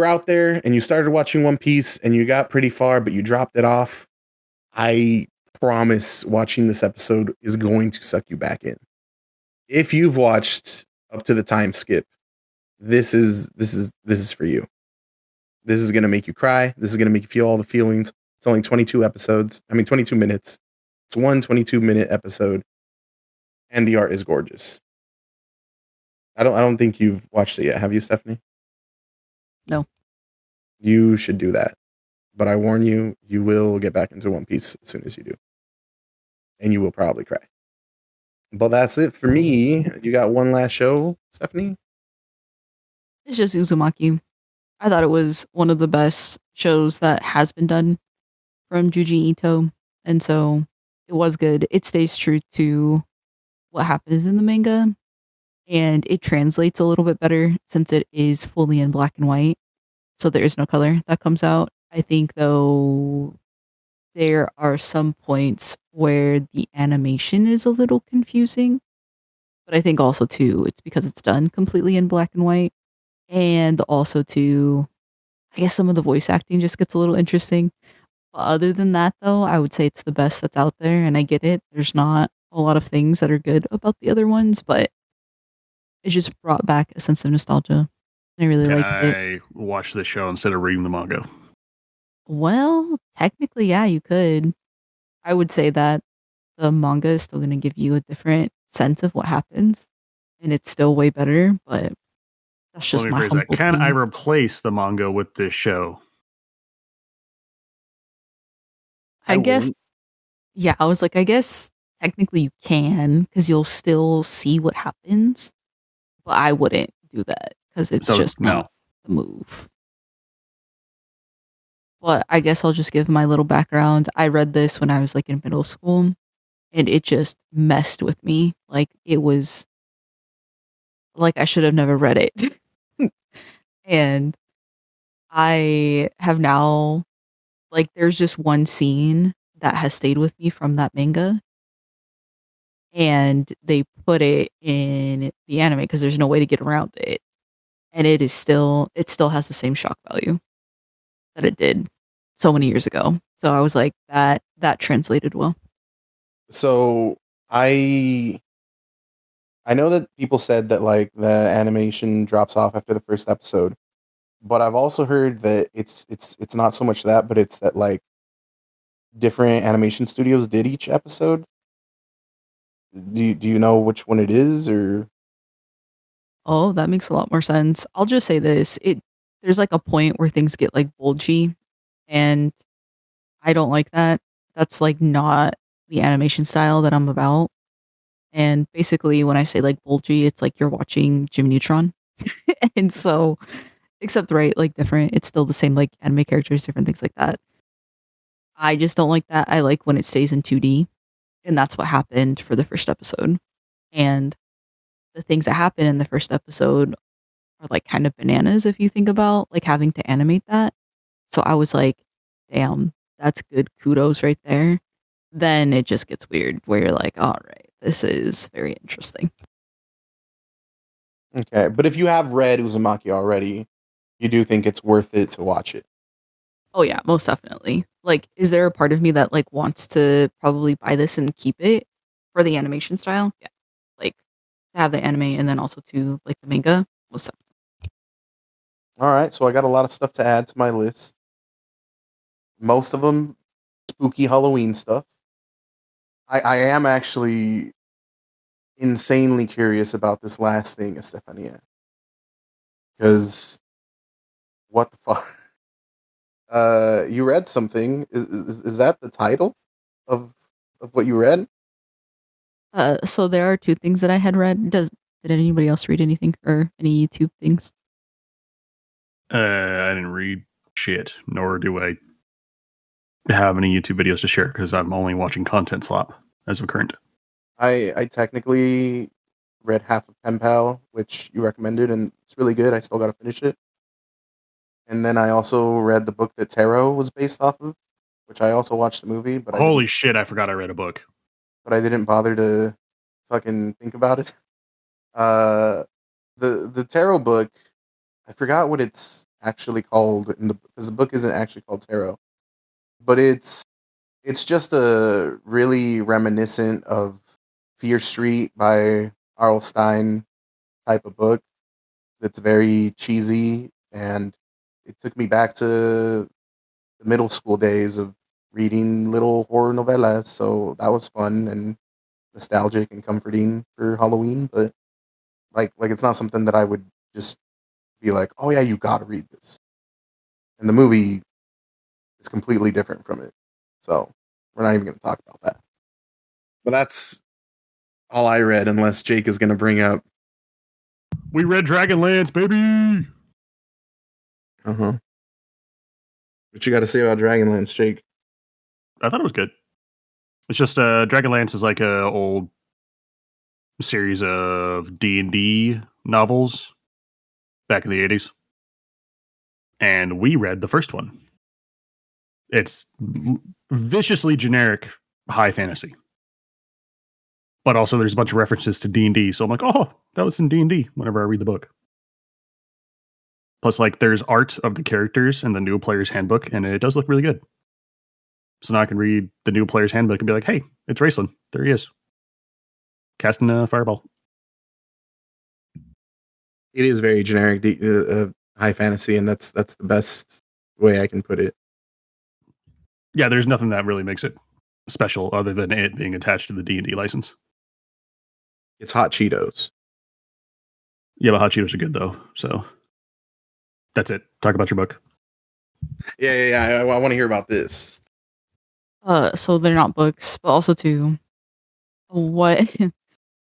out there and you started watching One Piece and you got pretty far, but you dropped it off, I promise watching this episode is going to suck you back in. If you've watched up to the time skip, this is for you. This is gonna make you cry. This is gonna make you feel all the feelings. It's only 22 episodes. 22 minutes. It's one 22-minute episode, and the art is gorgeous. I don't think you've watched it yet. Have you, Stephanie? No. You should do that. But I warn you, you will get back into One Piece as soon as you do. And you will probably cry. But that's it for me. You got one last show, Stephanie? It's just Uzumaki. I thought it was one of the best shows that has been done from Juji Ito. And so it was good. It stays true to what happens in the manga. And it translates a little bit better since it is fully in black and white. So there is no color that comes out. I think, though, there are some points where the animation is a little confusing. But I think also, too, it's because it's done completely in black and white. And also, too, I guess some of the voice acting just gets a little interesting. But other than that, though, I would say it's the best that's out there. And I get it. There's not a lot of things that are good about the other ones, but it just brought back a sense of nostalgia. I really liked it. I watched the show instead of reading the manga. Well, technically, yeah, you could. I would say that the manga is still going to give you a different sense of what happens, and it's still way better, but that's just Let me my phrase that. humble Can I opinion. replace the manga with this show? I guess, wouldn't. yeah, I was like, I guess technically you can, because you'll still see what happens, but I wouldn't do that, because it's So, just no. not the move. But I guess I'll just give my little background. I read this when I was like in middle school, and it just messed with me. Like it was like I should have never read it. And I have now, like, there's just one scene that has stayed with me from that manga, and they put it in the anime because there's no way to get around it. And it still has the same shock value that it did so many years ago. So I was like, that translated well. So I know that people said that like the animation drops off after the first episode, but I've also heard that it's not so much that, but it's that like different animation studios did each episode. Do you know which one it is, or Oh, that makes a lot more sense. I'll just say this. There's like a point where things get like bulgy, and I don't like that. That's like not the animation style that I'm about. And basically when I say like bulgy, it's like you're watching Jimmy Neutron. And so, except right, like different. It's still the same like anime characters, different things like that. I just don't like that. I like when it stays in 2D. And that's what happened for the first episode. And the things that happen in the first episode are like kind of bananas if you think about like having to animate that. So I was like, damn, that's good kudos right there. Then it just gets weird where you're like, all right, this is very interesting. Okay, but if you have read Uzumaki already, you do think it's worth it to watch it. Oh yeah, most definitely. Like, is there a part of me that like wants to probably buy this and keep it for the animation style? Yeah. Like to have the anime and then also to like the manga. Most definitely. All right, so I got a lot of stuff to add to my list. Most of them spooky Halloween stuff. I am actually insanely curious about this last thing, Estefania. Because what the fuck? You read something. Is that the title of what you read? So there are two things that I had read. Did anybody else read anything or any YouTube things? I didn't read shit, nor do I have any YouTube videos to share because I'm only watching content slop as of current. I technically read half of Pen Pal, which you recommended, and it's really good. I still got to finish it. And then I also read the book that Tarot was based off of, which I also watched the movie. But Holy shit! I forgot I read a book. But I didn't bother to fucking think about it. The Tarot book, I forgot what it's actually called because the book isn't actually called Tarot, but it's just a really reminiscent of Fear Street by R.L. Stine type of book that's very cheesy, and it took me back to the middle school days of reading little horror novellas, so that was fun and nostalgic and comforting for Halloween, but like it's not something that I would just be like, oh yeah, you gotta read this. And the movie is completely different from it. So we're not even gonna talk about that. But that's all I read, unless Jake is gonna bring up. We read Dragonlance, baby. Uh-huh. What you gotta say about Dragonlance, Jake? I thought it was good. It's just Dragonlance is like a old series of D&D novels back in the 80s. And we read the first one. It's viciously generic high fantasy. But also there's a bunch of references to D&D, so I'm like, oh, that was in D&D whenever I read the book. Plus, like, there's art of the characters in the new player's handbook, and it does look really good. So now I can read the new player's handbook and be like, hey, it's Raceland. There he is. Casting a fireball. It is very generic high fantasy, and that's the best way I can put it. Yeah, there's nothing that really makes it special other than it being attached to the D&D license. It's hot Cheetos. Yeah, but hot Cheetos are good, though. So that's it. Talk about your book. Yeah. I want to hear about this. So they're not books, but also too, what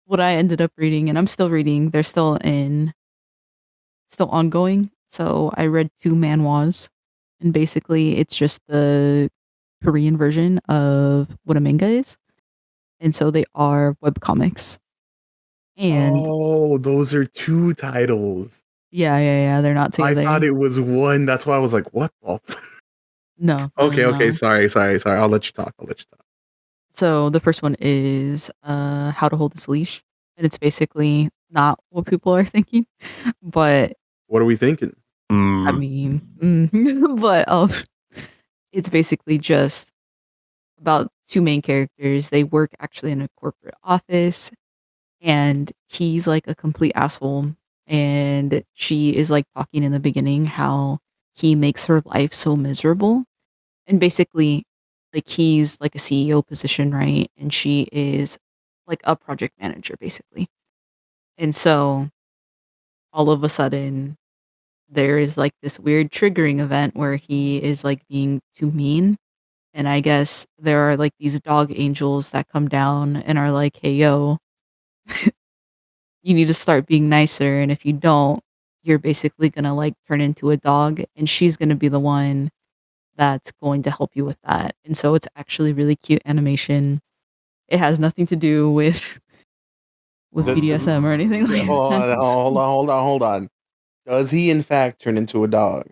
what I ended up reading, and I'm still reading. They're still ongoing. So I read two manhwas, and basically it's just the Korean version of what a manga is, and so they are webcomics. And oh, those are two titles. yeah, they're not together. I thought it was one. That's why I was like, what the? No. Okay. No. Sorry. I'll let you talk. So the first one is How to Hold This Leash, and it's basically not what people are thinking, but What are we thinking? I mean, but it's basically just about two main characters. They work actually in a corporate office, and he's like a complete asshole, and she is like talking in the beginning how he makes her life so miserable, and basically like he's like a CEO position, right? And she is like a project manager basically. And so all of a sudden there is like this weird triggering event where he is like being too mean. And I guess there are like these dog angels that come down and are like, hey, yo, you need to start being nicer. And if you don't, you're basically going to like turn into a dog. And she's going to be the one that's going to help you with that. And so it's actually really cute animation. It has nothing to do with The- BDSM or anything like hold on, that. hold on. Does he in fact turn into a dog?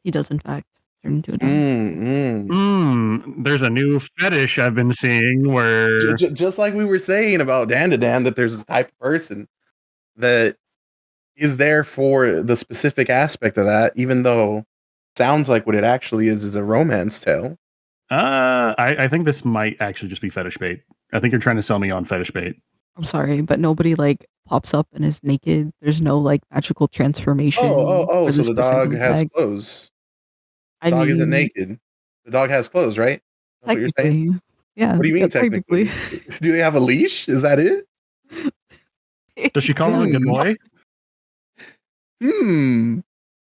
He does, in fact, turn into a dog. There's a new fetish I've been seeing where Just like we were saying about Dan to Dan, that there's this type of person that is there for the specific aspect of that, even though sounds like what it actually is a romance tale. I think this might actually just be fetish bait. I think you're trying to sell me on fetish bait. I'm sorry, but nobody like pops up and is naked. There's no like magical transformation. Oh, for so this the person dog coming has back. clothes. The I dog isn't mean, naked. The dog has clothes, right? That's what you're saying? technically, yeah. What do you mean yeah, technically? Do they have a leash? Is that it? Does she call him a good boy?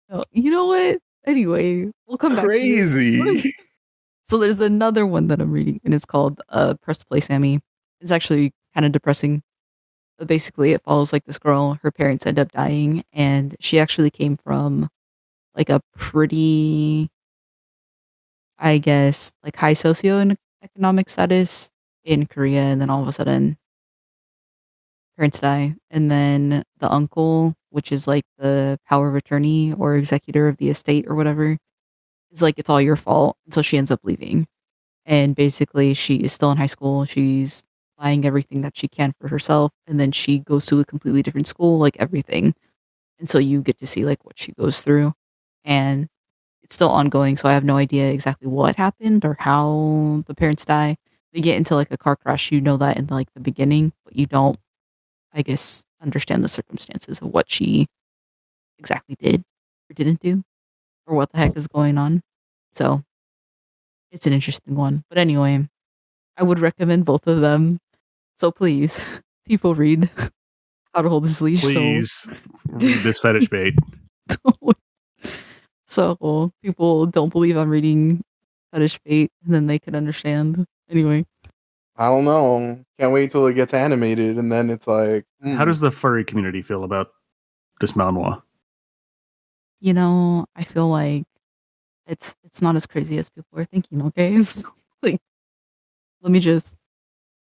Oh, you know what? Anyway, we'll come back to this. Crazy. So there's another one that I'm reading, and it's called Press Play Sammy. It's actually kind of depressing. But basically, it follows like this girl. Her parents end up dying, and she actually came from like a pretty, I guess, like high socioeconomic status in Korea, and then all of a sudden, parents die, and then the uncle, which is like the power of attorney or executor of the estate or whatever, is like it's all your fault. And so she ends up leaving, and basically she is still in high school. She's buying everything that she can for herself, and then she goes to a completely different school, like everything. And so you get to see like what she goes through, and it's still ongoing. So I have no idea exactly what happened or how the parents die. They get into like a car crash. You know that in like the beginning, but you don't, I guess, understand the circumstances of what she exactly did or didn't do or what the heck is going on. So it's an interesting one. But anyway, I would recommend both of them. So please, people read How to Hold His Leash. Please read this fetish bait. So people don't believe I'm reading fetish bait, and then they can understand. Anyway, I don't know. Can't wait till it gets animated, and then it's like, How does the furry community feel about this manhwa? you know, I feel like it's not as crazy as people are thinking. Okay, so, like let me just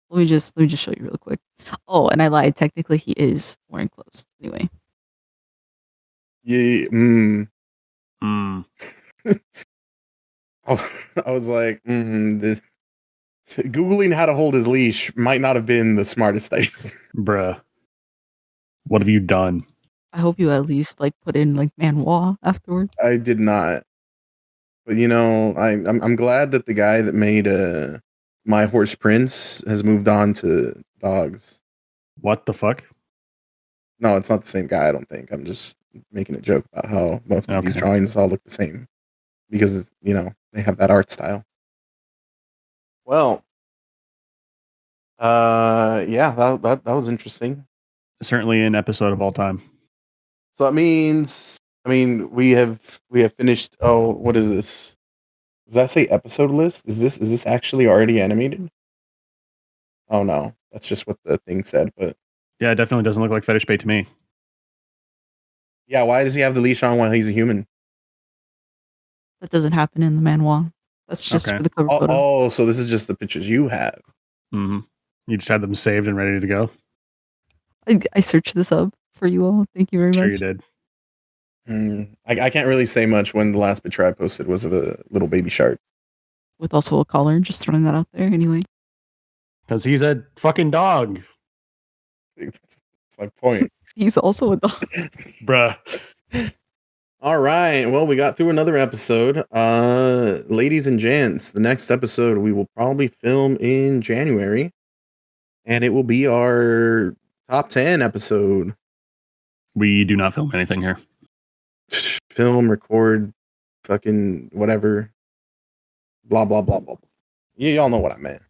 show you real quick. Oh, and I lied. Technically, he is wearing clothes. Anyway, yeah, I was like, Googling how to hold his leash might not have been the smartest idea. Bruh. What have you done? I hope you at least like put in like manhwa afterward. I did not, but you know, I'm glad that the guy that made My Horse Prince has moved on to dogs. What the fuck? No, it's not the same guy. I don't think. I'm just making a joke about how most of these Okay. drawings all look the same because it's, you know, they have that art style. Well, yeah, that was interesting. Certainly an episode of all time. So that means, I mean, we have finished. Oh, what is this? Does that say episode list? Is this actually already animated? Oh no, that's just what the thing said. But Yeah, it definitely doesn't look like fetish bait to me. yeah, why does he have the leash on while he's a human? That doesn't happen in the manhwa. That's just Okay. for the cover photo. Oh, so this is just the pictures you have. Mm-hmm. You just had them saved and ready to go. I searched this up for you all. Thank you very Sure much. you did. I can't really say much when the last picture I posted was of a little baby shark. With also a collar, just throwing that out there. Anyway, Because he's a fucking dog. That's my point. he's also a dog. Bruh. All right. Well, we got through another episode. Ladies and gents, the next episode we will probably film in January. And it will be our top 10 episode. We do not film anything here. Film, record, fucking whatever. Blah, blah, blah, blah. Y'all know what I meant.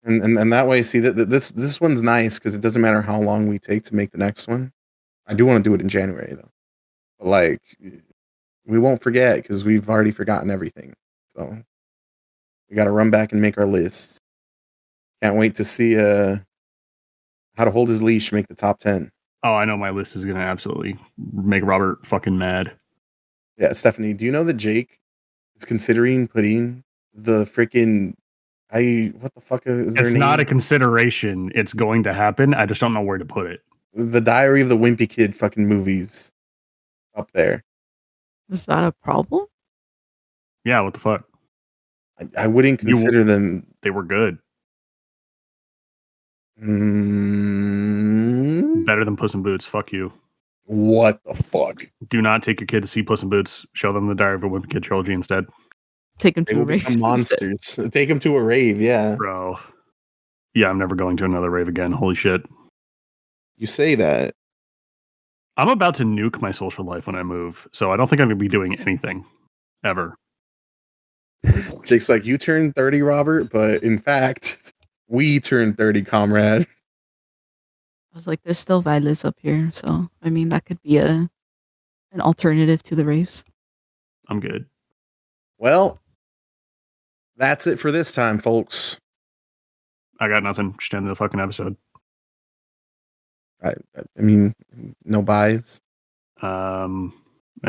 And that way, see, that this one's nice because it doesn't matter how long we take to make the next one. I do want to do it in January, though. But, like, we won't forget because we've already forgotten everything. So we got to run back and make our lists. Can't wait to see How to Hold His Leash make the top 10. Oh, I know my list is going to absolutely make Robert fucking mad. Yeah, Stephanie, do you know that Jake is considering putting the freaking What the fuck is their It's name? not a consideration. It's going to happen. I just don't know where to put it. The Diary of the Wimpy Kid fucking movies up there. Is that a problem? Yeah, what the fuck? I wouldn't consider them. They were good. Mm, Better than Puss in Boots. Fuck you. what the fuck? Do not take your kid to see Puss in Boots. Show them the Diary of a Wimpy Kid trilogy instead. Take him They to a will rave. become monsters. Take them to a rave, yeah. Bro. Yeah, I'm never going to another rave again. Holy shit. You say that. I'm about to nuke my social life when I move, so I don't think I'm going to be doing anything. Ever. Jake's like, you turned 30, Robert, but in fact, we turned 30, comrade. I was like, there's still Vilas up here, so I mean that could be an alternative to the raves. I'm good. Well, that's it for this time, folks. I got nothing. Just end the fucking episode. I mean, no buys. I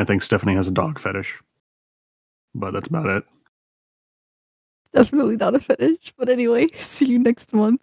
think Stephanie has a dog fetish, but that's about it. Definitely not a fetish, but anyway, see you next month.